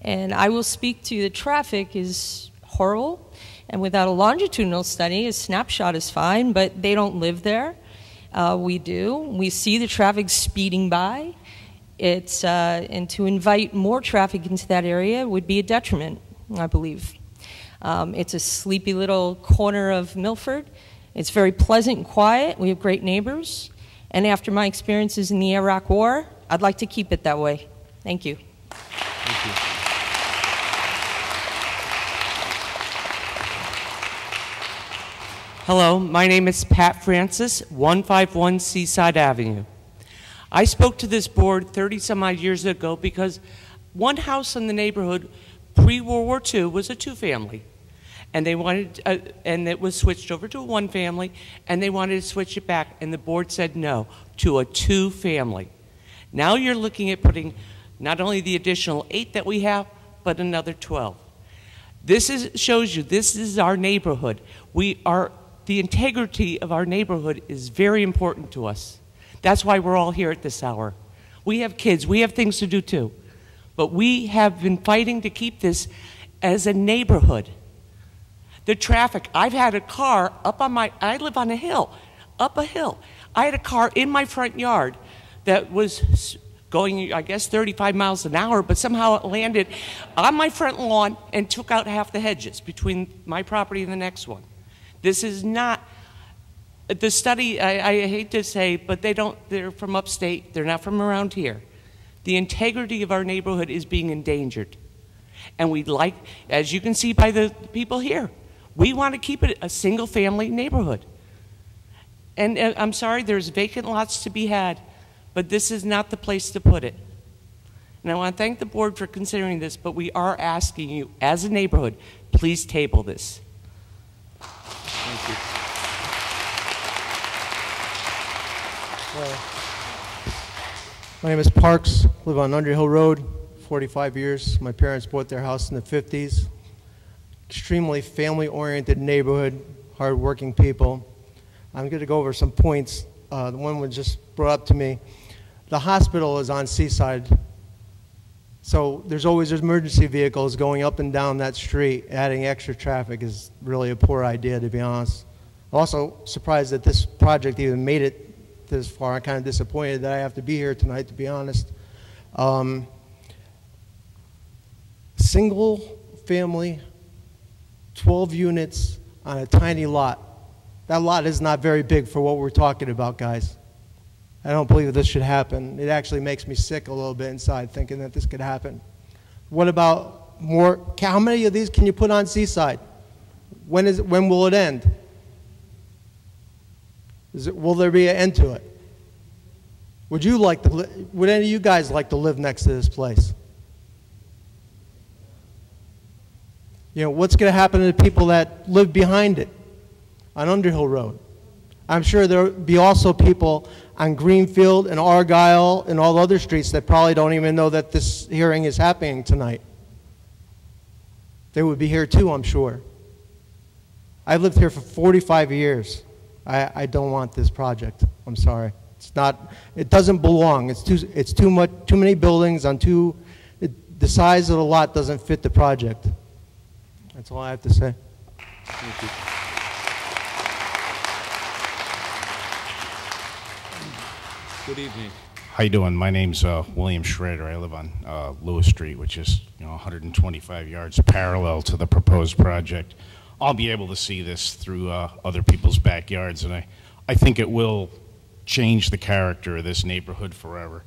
And I will speak to the traffic is horrible. And without a longitudinal study, a snapshot is fine, but they don't live there. We do. We see the traffic speeding by. And to invite more traffic into that area would be a detriment, I believe. It's a sleepy little corner of Milford. It's very pleasant and quiet. We have great neighbors. And after my experiences in the Iraq War, I'd like to keep it that way. Thank you. Thank you. Hello, my name is Pat Francis, 151 Seaside Avenue. I spoke to this board 30-some-odd years ago because one house in the neighborhood pre-World War II was a 2-family. And they wanted, and it was switched over to a 1-family, and they wanted to switch it back, and the board said no, to a 2-family. Now you're looking at putting not only the additional 8 that we have, but another 12. This shows you this is our neighborhood. The integrity of our neighborhood is very important to us. That's why we're all here at this hour. We have kids, we have things to do too. But we have been fighting to keep this as a neighborhood. The traffic, I've had a car up on I live on a hill, up a hill. I had a car in my front yard that was going, I guess, 35 miles an hour, but somehow it landed on my front lawn and took out half the hedges between my property and the next one. This is not, the study, I hate to say, but they're from upstate, they're not from around here. The integrity of our neighborhood is being endangered. And we'd like, as you can see by the people here, we want to keep it a single-family neighborhood. And I'm sorry, there's vacant lots to be had, but this is not the place to put it. And I want to thank the board for considering this, but we are asking you, as a neighborhood, please table this. Thank you. My name is Parks, live on Underhill Road, 45 years. My parents bought their house in the 50s. Extremely family-oriented neighborhood, hard-working people. I'm going to go over some points. The one was just brought up to me. The hospital is on Seaside, so there's always emergency vehicles going up and down that street. Adding extra traffic is really a poor idea, to be honest. I'm also surprised that this project even made it this far. I'm kind of disappointed that I have to be here tonight, to be honest. Single family, 12 units on a tiny lot. That lot is not very big for what we're talking about, guys. I don't believe this should happen. It actually makes me sick a little bit inside thinking that this could happen. What about more? How many of these can you put on Seaside? When will it end? Will there be an end to it? Would any of you guys like to live next to this place? You know, what's going to happen to the people that live behind it on Underhill Road? I'm sure there will be also people on Greenfield and Argyle and all the other streets that probably don't even know that this hearing is happening tonight. They would be here too, I'm sure. I've lived here for 45 years. I don't want this project. I'm sorry. It's not. It doesn't belong. It's too much. Too many buildings on the size of the lot doesn't fit the project. That's all I have to say. Thank you. Good evening. How you doing? My name's William Schrader. I live on Lewis Street, which is 125 yards parallel to the proposed project. I'll be able to see this through other people's backyards, and I think it will change the character of this neighborhood forever.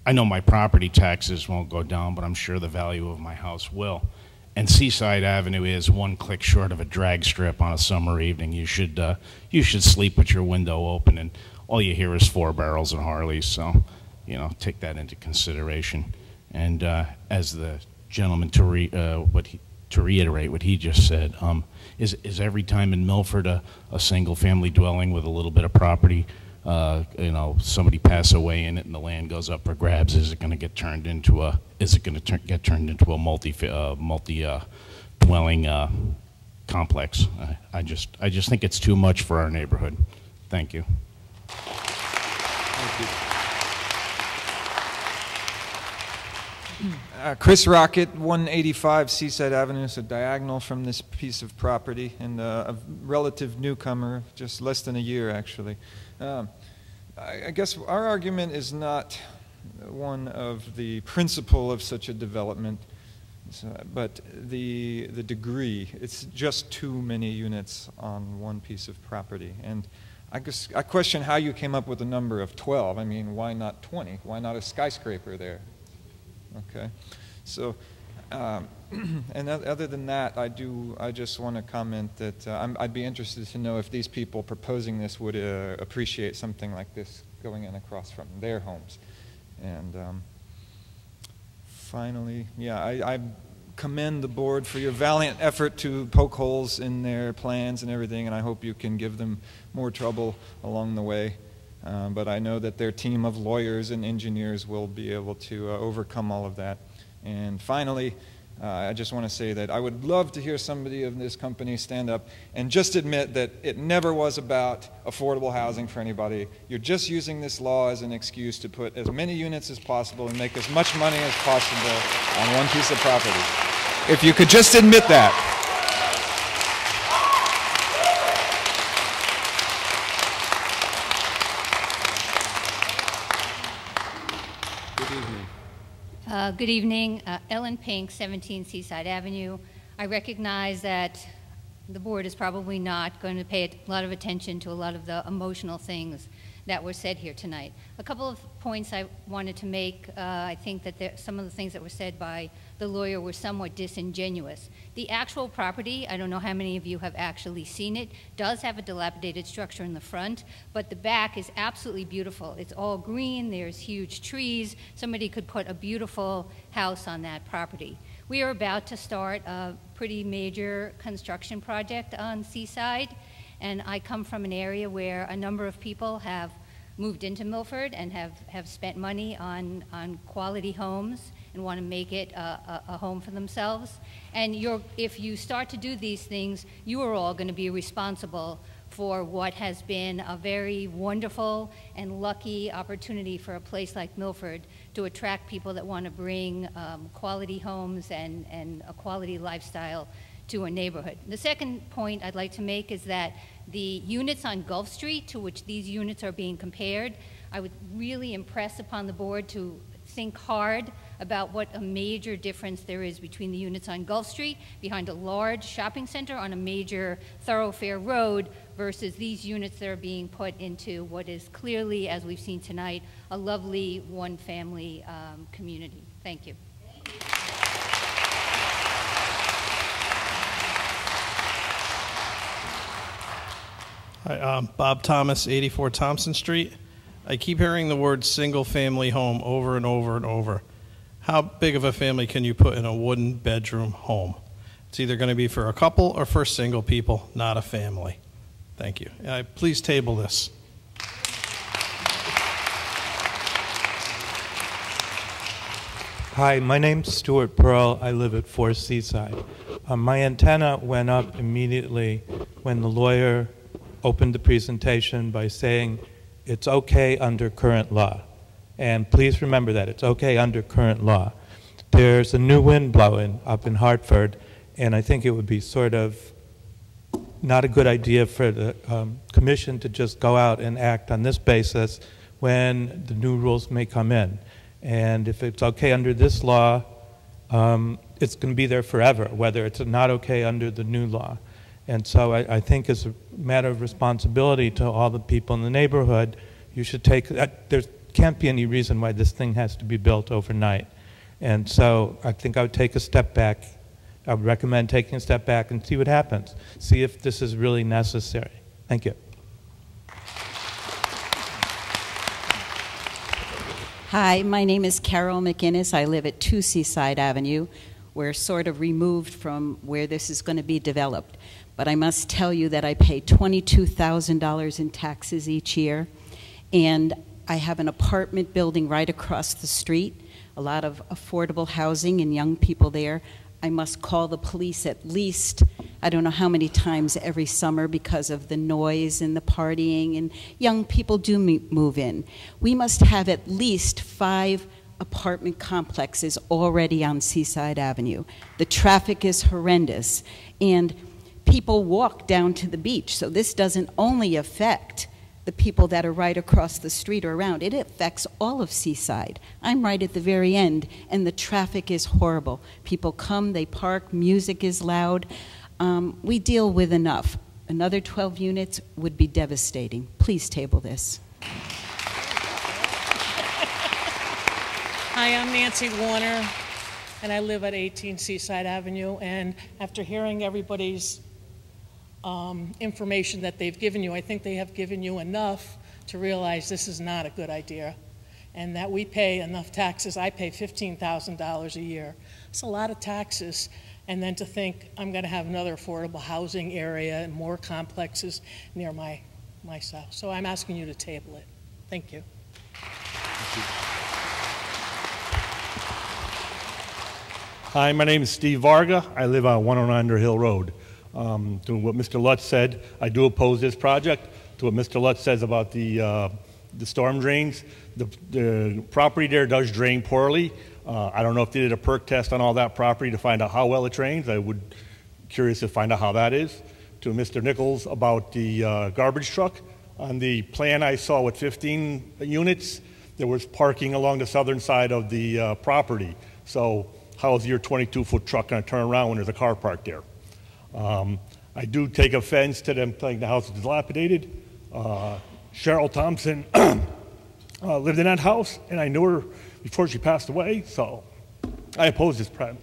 I know my property taxes won't go down, but I'm sure the value of my house will. And Seaside Avenue is one click short of a drag strip on a summer evening. You should sleep with your window open, and all you hear is 4 barrels and Harleys. So, take that into consideration. And as the gentleman to reiterate what he just said, is every time in Milford a single-family dwelling with a little bit of property, somebody pass away in it and the land goes up for grabs? Is it going to get turned into a? Is it going to get turned into a multi-dwelling complex? I just think it's too much for our neighborhood. Thank you. Thank you. Chris Rocket, 185 Seaside Avenue, so diagonal from this piece of property, and a relative newcomer, just less than a year actually. I guess our argument is not one of the principle of such a development, but the degree. It's just too many units on one piece of property. And I question how you came up with the number of 12. I mean, why not 20? Why not a skyscraper there? Okay, so and other than that, I just want to comment that I'd be interested to know if these people proposing this would appreciate something like this going in across from their homes. And finally, yeah, I commend the board for your valiant effort to poke holes in their plans and everything, and I hope you can give them more trouble along the way. But I know that their team of lawyers and engineers will be able to overcome all of that. And finally, I just want to say that I would love to hear somebody of this company stand up and just admit that it never was about affordable housing for anybody. You're just using this law as an excuse to put as many units as possible and make as much money as possible on one piece of property. If you could just admit that. Good evening. Ellen Pink, 17 Seaside Avenue. I recognize that the board is probably not going to pay a lot of attention to a lot of the emotional things that were said here tonight. A couple of points I wanted to make. I think that some of the things that were said by the lawyer were somewhat disingenuous. The actual property, I don't know how many of you have actually seen it, does have a dilapidated structure in the front, but the back is absolutely beautiful. It's all green, there's huge trees. Somebody could put a beautiful house on that property. We are about to start a pretty major construction project on Seaside, and I come from an area where a number of people have moved into Milford and have spent money on quality homes and want to make it a home for themselves. And if you start to do these things, you are all going to be responsible for what has been a very wonderful and lucky opportunity for a place like Milford to attract people that want to bring quality homes and a quality lifestyle to a neighborhood. The second point I'd like to make is that the units on Gulf Street, to which these units are being compared, I would really impress upon the board to think hard about what a major difference there is between the units on Gulf Street behind a large shopping center on a major thoroughfare road versus these units that are being put into what is clearly, as we've seen tonight, a lovely one-family community. Thank you. Hi, Bob Thomas, 84 Thompson Street. I keep hearing the word single-family home over and over and over. How big of a family can you put in a wooden bedroom home? It's either going to be for a couple or for single people, not a family. Thank you. Please table this. Hi, my name's Stuart Pearl. I live at 4 Seaside. My antenna went up immediately when the lawyer opened the presentation by saying it's okay under current law. And please remember that, it's okay under current law. There's a new wind blowing up in Hartford, and I think it would be sort of not a good idea for the commission to just go out and act on this basis when the new rules may come in. And if it's okay under this law, it's going to be there forever, whether it's not okay under the new law. And so I think as a matter of responsibility to all the people in the neighborhood, you should take that. There can't be any reason why this thing has to be built overnight. And so I think I would take a step back. I would recommend taking a step back and see what happens. See if this is really necessary. Thank you. Hi, my name is Carol McInnes. I live at 2 Seaside Avenue. We're sort of removed from where this is going to be developed. But I must tell you that I pay $22,000 in taxes each year. And I have an apartment building right across the street, a lot of affordable housing and young people there. I must call the police at least, I don't know how many times every summer because of the noise and the partying, and young people do move in. We must have at least 5 apartment complexes already on Seaside Avenue. The traffic is horrendous, and people walk down to the beach, so this doesn't only affect the people that are right across the street or around. It affects all of Seaside. I'm right at the very end, and the traffic is horrible. People come, they park, music is loud. We deal with enough. Another 12 units would be devastating. Please table this. Hi, I'm Nancy Warner, and I live at 18 Seaside Avenue. And after hearing everybody's information that they've given you, I think they have given you enough to realize this is not a good idea, and that we pay enough taxes. I pay $15,000 a year. It's a lot of taxes. And then to think I'm going to have another affordable housing area and more complexes near my house. So I'm asking you to table it. Thank you. Hi, my name is Steve Varga. I live on 109 Underhill Road. To what Mr. Lutz said, I do oppose this project. To what Mr. Lutz says about the storm drains, the property there does drain poorly. I don't know if they did a perk test on all that property to find out how well it drains. I would curious to find out how that is. To Mr. Nichols about the garbage truck, on the plan I saw with 15 units, there was parking along the southern side of the property. So how is your 22-foot truck going to turn around when there's a car parked there? I do take offense to them saying the house is dilapidated. Cheryl Thompson lived in that house, and I knew her before she passed away, so I oppose this project.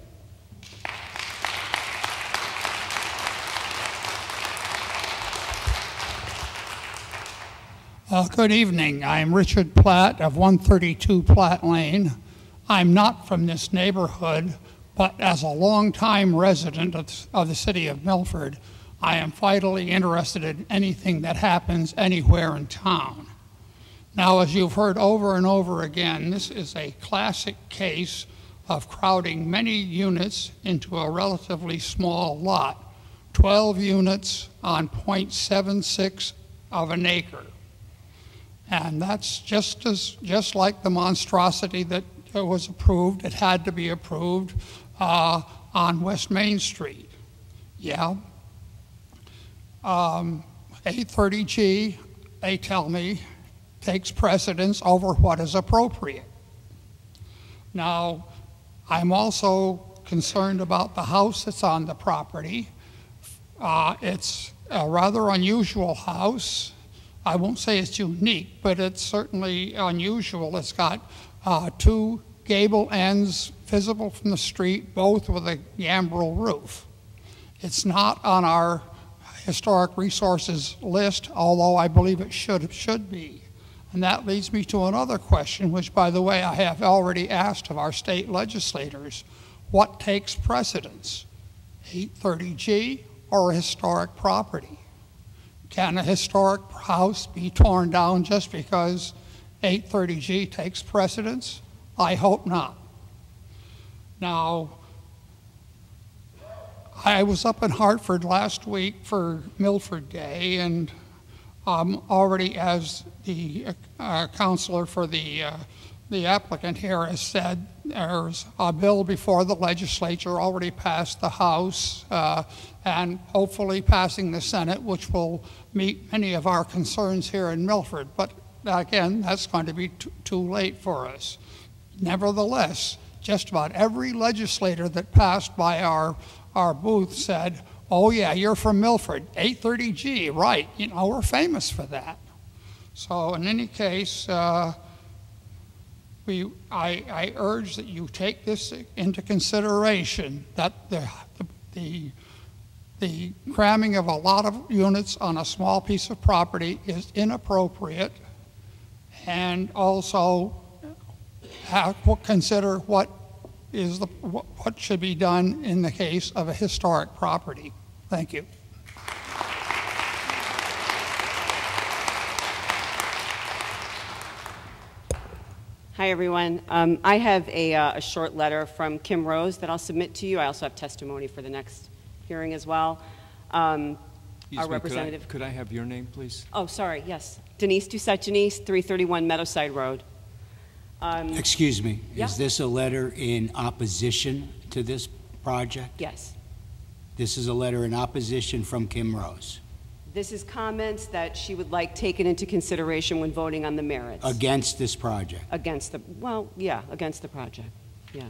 Good evening. I'm Richard Platt of 132 Platt Lane. I'm not from this neighborhood, but as a longtime resident of the city of Milford, I am vitally interested in anything that happens anywhere in town. Now, as you've heard over and over again, this is a classic case of crowding many units into a relatively small lot, 12 units on 0.76 of an acre. And that's just like the monstrosity that was approved. It had to be approved on West Main Street. Yeah. 830G, they tell me, takes precedence over what is appropriate. Now, I'm also concerned about the house that's on the property. It's a rather unusual house. I won't say it's unique, but it's certainly unusual. It's got two gable ends visible from the street, both with a gambrel roof. It's not on our historic resources list, although I believe it should be. And that leads me to another question, which, by the way, I have already asked of our state legislators. What takes precedence, 830G or a historic property? Can a historic house be torn down just because 830G takes precedence? I hope not. Now, I was up in Hartford last week for Milford Day, and already, as the counselor for the applicant here has said, there's a bill before the legislature already passed the House and hopefully passing the Senate, which will meet many of our concerns here in Milford. But again, that's going to be too late for us. Nevertheless, just about every legislator that passed by our booth said, oh yeah, you're from Milford, 830G, right. You know, we're famous for that. So in any case, I urge that you take this into consideration, that the cramming of a lot of units on a small piece of property is inappropriate, and also consider what should be done in the case of a historic property. Thank you. Hi, everyone. I have a short letter from Kim Rose that I'll submit to you. I also have testimony for the next hearing as well. Our representative. Could I have your name, please? Oh, sorry, yes. Denise Doucette-Janice, 331 Meadowside Road. Excuse me, yeah? Is this a letter in opposition to this project? Yes. This is a letter in opposition from Kim Rose. This is comments that she would like taken into consideration when voting on the merits. Against this project? Against the, well, yeah, against the project, yeah.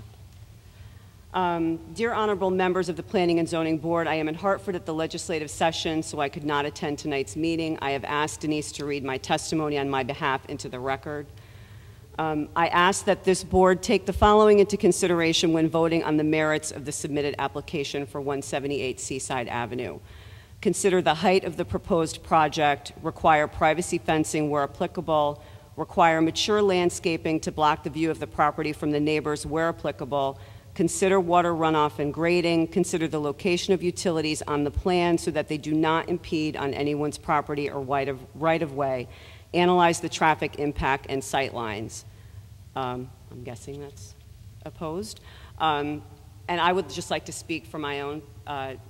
Dear honorable members of the Planning and Zoning Board, I am in Hartford at the legislative session, so I could not attend tonight's meeting. I have asked Denise to read my testimony on my behalf into the record. I ask that this board take the following into consideration when voting on the merits of the submitted application for 178 Seaside Avenue. Consider the height of the proposed project, require privacy fencing where applicable, require mature landscaping to block the view of the property from the neighbors where applicable, consider water runoff and grading, consider the location of utilities on the plan so that they do not impede on anyone's property or right of way, analyze the traffic impact and sight lines. I'm guessing that's opposed. And I would just like to speak for my own,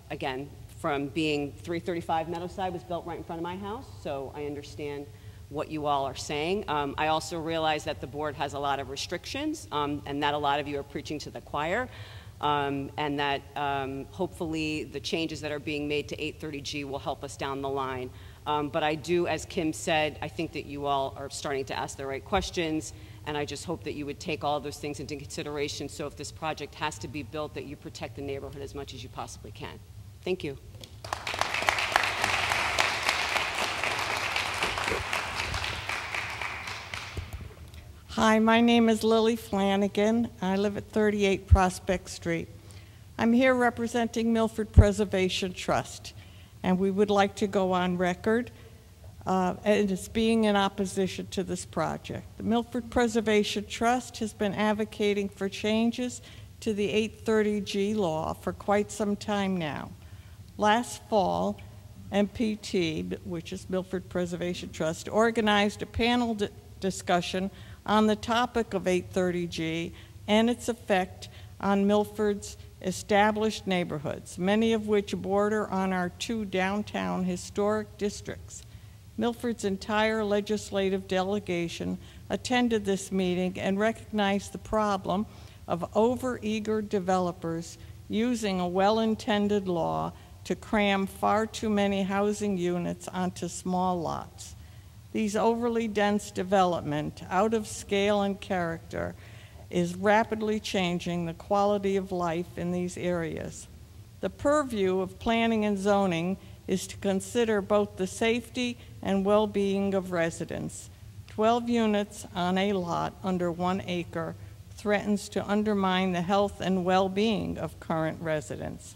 again, from being 335 Meadowside was built right in front of my house, so I understand what you all are saying. I also realize that the board has a lot of restrictions and that a lot of you are preaching to the choir, and that hopefully the changes that are being made to 830G will help us down the line. But I do, as Kim said, I think that you all are starting to ask the right questions, and I just hope that you would take all those things into consideration so if this project has to be built, that you protect the neighborhood as much as you possibly can. Thank you. Hi, my name is Lily Flanagan. I live at 38 Prospect Street. I'm here representing Milford Preservation Trust, and we would like to go on record as being in opposition to this project. The Milford Preservation Trust has been advocating for changes to the 830G law for quite some time now. Last fall, MPT, which is Milford Preservation Trust, organized a panel discussion on the topic of 830G and its effect on Milford's established neighborhoods, many of which border on our 2 downtown historic districts. Milford's entire legislative delegation attended this meeting and recognized the problem of overeager developers using a well-intended law to cram far too many housing units onto small lots. These overly dense development, out of scale and character, is rapidly changing the quality of life in these areas. The purview of planning and zoning is to consider both the safety and well-being of residents. 12 units on a lot under 1 acre threatens to undermine the health and well-being of current residents.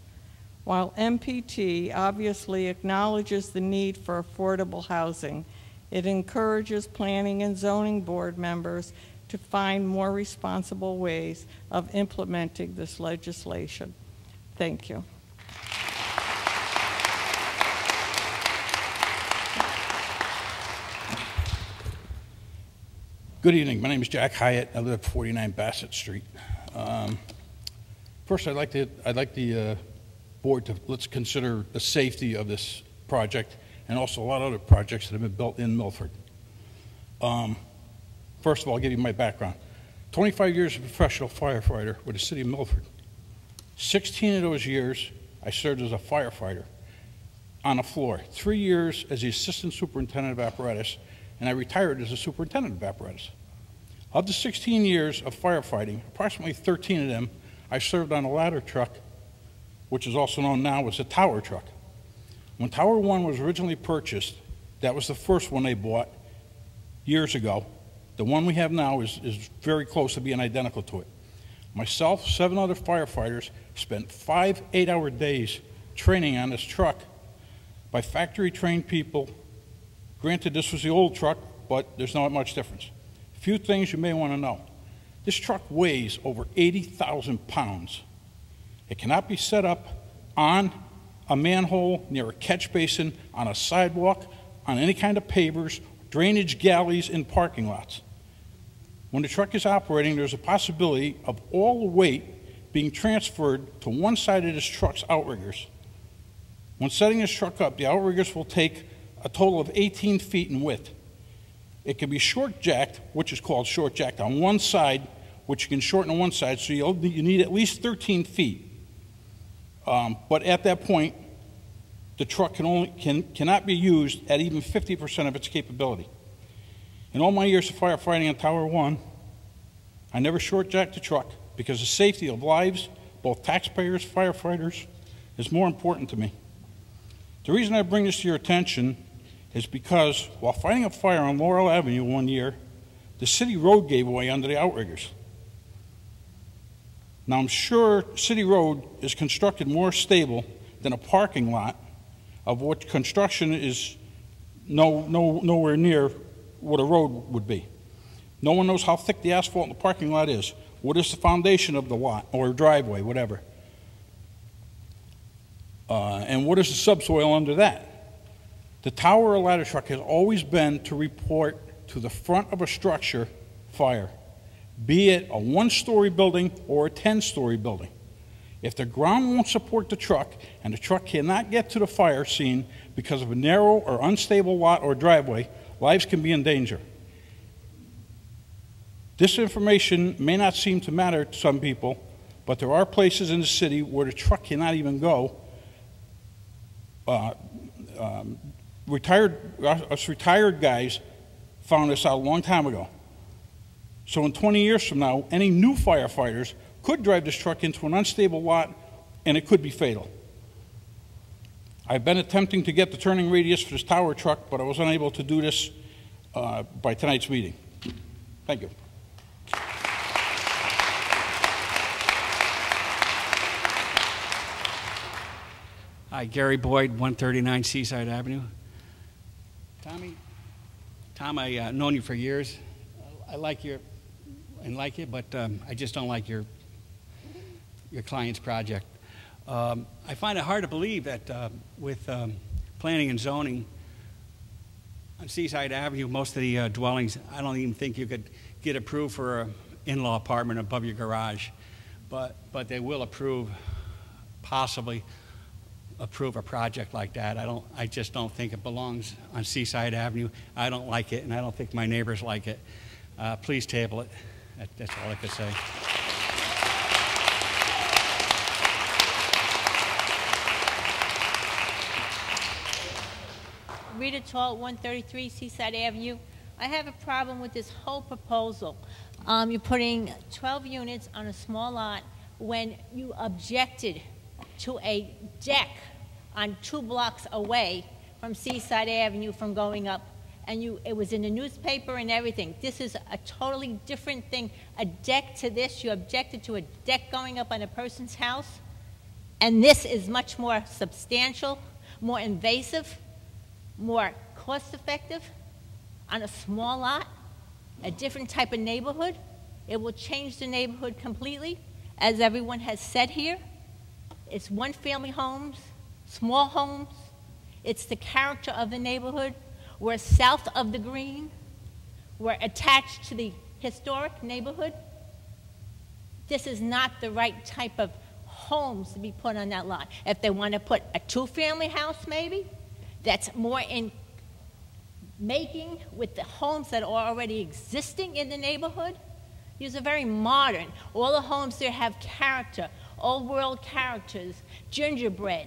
While MPT obviously acknowledges the need for affordable housing, it encourages planning and zoning board members to find more responsible ways of implementing this legislation. Thank you. Good evening. My name is Jack Hyatt. I live at 49 Bassett Street. First, I'd like the board to let's consider the safety of this project and also a lot of other projects that have been built in Milford. First of all, I'll give you my background. 25 years of professional firefighter with the city of Milford. 16 of those years, I served as a firefighter on the floor. 3 years as the assistant superintendent of apparatus, and I retired as a superintendent of apparatus. Of the 16 years of firefighting, approximately 13 of them, I served on a ladder truck, which is also known now as a tower truck. When Tower 1 was originally purchased, that was the first one they bought years ago. The one we have now is very close to being identical to it. Myself, 7 other firefighters spent 5 8-hour days training on this truck by factory-trained people. Granted, this was the old truck, but there's not much difference. A few things you may want to know. This truck weighs over 80,000 pounds. It cannot be set up on a manhole, near a catch basin, on a sidewalk, on any kind of pavers, drainage galleys, in parking lots. When the truck is operating, there's a possibility of all the weight being transferred to one side of this truck's outriggers. When setting this truck up, the outriggers will take a total of 18 feet in width. It can be short-jacked, which is called short-jacked, on one side, which you can shorten on one side, so you need at least 13 feet. But at that point, the truck cannot be used at even 50% of its capability. In all my years of firefighting on Tower 1, I never short-jacked the truck because the safety of lives, both taxpayers, firefighters, is more important to me. The reason I bring this to your attention is because while fighting a fire on Laurel Avenue one year, the city road gave way under the outriggers. Now, I'm sure City Road is constructed more stable than a parking lot of what construction is nowhere near what a road would be. No one knows how thick the asphalt in the parking lot is. What is the foundation of the lot or driveway, whatever? And what is the subsoil under that? The tower or ladder truck has always been to report to the front of a structure fire, be it a 1-story building or a 10-story building. If the ground won't support the truck and the truck cannot get to the fire scene because of a narrow or unstable lot or driveway, lives can be in danger. This information may not seem to matter to some people, but there are places in the city where the truck cannot even go. Retired guys found this out a long time ago. So in 20 years from now, any new firefighters could drive this truck into an unstable lot, and it could be fatal. I've been attempting to get the turning radius for this tower truck, but I was unable to do this by tonight's meeting. Thank you. Hi, Gary Boyd, 139 Seaside Avenue. Tom, I've known you for years. I like you, but I just don't like your client's project. I find it hard to believe that with planning and zoning, on Seaside Avenue, most of the dwellings, I don't even think you could get approved for an in-law apartment above your garage. But they will possibly approve a project like that. I just don't think it belongs on Seaside Avenue. I don't like it, and I don't think my neighbors like it. Please table it. That's all I could say. Rita Tall, 133 Seaside Avenue. I have a problem with this whole proposal. You're putting 12 units on a small lot when you objected to a deck on 2 blocks away from Seaside Avenue from going up, and it was in the newspaper and everything. This is a totally different thing. A deck to this, you objected to a deck going up on a person's house, and this is much more substantial, more invasive, more cost-effective on a small lot, a different type of neighborhood. It will change the neighborhood completely, as everyone has said here. It's one-family homes, small homes. It's the character of the neighborhood. We're south of the green. We're attached to the historic neighborhood. This is not the right type of homes to be put on that lot. If they want to put a 2-family house, maybe, that's more in making with the homes that are already existing in the neighborhood. These are very modern. All the homes there have character, old world characters, gingerbread,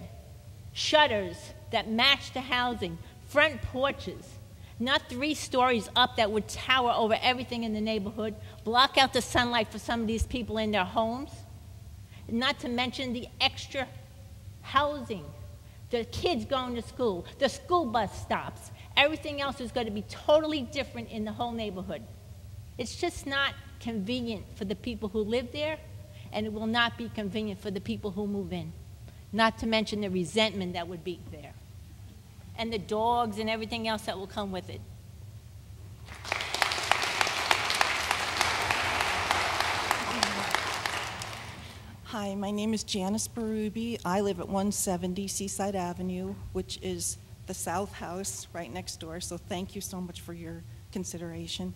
shutters that match the housing, front porches, not 3 stories up that would tower over everything in the neighborhood, block out the sunlight for some of these people in their homes, not to mention the extra housing, the kids going to school, the school bus stops. Everything else is going to be totally different in the whole neighborhood. It's just not convenient for the people who live there, and it will not be convenient for the people who move in, not to mention the resentment that would be there, and the dogs and everything else that will come with it. Hi, my name is Janice Berube. I live at 170 Seaside Avenue, which is the south house right next door, so thank you so much for your consideration.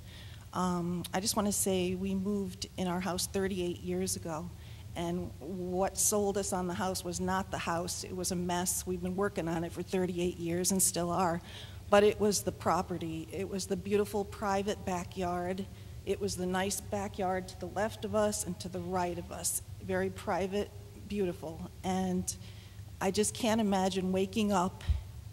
I just want to say we moved in our house 38 years ago, and what sold us on the house was not the house. It was a mess. We've been working on it for 38 years and still are, but it was the property. It was the beautiful private backyard. It was the nice backyard to the left of us and to the right of us. Very private, beautiful, and I just can't imagine waking up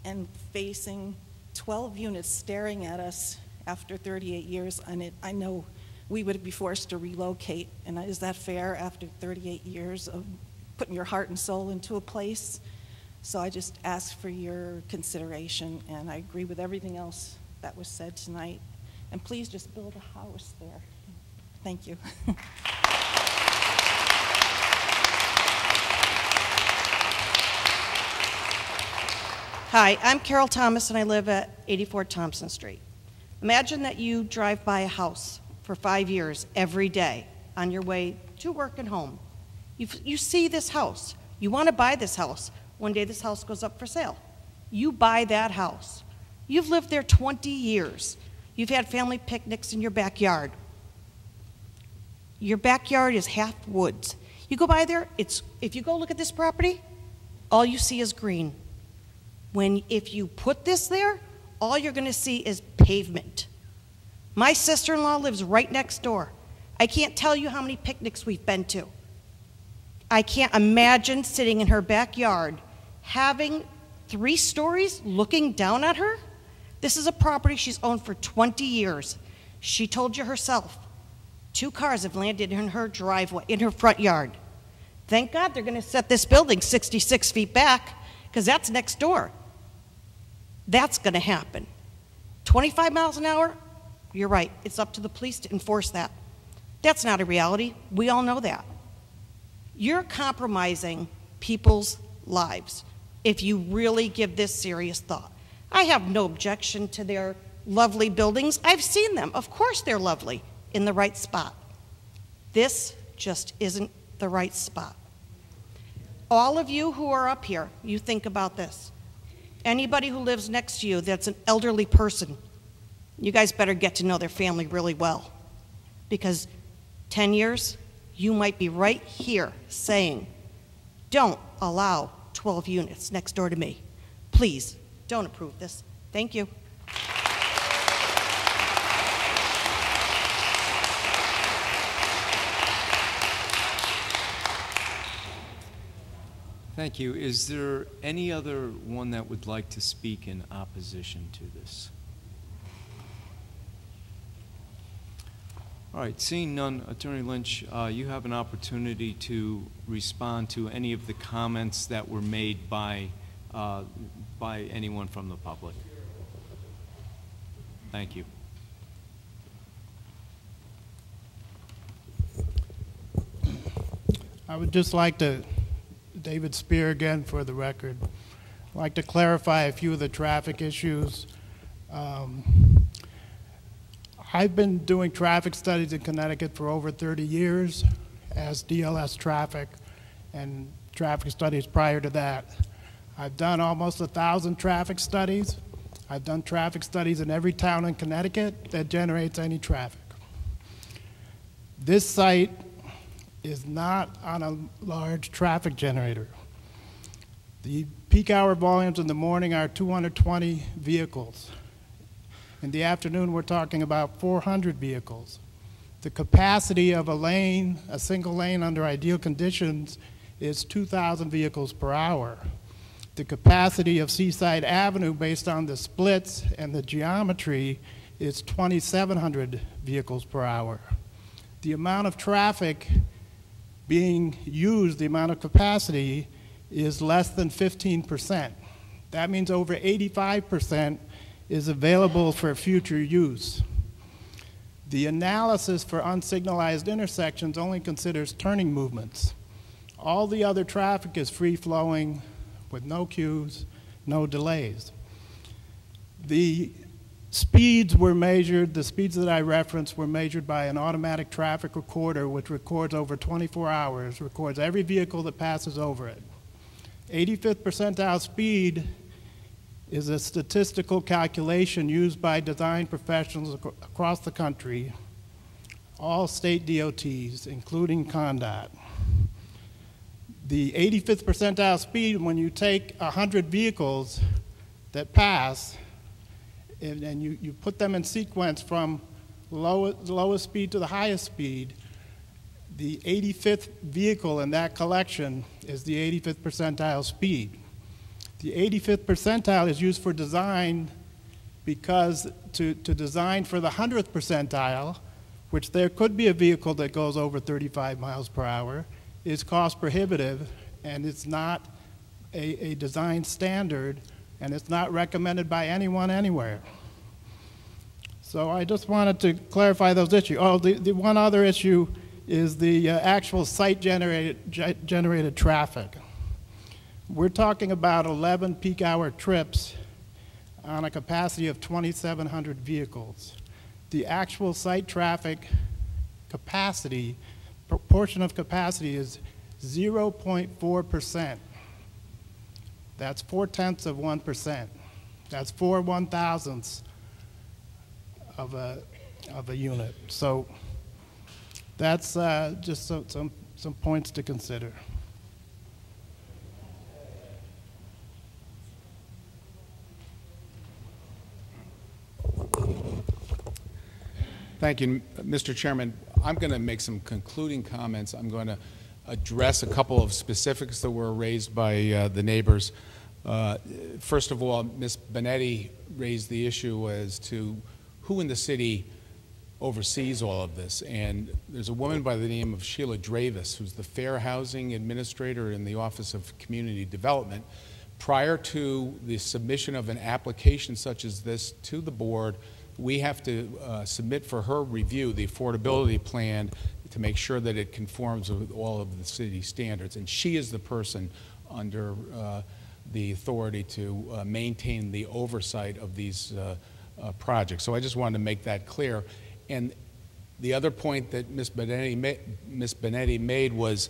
and facing 12 units staring at us after 38 years, and I know we would be forced to relocate, and is that fair after 38 years of putting your heart and soul into a place? So I just ask for your consideration, and I agree with everything else that was said tonight, and please just build a house there. Thank you. Hi, I'm Carol Thomas, and I live at 84 Thompson Street. Imagine that you drive by a house for 5 years every day on your way to work and home. You see this house. You want to buy this house. One day this house goes up for sale. You buy that house. You've lived there 20 years. You've had family picnics in your backyard. Your backyard is half woods. You go by there, if you go look at this property, all you see is green. If you put this there, all you're going to see is pavement. My sister-in-law lives right next door. I can't tell you how many picnics we've been to. I can't imagine sitting in her backyard having 3 stories looking down at her. This is a property she's owned for 20 years. She told you herself, 2 cars have landed in her driveway, in her front yard. Thank God they're going to set this building 66 feet back, because that's next door. That's going to happen. 25 miles an hour, you're right. It's up to the police to enforce that. That's not a reality. We all know that. You're compromising people's lives if you really give this serious thought. I have no objection to their lovely buildings. I've seen them. Of course they're lovely in the right spot. This just isn't the right spot. All of you who are up here, you think about this. Anybody who lives next to you that's an elderly person, You guys better get to know their family really well, because 10 years, you might be right here saying, don't allow 12 units next door to me. Please, don't approve this. Thank you. Thank you. Is there any other one that would like to speak in opposition to this? All right, seeing none, Attorney Lynch, you have an opportunity to respond to any of the comments that were made by anyone from the public. Thank you. I would just like to, David Spear again for the record, I'd like to clarify a few of the traffic issues. I've been doing traffic studies in Connecticut for over 30 years as DLS traffic and traffic studies prior to that. I've done almost 1,000 traffic studies. I've done traffic studies in every town in Connecticut that generates any traffic. This site is not on a large traffic generator. The peak hour volumes in the morning are 220 vehicles. In the afternoon, we're talking about 400 vehicles. The capacity of a lane, a single lane under ideal conditions, is 2,000 vehicles per hour. The capacity of Seaside Avenue, based on the splits and the geometry, is 2,700 vehicles per hour. The amount of traffic being used, the amount of capacity, is less than 15%. That means over 85% is available for future use. The analysis for unsignalized intersections only considers turning movements. All the other traffic is free-flowing with no queues, no delays. The speeds were measured, the speeds that I referenced were measured by an automatic traffic recorder, which records over 24 hours, records every vehicle that passes over it. 85th percentile speed is a statistical calculation used by design professionals across the country, all state DOTs, including CONDOT. The 85th percentile speed, when you take 100 vehicles that pass, and you put them in sequence from the lowest speed to the highest speed, the 85th vehicle in that collection is the 85th percentile speed. The 85th percentile is used for design because to design for the 100th percentile, which there could be a vehicle that goes over 35 miles per hour, is cost prohibitive, and it's not a design standard, and it's not recommended by anyone anywhere. So I just wanted to clarify those issues. Oh, the one other issue is the actual site-generated traffic. We're talking about 11 peak hour trips on a capacity of 2,700 vehicles. The actual site traffic capacity, proportion of capacity, is 0.4%. That's 0.4%. That's 4 1,000ths of a unit. So that's just some points to consider. Thank you, Mr. Chairman. I'm going to make some concluding comments. I'm going to address a couple of specifics that were raised by the neighbors. First of all, Ms. Benetti raised the issue as to who in the city oversees all of this. And there's a woman by the name of Sheila Dravis, who's the Fair Housing Administrator in the Office of Community Development. Prior to the submission of an application such as this to the board, we have to submit for her review the affordability plan to make sure that it conforms with all of the city standards. And she is the person under the authority to maintain the oversight of these projects. So I just wanted to make that clear. And the other point that Ms. Benetti made was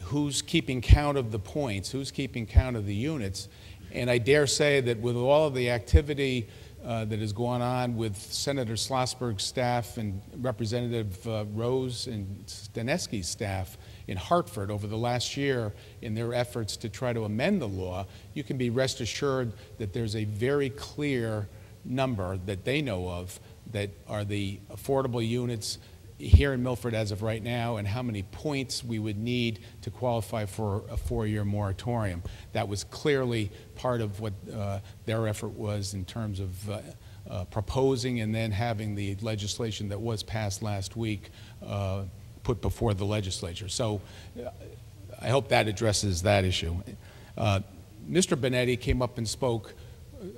who's keeping count of the points, who's keeping count of the units. And I dare say that with all of the activity that has gone on with Senator Schlossberg's staff and Representative Rose and Stanesky's staff in Hartford over the last year in their efforts to try to amend the law, you can be rest assured that there's a very clear number that they know of that are the affordable units here in Milford as of right now, and how many points we would need to qualify for a 4-year moratorium. That was clearly part of what their effort was in terms of proposing and then having the legislation that was passed last week put before the legislature. So I hope that addresses that issue. Mr. Benetti came up and spoke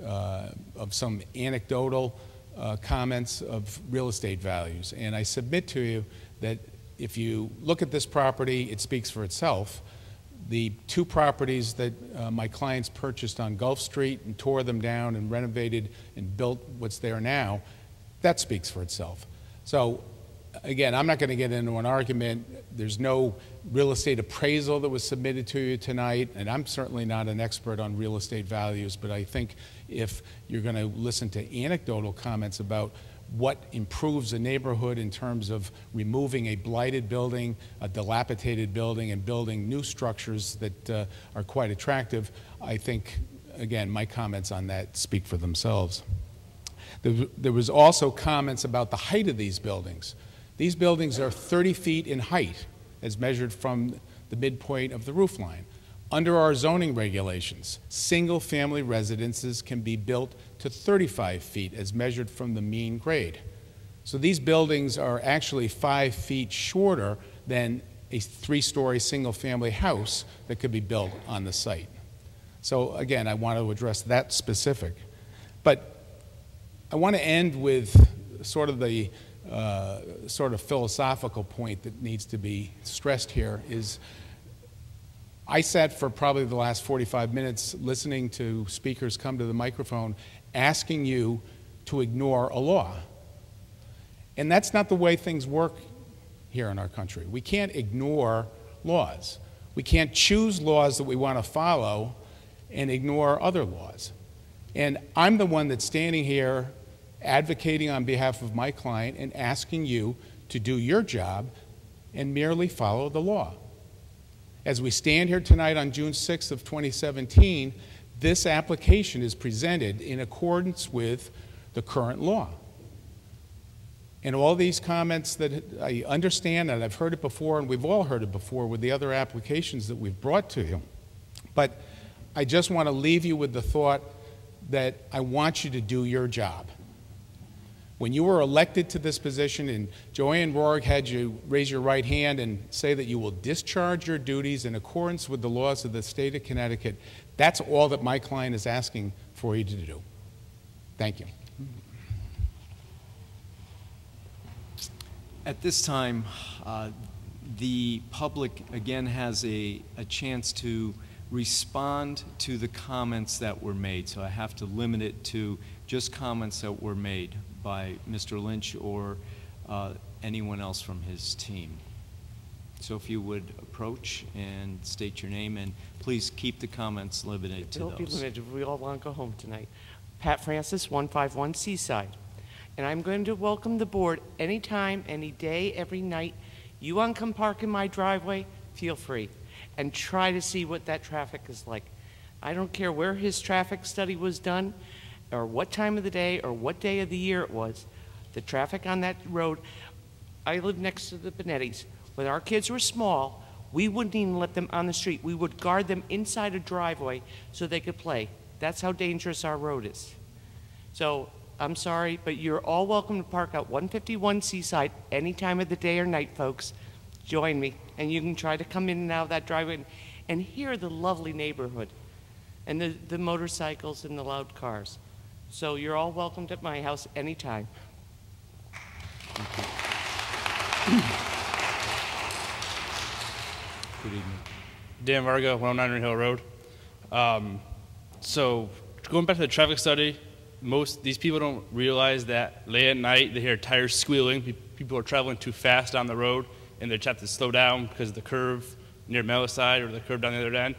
of some anecdotal comments of real estate values. And I submit to you that if you look at this property, it speaks for itself. The 2 properties that my clients purchased on Gulf Street and tore them down and renovated and built what's there now, that speaks for itself. So again, I'm not going to get into an argument. There's no real estate appraisal that was submitted to you tonight, and I'm certainly not an expert on real estate values, but I think if you're going to listen to anecdotal comments about what improves a neighborhood in terms of removing a blighted building, a dilapidated building, and building new structures that are quite attractive, I think, again, my comments on that speak for themselves. There was also comments about the height of these buildings. These buildings are 30 feet in height as measured from the midpoint of the roof line. Under our zoning regulations, single-family residences can be built to 35 feet as measured from the mean grade. So these buildings are actually 5 feet shorter than a 3-story single-family house that could be built on the site. So again, I want to address that specific. But I want to end with sort of the philosophical point that needs to be stressed here is I sat for probably the last 45 minutes listening to speakers come to the microphone asking you to ignore a law. And that's not the way things work here in our country. We can't ignore laws. We can't choose laws that we want to follow and ignore other laws. And I'm the one that's standing here advocating on behalf of my client and asking you to do your job and merely follow the law. As we stand here tonight on June 6th of 2017, this application is presented in accordance with the current law. And all these comments that I understand, and I've heard it before, and we've all heard it before with the other applications that we've brought to you. But I just want to leave you with the thought that I want you to do your job. When you were elected to this position and Joanne Rourke had you raise your right hand and say that you will discharge your duties in accordance with the laws of the state of Connecticut, that's all that my client is asking for you to do. Thank you. At this time, the public again has a chance to respond to the comments that were made. So I have to limit it to just comments that were made by Mr. Lynch or anyone else from his team. So if you would approach and state your name, and please keep the comments limited to those. It'll be limited. We all want to go home tonight. Pat Francis, 151 Seaside. And I'm going to welcome the board anytime, any day, every night. You want to come park in my driveway, feel free. And try to see what that traffic is like. I don't care where his traffic study was done, or what time of the day, or what day of the year it was. The traffic on that road, I live next to the Benettis. When our kids were small, we wouldn't even let them on the street. We would guard them inside a driveway so they could play. That's how dangerous our road is. So I'm sorry, but you're all welcome to park at 151 Seaside any time of the day or night, folks. Join me, and you can try to come in and out of that driveway and hear the lovely neighborhood and the motorcycles and the loud cars. So you're all welcomed at my house anytime. Good evening. Dan Varga, 109 Hill Road. So going back to the traffic study, most these people don't realize that late at night they hear tires squealing. People are traveling too fast on the road, and they have to slow down because of the curve near Meliside or the curve down the other end.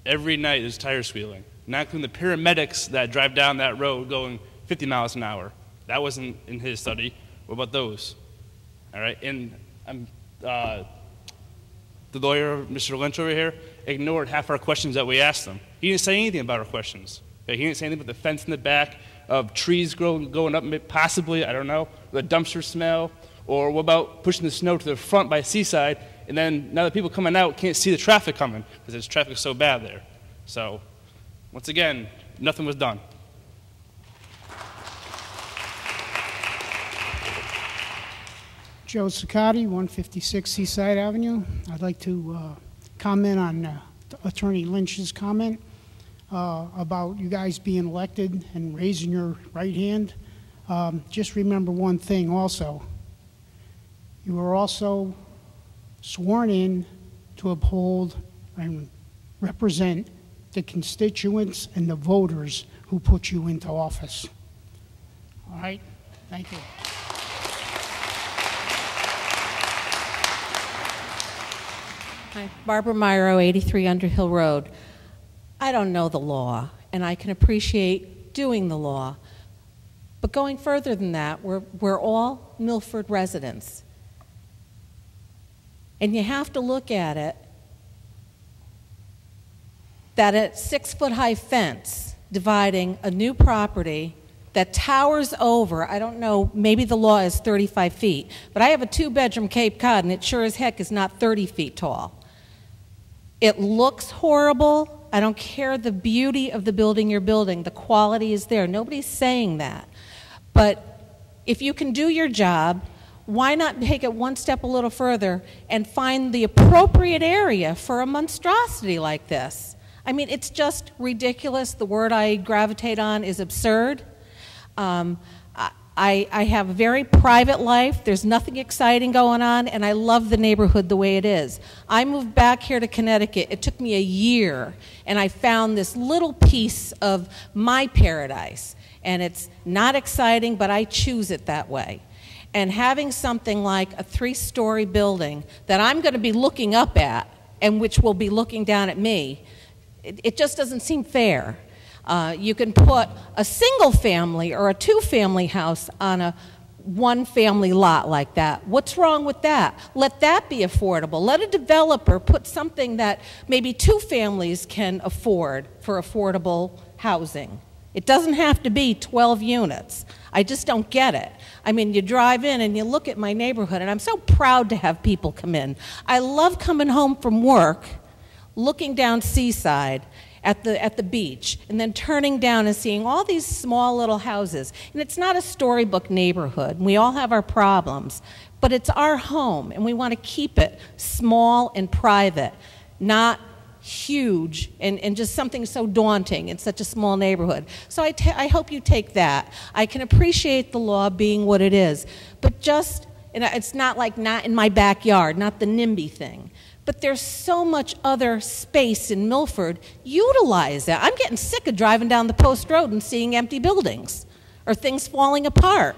Every night there's tires squealing. Not including the paramedics that drive down that road going 50 miles an hour. That wasn't in his study. What about those? All right, and the lawyer, Mr. Lynch over here, ignored half our questions that we asked him. He didn't say anything about our questions. Okay? He didn't say anything about the fence in the back, of trees going up, possibly, I don't know, the dumpster smell, or what about pushing the snow to the front by Seaside, and then now that people coming out can't see the traffic coming because there's traffic so bad there. So, once again, nothing was done. Joe Ciccati, 156 Seaside Avenue. I'd like to comment on Attorney Lynch's comment about you guys being elected and raising your right hand. Just remember one thing also. You were also sworn in to uphold and represent the constituents and the voters who put you into office. All right? Thank you. Hi, Barbara Myro, 83 Underhill Road. I don't know the law, and I can appreciate doing the law. But going further than that, we're all Milford residents. And you have to look at it that a 6-foot-high fence dividing a new property that towers over, I don't know, maybe the law is 35 feet, but I have a 2-bedroom Cape Cod, and it sure as heck is not 30 feet tall. It looks horrible. I don't care the beauty of the building you're building. The quality is there. Nobody's saying that. But if you can do your job, why not take it one step a little further and find the appropriate area for a monstrosity like this? I mean, it's just ridiculous. The word I gravitate on is absurd. I have a very private life. There's nothing exciting going on, and I love the neighborhood the way it is. I moved back here to Connecticut. It took me a year, and I found this little piece of my paradise. And it's not exciting, but I choose it that way. And having something like a 3-story building that I'm going to be looking up at, and which will be looking down at me, it just doesn't seem fair. You can put a single family or a 2-family house on a 1-family lot like that. What's wrong with that? Let that be affordable. Let a developer put something that maybe 2 families can afford for affordable housing. It doesn't have to be 12 units. I just don't get it. I mean, you drive in and you look at my neighborhood, and I'm so proud to have people come in. I love coming home from work, looking down Seaside at the beach, and then turning down and seeing all these small little houses. And it's not a storybook neighborhood. We all have our problems, but it's our home, and we want to keep it small and private, not huge and just something so daunting in such a small neighborhood. So I hope you take that. I can appreciate the law being what it is, but just, it's not like not in my backyard, not the NIMBY thing. But there's so much other space in Milford. Utilize it. I'm getting sick of driving down the Post Road and seeing empty buildings or things falling apart.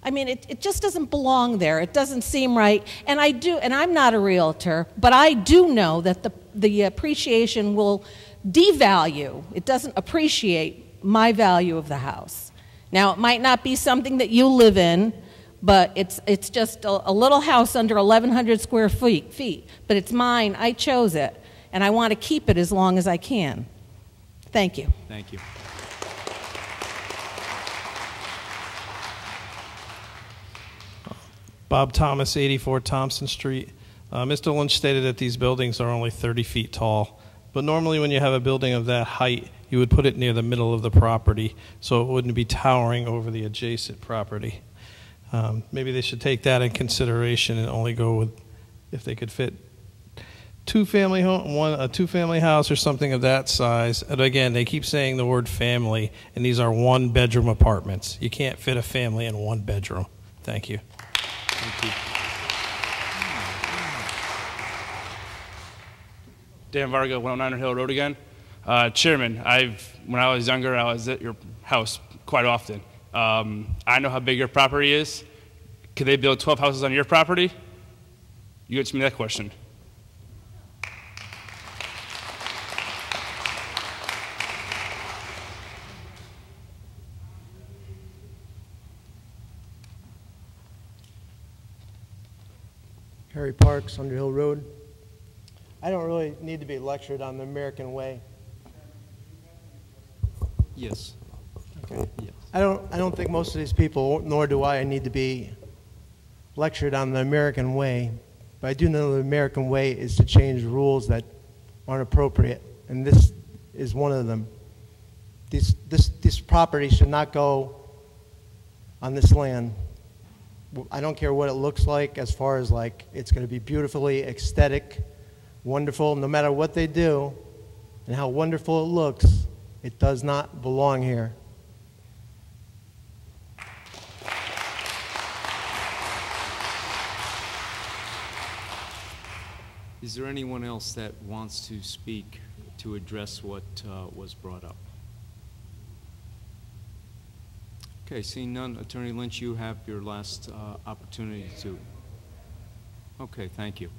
I mean, it just doesn't belong there. It doesn't seem right. And I'm not a realtor, but I do know that the appreciation will devalue. It doesn't appreciate my value of the house. Now, it might not be something that you live in, but it's just a little house under 1,100 square feet. But it's mine. I chose it, and I want to keep it as long as I can. Thank you. Thank you. Bob Thomas, 84 Thompson Street. Mr. Lynch stated that these buildings are only 30 feet tall, but normally when you have a building of that height, you would put it near the middle of the property so it wouldn't be towering over the adjacent property. Maybe they should take that in consideration and only go with, if they could fit a 2-family house or something of that size. And again, they keep saying the word family, and these are 1-bedroom apartments. You can't fit a family in 1 bedroom. Thank you. Thank you. Dan Varga, 109 Hill Road again. Chairman, when I was younger, I was at your house quite often. I know how big your property is. Could they build 12 houses on your property? You answer me that question. Harry Parks, Underhill Road. I don't really need to be lectured on the American way. Yes. Okay. Yes. I don't think most of these people, nor do I, need to be lectured on the American way. But I do know the American way is to change rules that aren't appropriate, and this is one of them. This property should not go on this land. I don't care what it looks like as far as like it's going to be beautifully aesthetic, wonderful. No matter what they do and how wonderful it looks, it does not belong here. Is there anyone else that wants to speak to address what was brought up? Okay, seeing none, Attorney Lynch, you have your last opportunity to. Okay, thank you.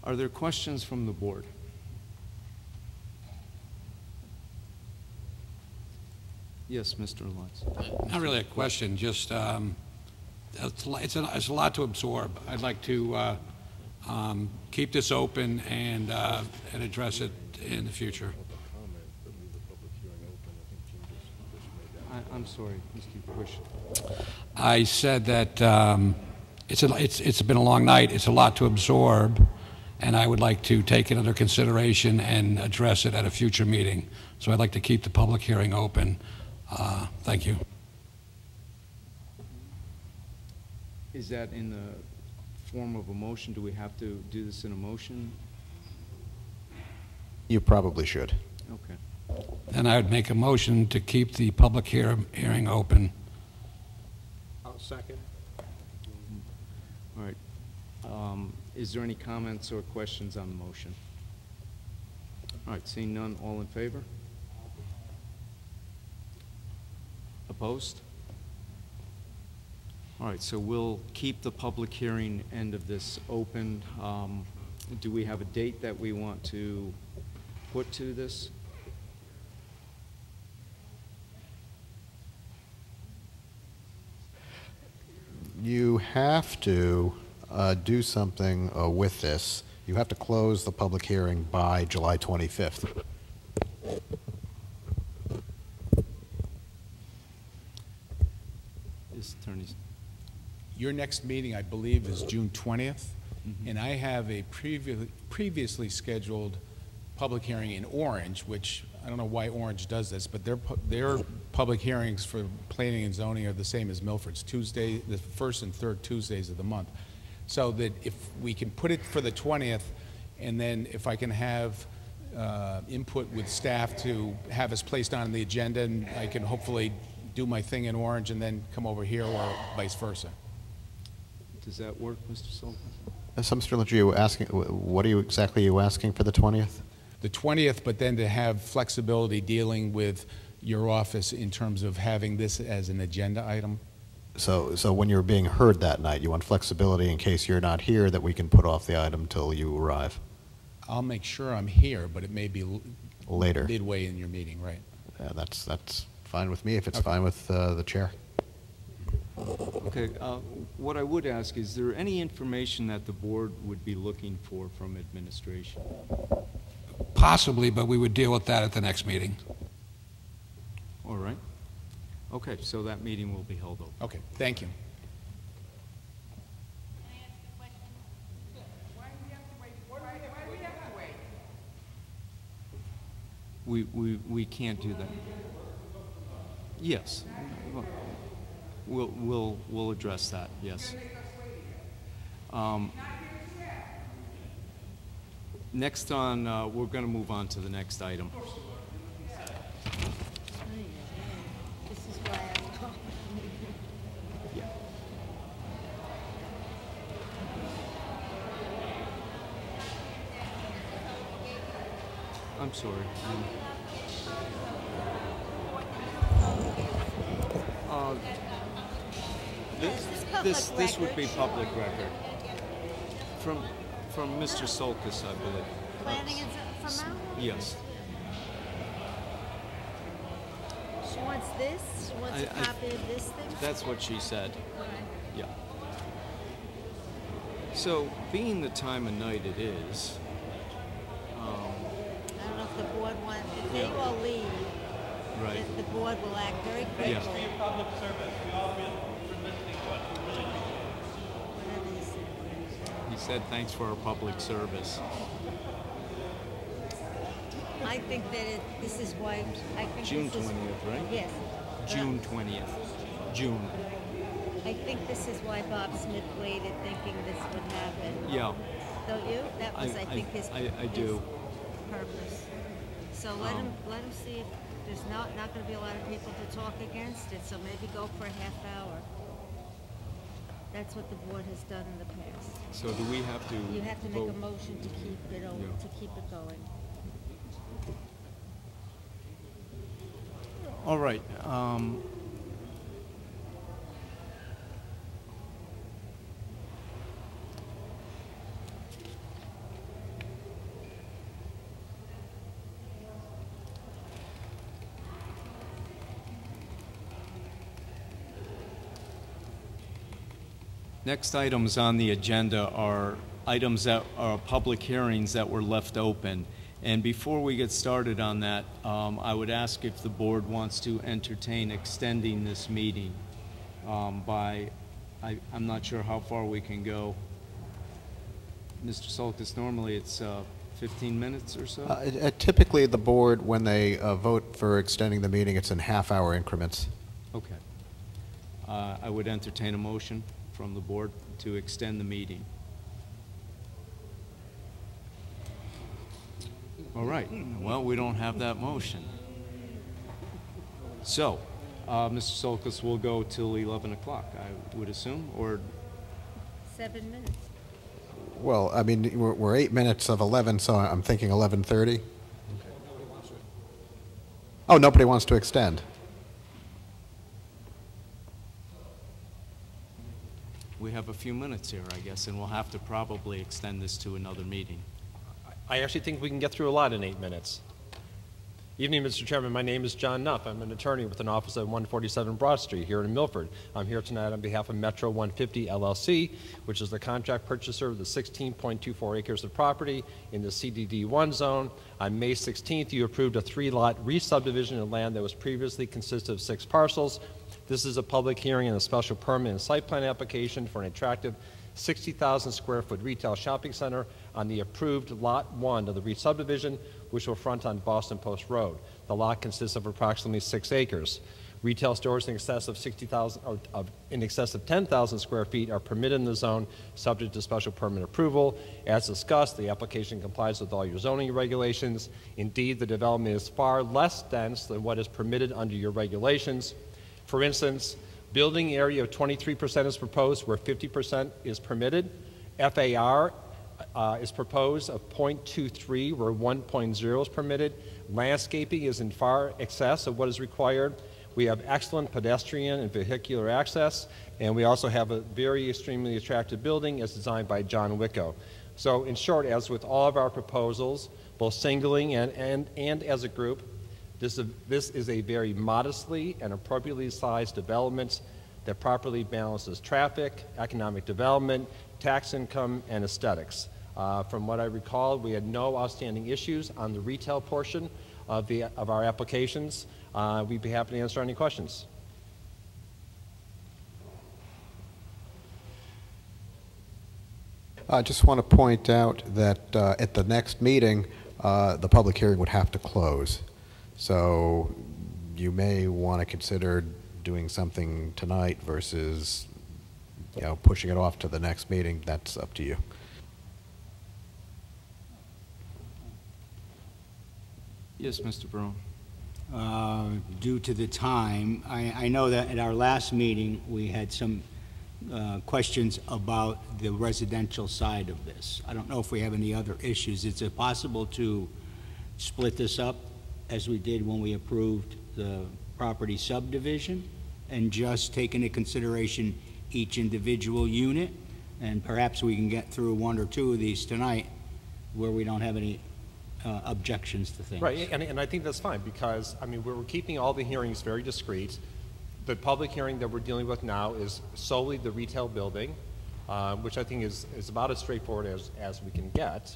Are there questions from the board? Yes, Mr. Lutz. Not really a question, just it's a lot to absorb. I'd like to keep this open and address it in the future. I'm sorry, Mr. Bush. I said that it's been a long night. It's a lot to absorb, and I would like to take it under consideration and address it at a future meeting. So I'd like to keep the public hearing open. Thank you. Is that in the form of a motion? Do we have to do this in a motion? You probably should. Okay. Then I would make a motion to keep the public hearing open. I'll second. All right. Is there any comments or questions on the motion? All right, seeing none, all in favor? Opposed? All right, so we'll keep the public hearing end of this open. Do we have a date that we want to put to this? You have to do something with this. You have to close the public hearing by July 25th. Attorneys. Your next meeting, I believe, is June 20th, and I have a previously scheduled public hearing in Orange, which I don't know why Orange does this, but their public hearings for planning and zoning are the same as Milford's, Tuesday, the first and third Tuesdays of the month. So that if we can put it for the 20th, and then if I can have input with staff to have us placed on the agenda, and I can hopefully do my thing in Orange and then come over here, or vice versa. Does that work, Mr. Sullivan? So, Mr. Lynch, are you asking, what are you exactly asking for the 20th? The 20th, but then to have flexibility dealing with your office in terms of having this as an agenda item. So when you're being heard that night, you want flexibility in case you're not here, that we can put off the item till you arrive? I'll make sure I'm here, but it may be later, midway in your meeting, right? Yeah, that's fine with me if it's fine with the chair. Okay, what I would ask, is there any information that the board would be looking for from administration? Possibly, but we would deal with that at the next meeting. All right. Okay, so that meeting will be held open. Okay, thank you. We can't do that. Yes. We'll address that, yes. Next on, we're going to move on to the next item. This is why I'm calling. Yeah. I'm sorry. This would be public record. From Mr. Soltis, I believe. Planning and from Mount? Yes. She wants this? She wants a copy of this thing? That's what she said. Okay. Yeah. So, being the time of night it is, I don't know if the board wants, if they Yeah. all leave, right. the board will act very quickly. Yeah. For your public service, we all feel for listening to us. We really do. He said thanks for our public service. I think that this is why, I think June this is. 20th, right? Yes. June 20th. June. I think this is why Bob Smith waited, thinking this would happen. Yeah. Don't you? That was, I think, his I do. purpose. So let him see if there's not going to be a lot of people to talk against it, so maybe go for a half hour. That's what the board has done in the past. So do we have to You have to make vote? a motion to keep it going. All right. Next items on the agenda are items that are public hearings that were left open. And before we get started on that, I would ask if the board wants to entertain extending this meeting by, I'm not sure how far we can go. Mr. Sulkus, normally it's 15 minutes or so? Typically, the board, when they vote for extending the meeting, it's in half-hour increments. Okay. I would entertain a motion from the board to extend the meeting. All right. Well, we don't have that motion. So, Mr. Sulkus will go till 11 o'clock, I would assume, or 7 minutes. Well, I mean, we're 8 minutes of 11, so I'm thinking 11:30. Oh, nobody wants to extend. we have a few minutes here, I guess, and we'll have to probably extend this to another meeting. I actually think we can get through a lot in 8 minutes. Evening, Mr. Chairman. My name is John Nuff. I'm an attorney with an office at 147 Broad Street here in Milford. I'm here tonight on behalf of Metro 150 LLC, which is the contract purchaser of the 16.24 acres of property in the CDD1 zone. On May 16th, you approved a 3-lot re-subdivision of land that was previously consisted of 6 parcels. This is a public hearing and a special permit and site plan application for an attractive 60,000 square foot retail shopping center on the approved Lot 1 of the re-subdivision, which will front on Boston Post Road. The lot consists of approximately 6 acres. Retail stores in excess of 60,000 or in excess of 10,000 square feet are permitted in the zone, subject to special permit approval. As discussed, the application complies with all your zoning regulations. Indeed, the development is far less dense than what is permitted under your regulations. For instance, building area of 23% is proposed where 50% is permitted. FAR is proposed of 0.23 where 1.0 is permitted. Landscaping is in far excess of what is required. We have excellent pedestrian and vehicular access, and we also have a very extremely attractive building as designed by John Wicko. So in short, as with all of our proposals, both singling and as a group, this is a very modestly and appropriately sized development that properly balances traffic, economic development, tax income, and aesthetics. From what I recall, we had no outstanding issues on the retail portion of our applications. We'd be happy to answer any questions. I just want to point out that at the next meeting, the public hearing would have to close. So you may want to consider doing something tonight versus, pushing it off to the next meeting. That's up to you. Yes, Mr. Brown. Due to the time, I know that at our last meeting, we had some questions about the residential side of this. I don't know if we have any other issues. Is it possible to split this up as we did when we approved the property subdivision and just take into consideration each individual unit? And perhaps we can get through 1 or 2 of these tonight where we don't have any objections to things. Right, and I think that's fine because, we're keeping all the hearings very discreet. The public hearing that we're dealing with now is solely the retail building. which I think is about as straightforward as we can get.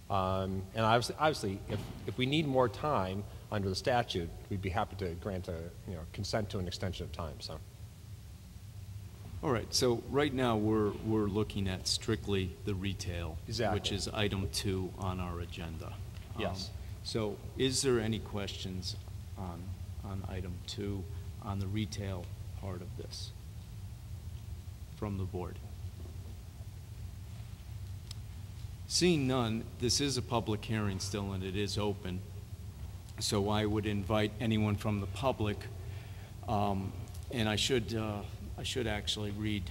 And obviously, if we need more time under the statute, we'd be happy to grant a consent to an extension of time. So. All right, so right now we're looking at strictly the retail, Exactly. which is item 2 on our agenda. Yes. So is there any questions on item 2 on the retail part of this from the board? Seeing none, this is a public hearing still and it is open. So I would invite anyone from the public, and I should actually read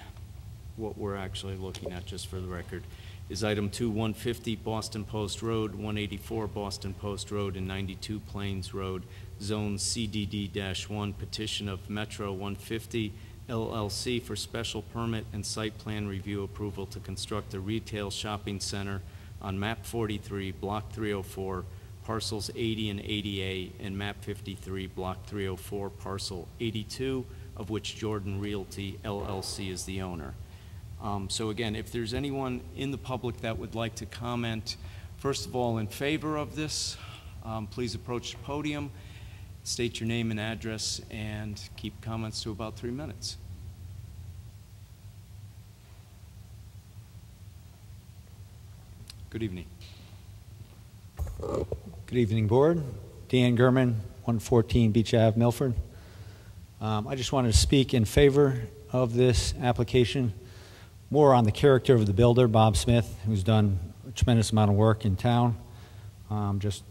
what we're actually looking at, just for the record. Is item 2, 150 Boston Post Road, 184 Boston Post Road, and 92 Plains Road, Zone CDD-1, petition of Metro 150 LLC for special permit and site plan review approval to construct a retail shopping center on map 43, block 304, parcels 80 and 80A, and map 53, block 304, parcel 82, of which Jordan Realty LLC is the owner. So again, if there's anyone in the public that would like to comment, first of all, in favor of this, please approach the podium, state your name and address, and keep comments to about 3 minutes. Good evening. Good evening, Board. Dan Gurman, 114 Beach Ave, Milford. I just wanted to speak in favor of this application, more on the character of the builder, Bob Smith, who's done a tremendous amount of work in town, just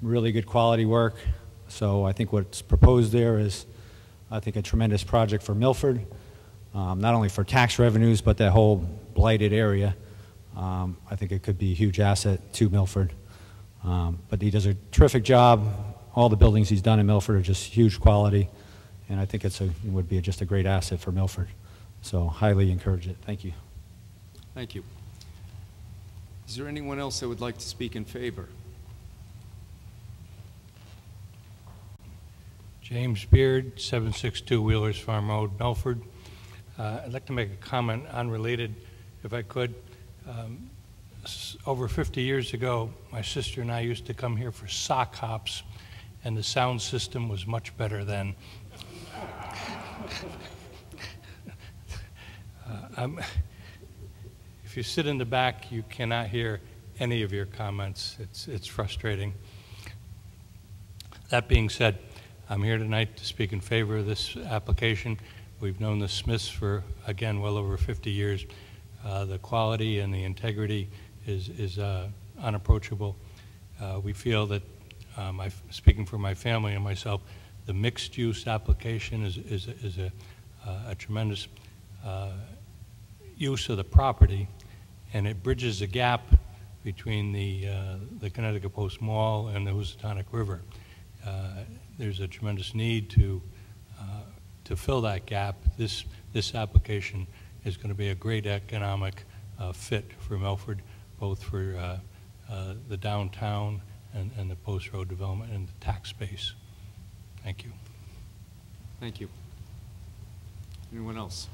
really good quality work. So I think what's proposed there is, I think, a tremendous project for Milford, not only for tax revenues, but that whole blighted area. I think it could be a huge asset to Milford. But he does a terrific job. All the buildings he's done in Milford are just huge quality, and I think it would be just a great asset for Milford. So highly encourage it. Thank you. Thank you. Is there anyone else that would like to speak in favor? James Beard, 762 Wheelers Farm Road, Milford. I'd like to make a comment unrelated, if I could. Over 50 years ago, my sister and I used to come here for sock hops, and the sound system was much better then. If you sit in the back, you cannot hear any of your comments. It's frustrating. That being said, I'm here tonight to speak in favor of this application. We've known the Smiths for, again, well over 50 years. The quality and the integrity is unapproachable. We feel that, speaking for my family and myself, the mixed-use application is a tremendous use of the property, and it bridges a gap between the Connecticut Post Mall and the Housatonic River. There's a tremendous need to fill that gap. This application is going to be a great economic fit for Milford, both for the downtown and the Post Road development and the tax base. Thank you. Thank you. Anyone else?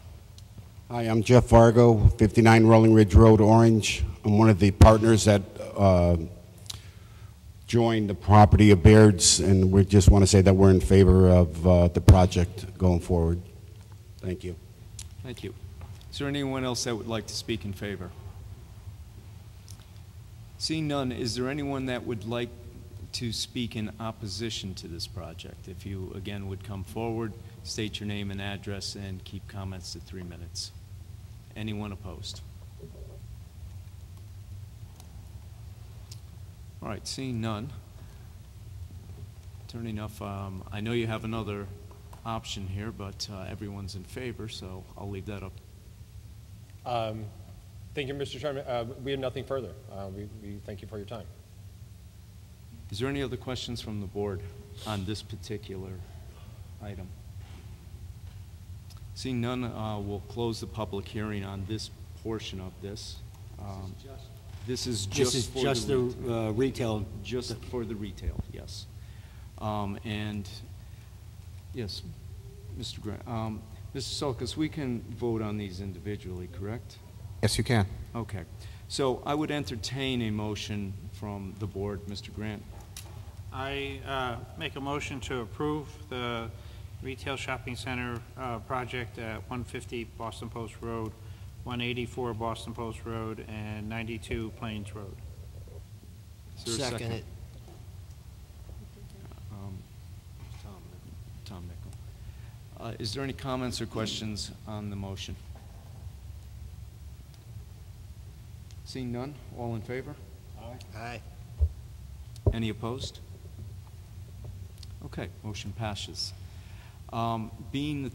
Hi, I'm Jeff Vargo, 59 Rolling Ridge Road, Orange. I'm one of the partners that joined the property of Baird's, and we just want to say that we're in favor of the project going forward. Thank you. Thank you. Is there anyone else that would like to speak in favor? Seeing none, is there anyone that would like to speak in opposition to this project? If you, again, would come forward, state your name and address, and keep comments to 3 minutes. Anyone opposed? All right, seeing none. Attorney Nuff, I know you have another option here, but everyone's in favor, so I'll leave that up. Thank you, Mr. Chairman. We have nothing further. We thank you for your time. Is there any other questions from the board on this particular item? Seeing none, we'll close the public hearing on this portion of this. This is just the retail. Just for the retail, yes. And yes, Mr. Grant. Mr. Sulkus, we can vote on these individually, correct? Yes, you can. Okay. So I would entertain a motion from the board. Mr. Grant? I make a motion to approve the retail shopping center project at 150 Boston Post Road, 184 Boston Post Road, and 92 Plains Road. Is there a Second it. Tom Nickel. Is there any comments or questions on the motion? Seeing none, all in favor? Aye. Any opposed? Okay, motion passes. Being that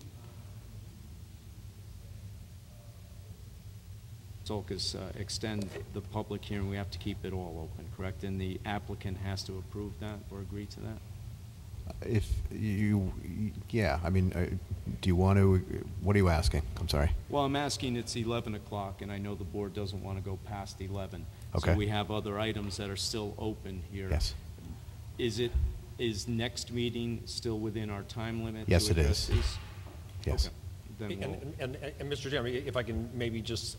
Zolkas extend the public hearing, we have to keep it all open, correct? And the applicant has to approve that or agree to that? If you, yeah, I mean, do you want to, what are you asking? I'm sorry. Well, I'm asking, it's 11 o'clock, and I know the board doesn't want to go past 11. Okay. So we have other items that are still open here. Yes. Is next meeting still within our time limit? Yes, to it address is. these? Yes. Okay. Then we'll, And Mr. Chairman, if I can maybe just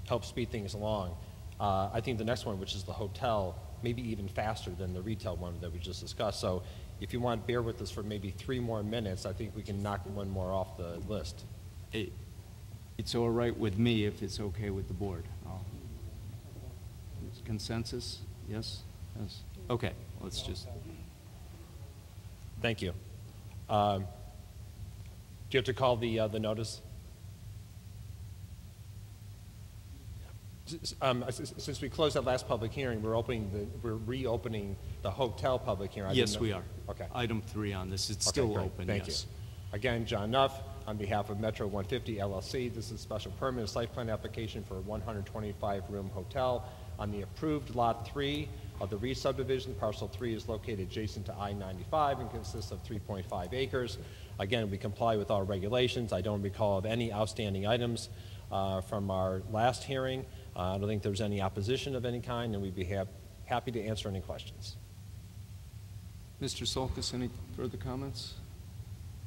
help speed things along, I think the next one, which is the hotel, maybe even faster than the retail one that we just discussed. So if you want to bear with us for maybe 3 more minutes, I think we can knock one more off the list. It's all right with me if it's okay with the board. Consensus? Yes? Yes. Okay, let's just. Thank you. Do you have to call the notice? Since we closed that last public hearing, we're reopening the hotel public hearing. Yes, we are. Okay. Item 3 on this. It's Okay, still great. open, Thank yes. you. Again, John Nuff, on behalf of Metro 150 LLC. This is a special permanent site plan application for a 125-room hotel on the approved Lot 3 of the Reed subdivision. Parcel 3 is located adjacent to I-95 and consists of 3.5 acres. Again, we comply with all regulations. I don't recall of any outstanding items from our last hearing. I don't think there's any opposition of any kind, and we'd be happy to answer any questions. Mr. Solkis, any further comments?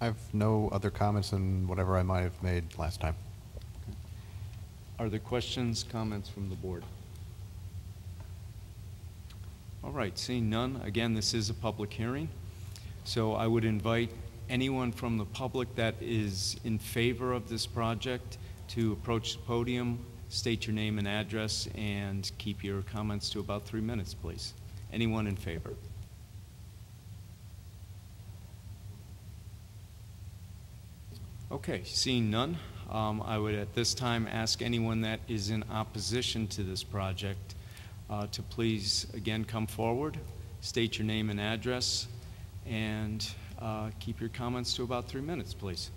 I have no other comments than whatever I might have made last time. Okay. Are there questions, comments from the board? All right, seeing none, again, this is a public hearing, so I would invite anyone from the public that is in favor of this project to approach the podium, state your name and address, and keep your comments to about 3 minutes, please. Anyone in favor? Okay, seeing none, I would at this time ask anyone that is in opposition to this project to please, again, come forward, state your name and address, and keep your comments to about 3 minutes, please.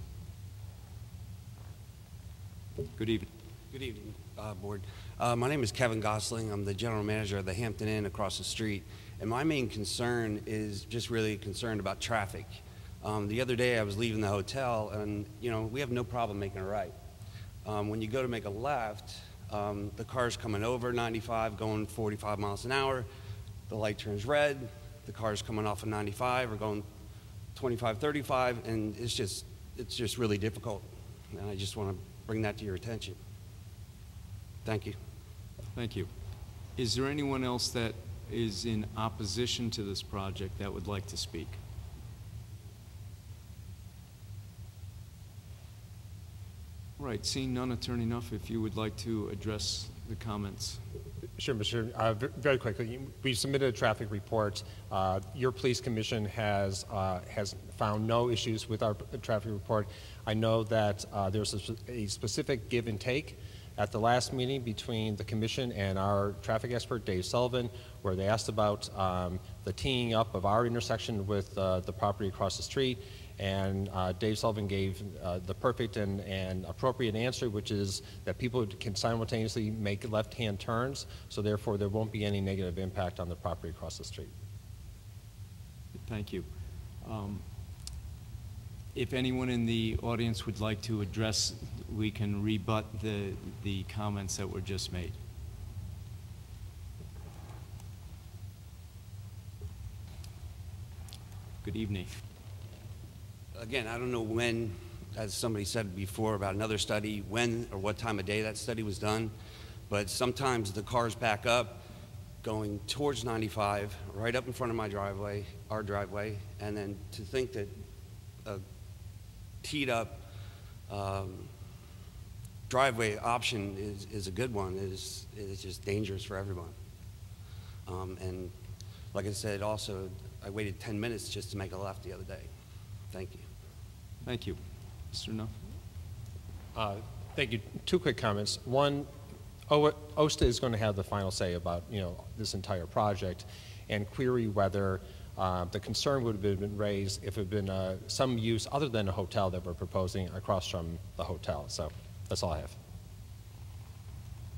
Good evening. Good evening, Board. My name is Kevin Gosling. I'm the general manager of the Hampton Inn across the street, and my main concern is just really concerned about traffic. The other day I was leaving the hotel, and we have no problem making a right. When you go to make a left, the car's coming over 95, going 45 miles an hour. The light turns red. The car's coming off of 95 or going 25, 35, and it's just really difficult. And I just want to bring that to your attention. Thank you. Thank you. Is there anyone else that is in opposition to this project that would like to speak? All right, seeing none, Attorney Nuff, if you would like to address the comments. Sure, Mr. Very quickly, we submitted a traffic report. Your police commission has found no issues with our traffic report. I know that there's a specific give and take at the last meeting between the commission and our traffic expert, Dave Sullivan, where they asked about the teeing up of our intersection with the property across the street. And Dave Sullivan gave the perfect and appropriate answer, which is that people can simultaneously make left-hand turns, so therefore there won't be any negative impact on the property across the street. Thank you. If anyone in the audience would like to address, we can rebut the comments that were just made. Good evening. Again, I don't know when as somebody said before about another study, when or what time of day that study was done. But sometimes the cars back up going towards 95, right up in front of my driveway, our driveway, and then to think that a teed up driveway option is a good one is just dangerous for everyone. And like I said, also, I waited 10 minutes just to make a left the other day. Thank you. Thank you. Mr. Nuff? Thank you. Two quick comments. One, OSTA is going to have the final say about this entire project, and query whether the concern would have been raised if it had been some use other than a hotel that we're proposing across from the hotel. So that's all I have.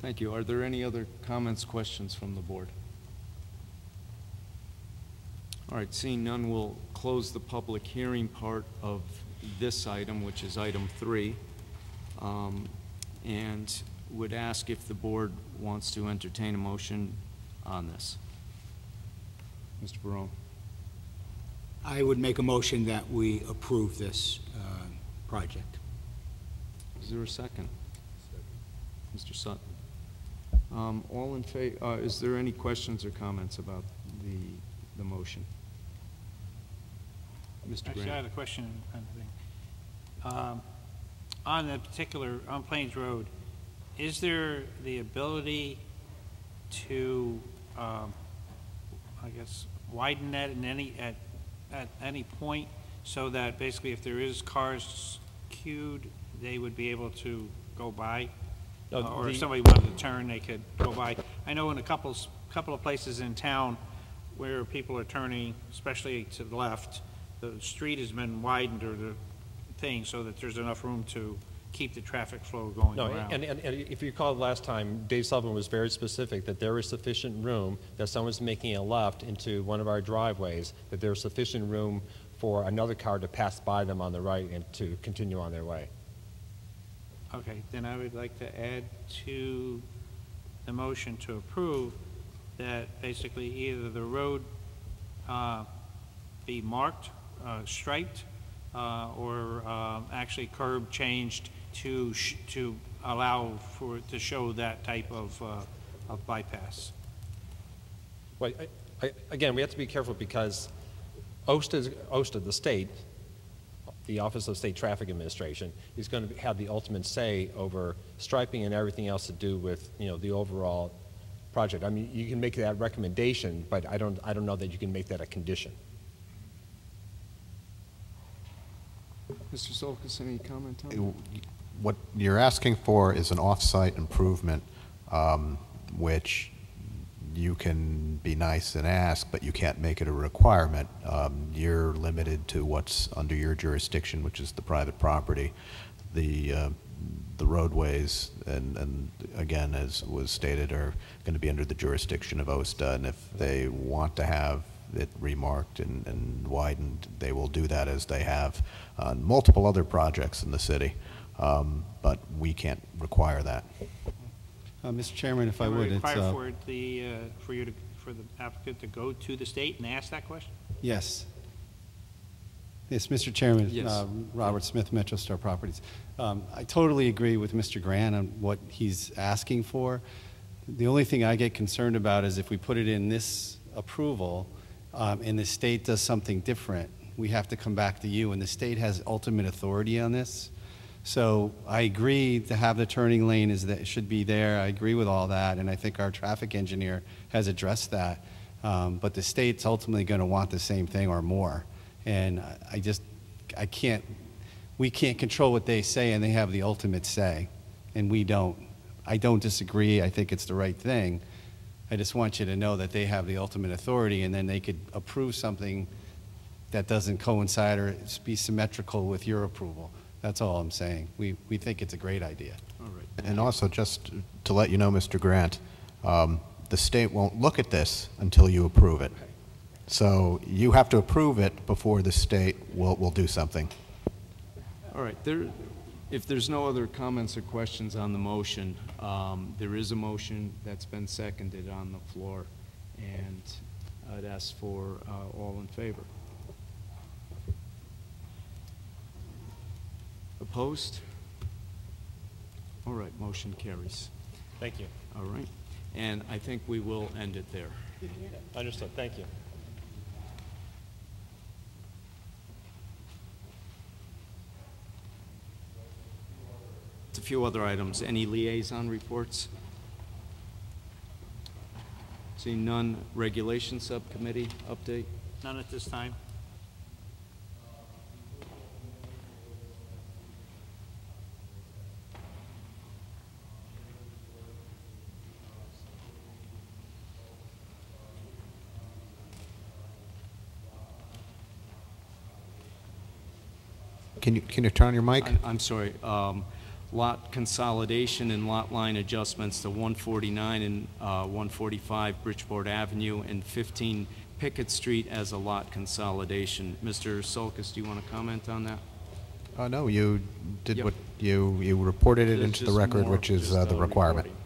Thank you. Are there any other comments, questions from the board? All right, seeing none, we'll close the public hearing part of this item, which is item 3, and would ask if the board wants to entertain a motion on this. Mr. Barone. I would make a motion that we approve this project. Is there a second? Second. Mr. Sutton. All in favor, is there any questions or comments about the motion? Mr. Actually, Grant. I had a question kind of thing. On the particular, on Plains Road, is there the ability to, I guess, widen that in at any point so that basically if there is cars queued, they would be able to go by? Or if somebody wanted to turn, they could go by. I know in a couple of places in town where people are turning, especially to the left, the street has been widened or the thing so that there's enough room to keep the traffic flow going around. And if you recall last time, Dave Sullivan was very specific that there is sufficient room that someone's making a left into one of our driveways, that there's sufficient room for another car to pass by them on the right and to continue on their way. Okay, then I would like to add to the motion to approve that basically either the road be marked, striped, or actually curb changed to allow for to show that type of bypass. Well, again, we have to be careful because OSTA, the state, the Office of State Traffic Administration, is going to have the ultimate say over striping and everything else to do with the overall project. I mean, you can make that recommendation, but I don't know that you can make that a condition. Mr. Solkis, any comment on that? What you're asking for is an off-site improvement, which you can be nice and ask, but you can't make it a requirement. You're limited to what's under your jurisdiction, which is the private property. The roadways, and again, as was stated, are going to be under the jurisdiction of OSTA, and if they want to have it remarked and widened, they will do that as they have on multiple other projects in the city, but we can't require that. Mr. Chairman, if I would, it's require for the applicant to go to the state and ask that question? Yes. Yes, Mr. Chairman. Yes. Robert Smith, Metro Star Properties. I totally agree with Mr. Grant on what he's asking for. The only thing I get concerned about is if we put it in this approval and the state does something different, we have to come back to you, and the state has ultimate authority on this. So I agree to have the turning lane it should be there. I agree with all that, and I think our traffic engineer has addressed that. But the state's ultimately going to want the same thing or more. And we can't control what they say, and they have the ultimate say, and we don't. I don't disagree. I think it's the right thing. I just want you to know that they have the ultimate authority, and then they could approve something that doesn't coincide or be symmetrical with your approval. That's all I'm saying. We think it's a great idea. All right. And also, just to let you know, Mr. Grant, the state won't look at this until you approve it. So you have to approve it before the state will do something. All right. If there's no other comments or questions on the motion, there is a motion that's been seconded on the floor, and I'd ask for all in favor. Opposed? All right, motion carries. Thank you. All right, and I think we will end it there. Understood. Thank you. A few other items. Any liaison reports? Seeing none. Regulation Subcommittee update? None at this time. Can you turn on your mic? I'm sorry. Lot consolidation and lot line adjustments to 149 and 145 Bridgeport Avenue and 15 Pickett Street as a lot consolidation. Mr. Sulkus, do you want to comment on that? No, you did Yep. what you reported it It's into the just record, more which is just, the requirement. reporting.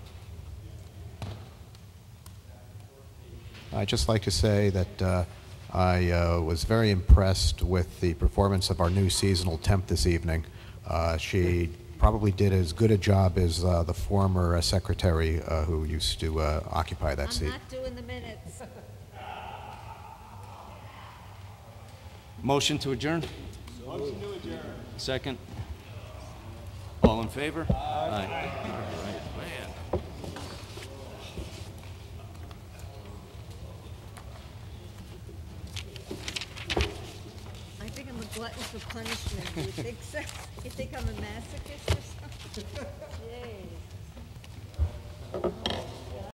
I'd just like to say that I was very impressed with the performance of our new seasonal temp this evening. She probably did as good a job as the former secretary who used to occupy that seat. I'm not doing the minutes. Motion to adjourn? Motion to adjourn. Second? All in favor? Aye. All right, man. I think I'm a glutton for punishment. You think so? You think I'm a masochist or something? Yay.